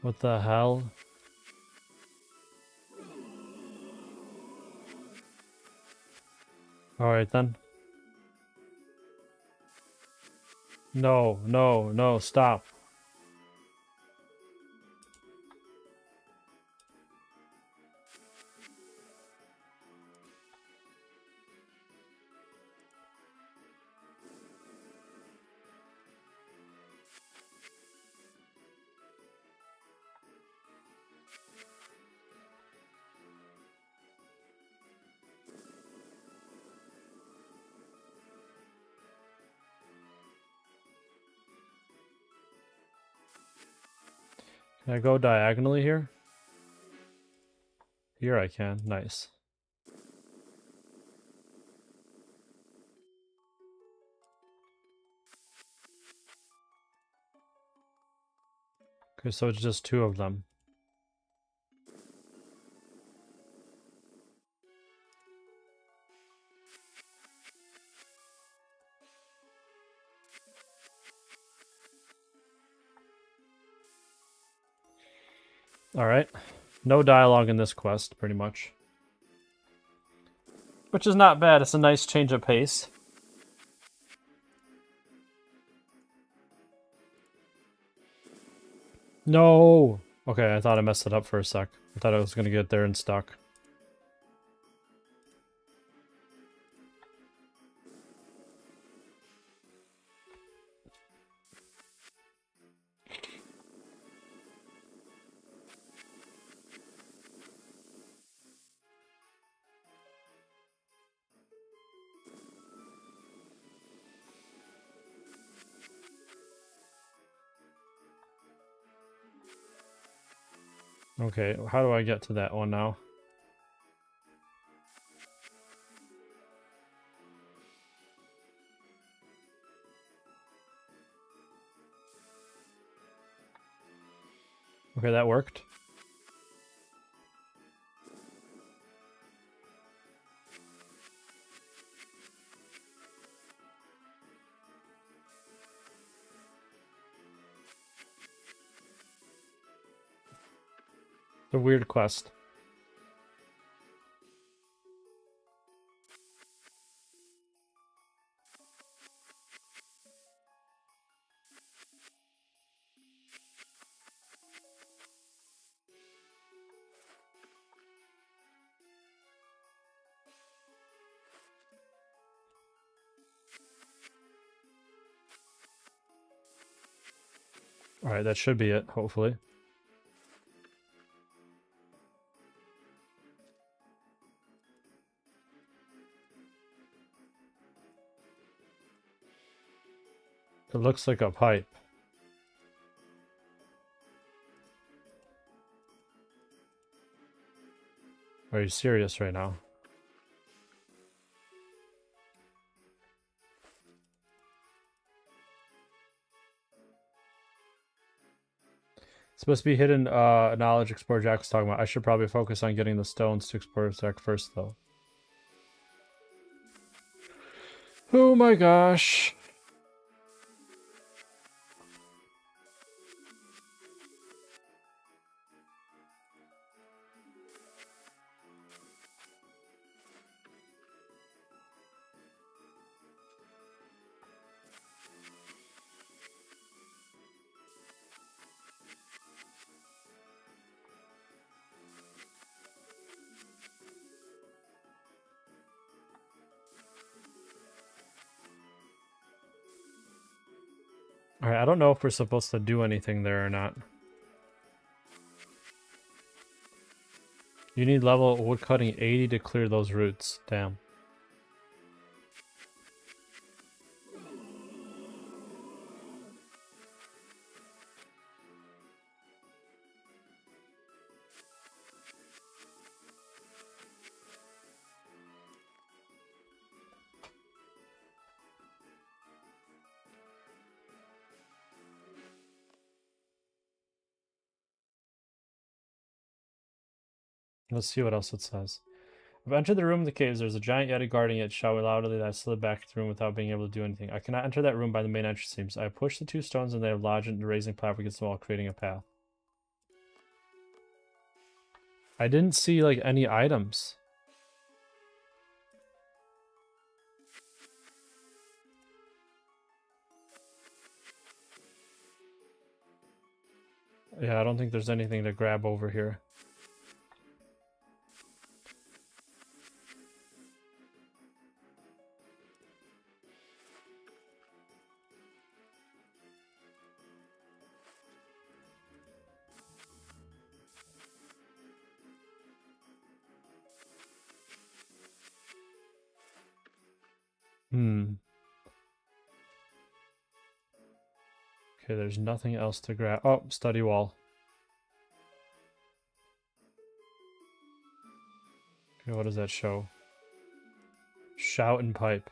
What the hell? Alright then. No, no, no, stop. Can I go diagonally here? Here I can. Nice. Okay, so it's just two of them. Alright. No dialogue in this quest, pretty much. Which is not bad. It's a nice change of pace. No! Okay, I thought I messed it up for a sec. I thought I was gonna get there and stuck. Okay, how do I get to that one now? Okay, that worked. The weird quest. Alright, that should be it, hopefully. It looks like a pipe. Are you serious right now? It's supposed to be hidden knowledge Explorer Jack was talking about. I should probably focus on getting the stones to Explorer Jack first, though. Oh my gosh. Alright, I don't know if we're supposed to do anything there or not. You need level woodcutting 80 to clear those roots. Damn. Let's see what else it says. I've entered the room of the caves. There's a giant yeti guarding it. Shout loudly that I slid back into the room without being able to do anything. I cannot enter that room by the main entrance seams. I have pushed the 2 stones and they have lodged in the raising platform against the wall, creating a path. I didn't see like any items. Yeah, I don't think there's anything to grab over here. Okay, there's nothing else to grab. Oh, study wall. Okay, what does that show? Shout and pipe.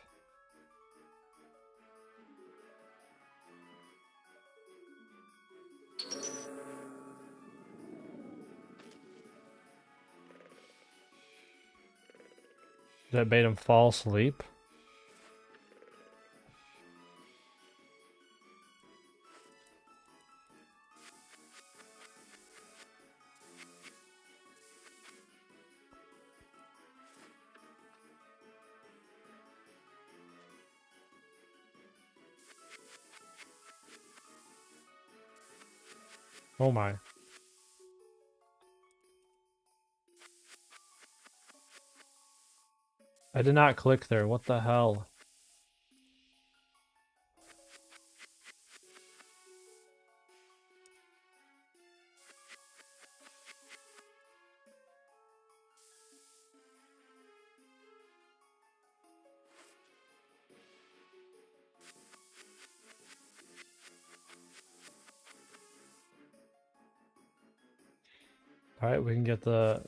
That made him fall asleep? Oh my. I did not click there. What the hell? Alright, we can get the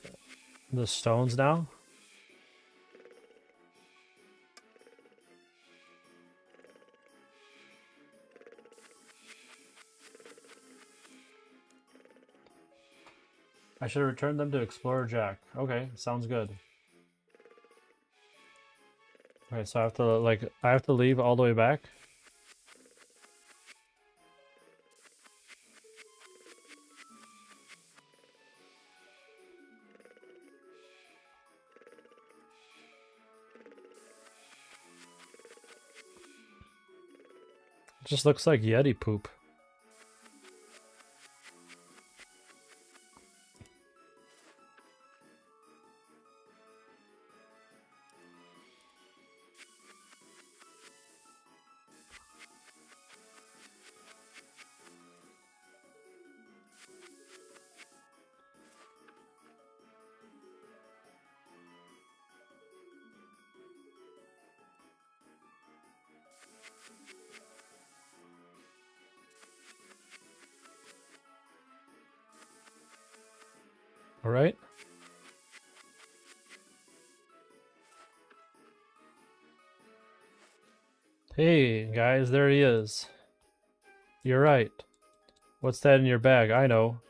stones now. I should return them to Explorer Jack. Okay, sounds good. Okay, so I have to leave all the way back. It just looks like Yeti poop. Alright. Hey, guys, there he is. You're right. What's that in your bag? I know.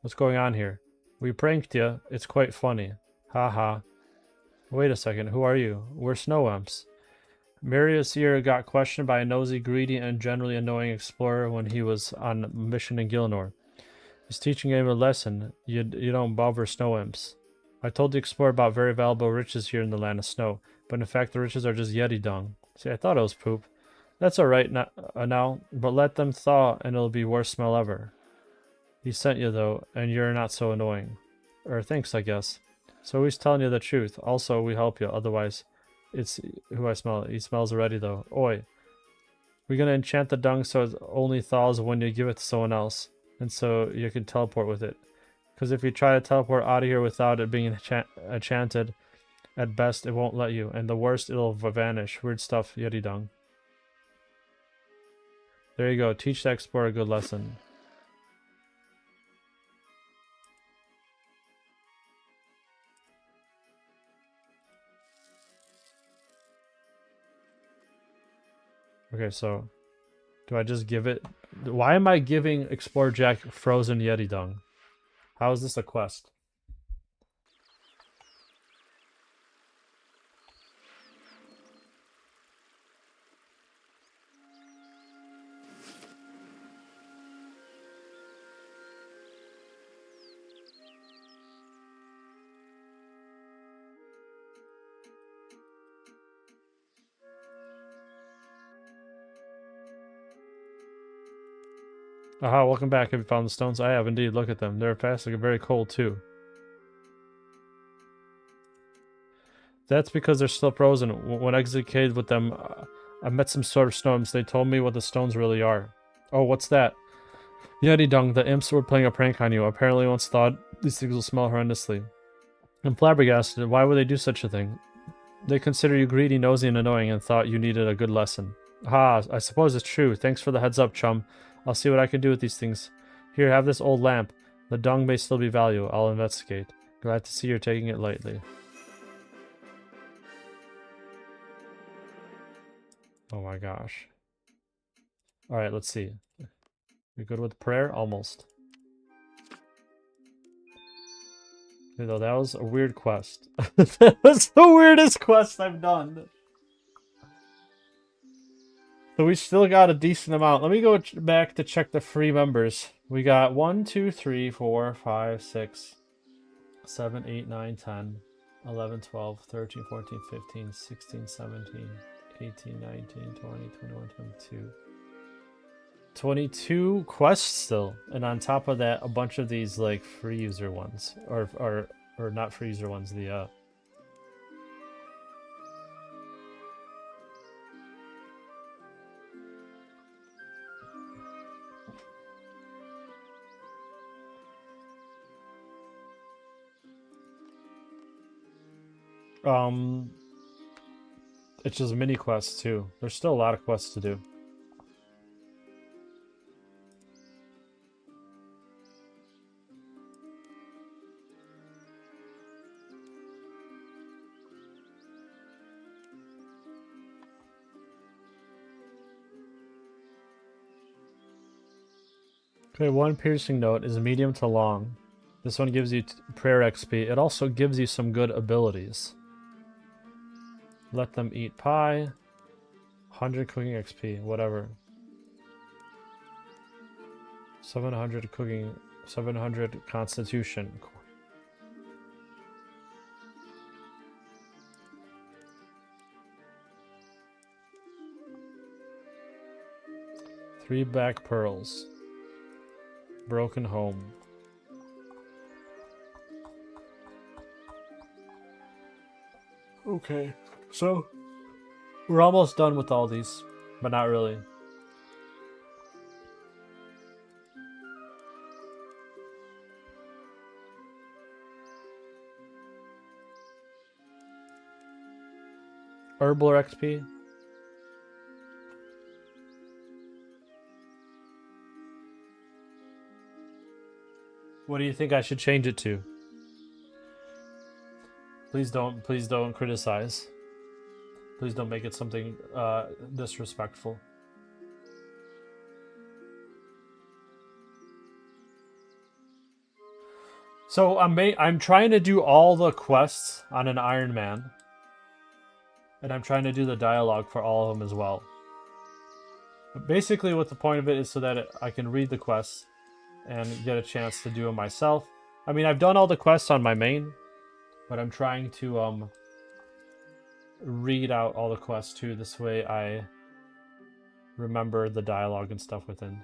What's going on here? We pranked you. It's quite funny. Haha. Wait a second, who are you? We're snow imps. Marius here got questioned by a nosy, greedy, and generally annoying explorer when he was on a mission in Gilnor. His teaching gave him a lesson. You don't bother snow imps. I told the explorer about very valuable riches here in the land of snow, but in fact the riches are just yeti dung. See, I thought it was poop. That's alright now, but let them thaw and it'll be worst smell ever. He sent you though, and you're not so annoying. Thanks, I guess. So he's telling you the truth. Also, we help you, otherwise it's who I smell. He smells already though. Oi. We're gonna enchant the dung so it only thaws when you give it to someone else, and so you can teleport with it. Because if you try to teleport out of here without it being enchanted, at best it won't let you, and the worst it'll vanish. Weird stuff, Yeridong. There you go. Teach the explorer a good lesson. Okay, so do I just give it? Why am I giving Explorer Jack frozen Yeti dung? How is this a quest? Aha, welcome back. Have you found the stones? I have indeed. Look at them. They're fast and very cold too. That's because they're still frozen. When I exited with them, I met some sort of storms. They told me what the stones really are. Oh, what's that? Yeti dung, the imps were playing a prank on you. Apparently once thought these things will smell horrendously. I'm flabbergasted. Why would they do such a thing? They consider you greedy, nosy, and annoying and thought you needed a good lesson. Ah, I suppose it's true. Thanks for the heads up, chum. I'll see what I can do with these things. Here, have this old lamp. The dung may still be valuable. I'll investigate. Glad to see you're taking it lightly. Oh my gosh. Alright, let's see. We good with prayer? Almost. Okay, though, that was a weird quest. That was the weirdest quest I've done. So we still got a decent amount. Let me go back to check the free members. We got 1, 2, 3, 4, 5, 6, 7, 8, 9, 10, 11, 12, 13, 14, 15, 16, 17, 18, 19, 20, 21, 22. 22 quests still. And on top of that, a bunch of these like free user ones. Or not free user ones, the it's just mini quests too. There's still a lot of quests to do. Okay, one piercing note is medium to long. This one gives you prayer XP. It also gives you some good abilities. Let them eat pie. 100 cooking XP, whatever. 700 cooking, 700 constitution. Three black pearls. Broken home. Okay, so we're almost done with all these, but not really. Herbal XP. What do you think I should change it to? Please don't criticize. Please don't make it something disrespectful. So I'm trying to do all the quests on an Iron Man. And I'm trying to do the dialogue for all of them as well. But basically what the point of it is so that I can read the quests and get a chance to do them myself. I mean, I've done all the quests on my main, but I'm trying to read out all the quests too. This way I remember the dialogue and stuff within.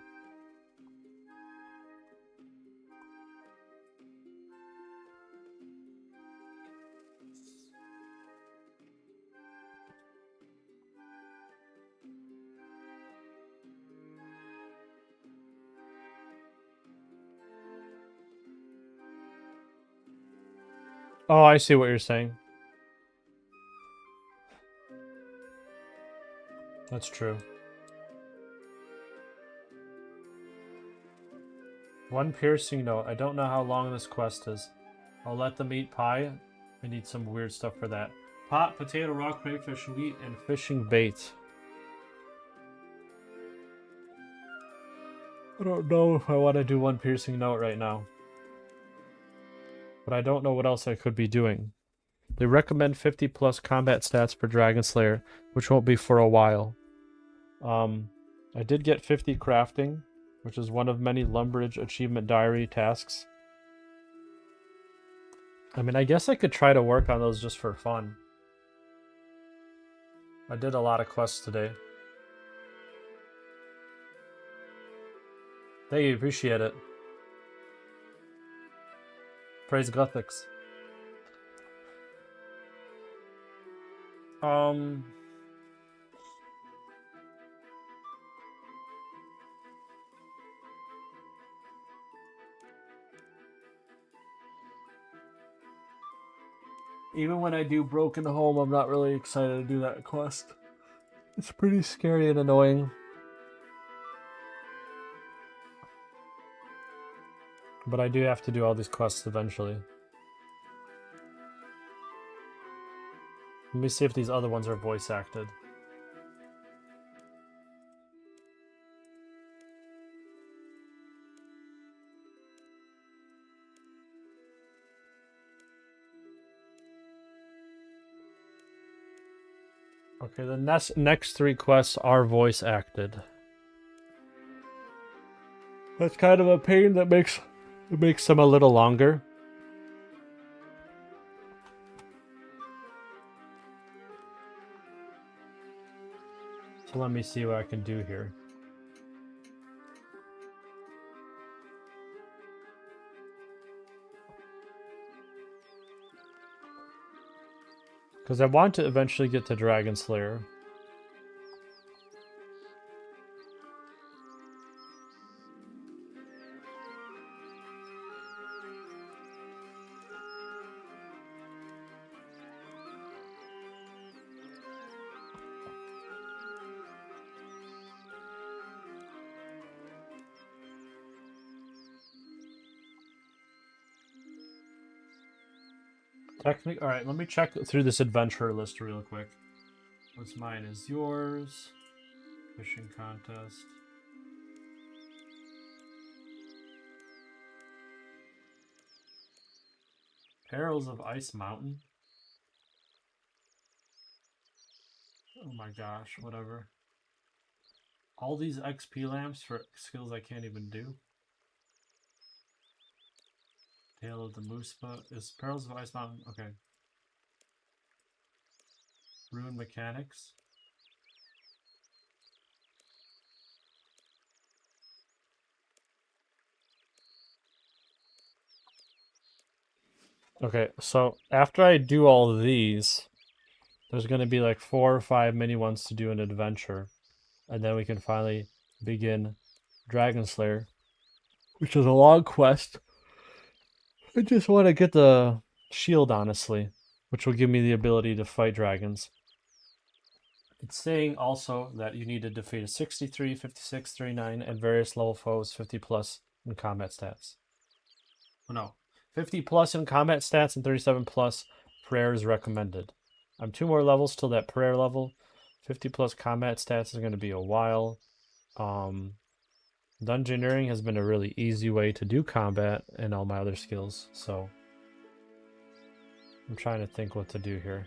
Oh, I see what you're saying. That's true. One piercing note. I don't know how long this quest is. I'll let them eat pie. I need some weird stuff for that. Pot, potato, raw crayfish, wheat, and fishing bait. I don't know if I want to do one piercing note right now. But I don't know what else I could be doing. They recommend 50 plus combat stats for Dragon Slayer, which won't be for a while. I did get 50 crafting, which is one of many Lumbridge achievement diary tasks. I mean, I guess I could try to work on those just for fun. I did a lot of quests today. Thank you, appreciate it. Praise Gothics. Even when I do Broken Home, I'm not really excited to do that quest. It's pretty scary and annoying. But I do have to do all these quests eventually. Let me see if these other ones are voice acted. Okay, the next 3 quests are voice acted. That's kind of a pain that makes them a little longer. So let me see what I can do here. Because I want to eventually get to Dragon Slayer. Technically, alright, let me check through this adventure list real quick. What's mine is yours. Fishing contest. Perils of Ice Mountain. Oh my gosh, whatever. All these XP lamps for skills I can't even do. Tale of the Moospa. Is Perils of Ice Mountain? Okay. Rune Mechanics. Okay, so after I do all of these, there's going to be like 4 or 5 mini ones to do an adventure. And then we can finally begin Dragon Slayer, which is a long quest. I just want to get the shield, honestly, which will give me the ability to fight dragons. It's saying also that you need to defeat a 63, 56, 39, and various level foes 50 plus in combat stats. Oh, no, 50 plus in combat stats and 37 plus prayer is recommended. I'm 2 more levels till that prayer level. 50 plus combat stats is going to be a while. Dungeoneering has been a really easy way to do combat and all my other skills, so I'm trying to think what to do here.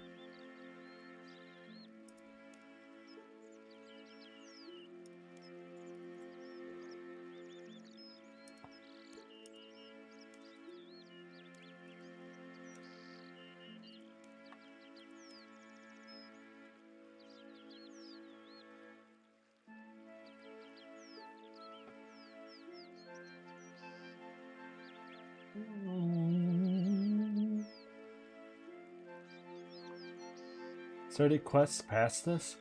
Is there any quests past this?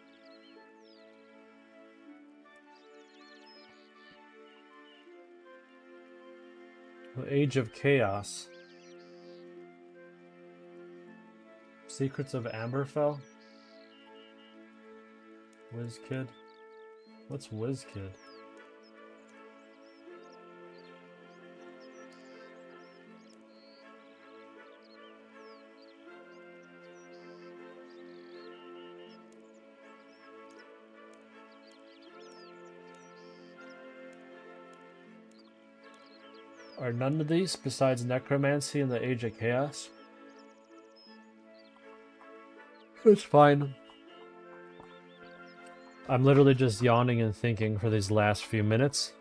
The Age of Chaos. Secrets of Amberfell? Whiz Kid? What's Whiz Kid? Are none of these, besides Necromancy and the Age of Chaos? It's fine. I'm literally just yawning and thinking for these last few minutes.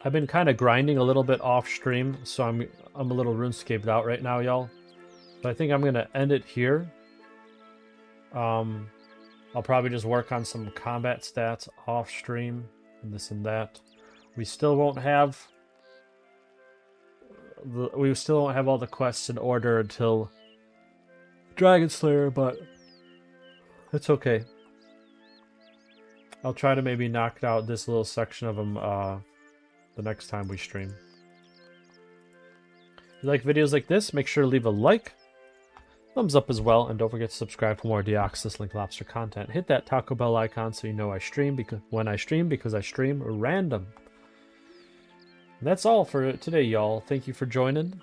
I've been kind of grinding a little bit off stream, so I'm a little RuneScaped out right now, y'all. But I think I'm gonna end it here. I'll probably just work on some combat stats off stream and this and that. We still won't have all the quests in order until Dragon Slayer, but it's okay. I'll try to maybe knock out this little section of them the next time we stream. If you like videos like this, make sure to leave a like, thumbs up as well, and don't forget to subscribe for more Deoxys Link Lobster content. Hit that Taco Bell icon so you know I stream when I stream, because I stream random. And that's all for today, y'all. Thank you for joining.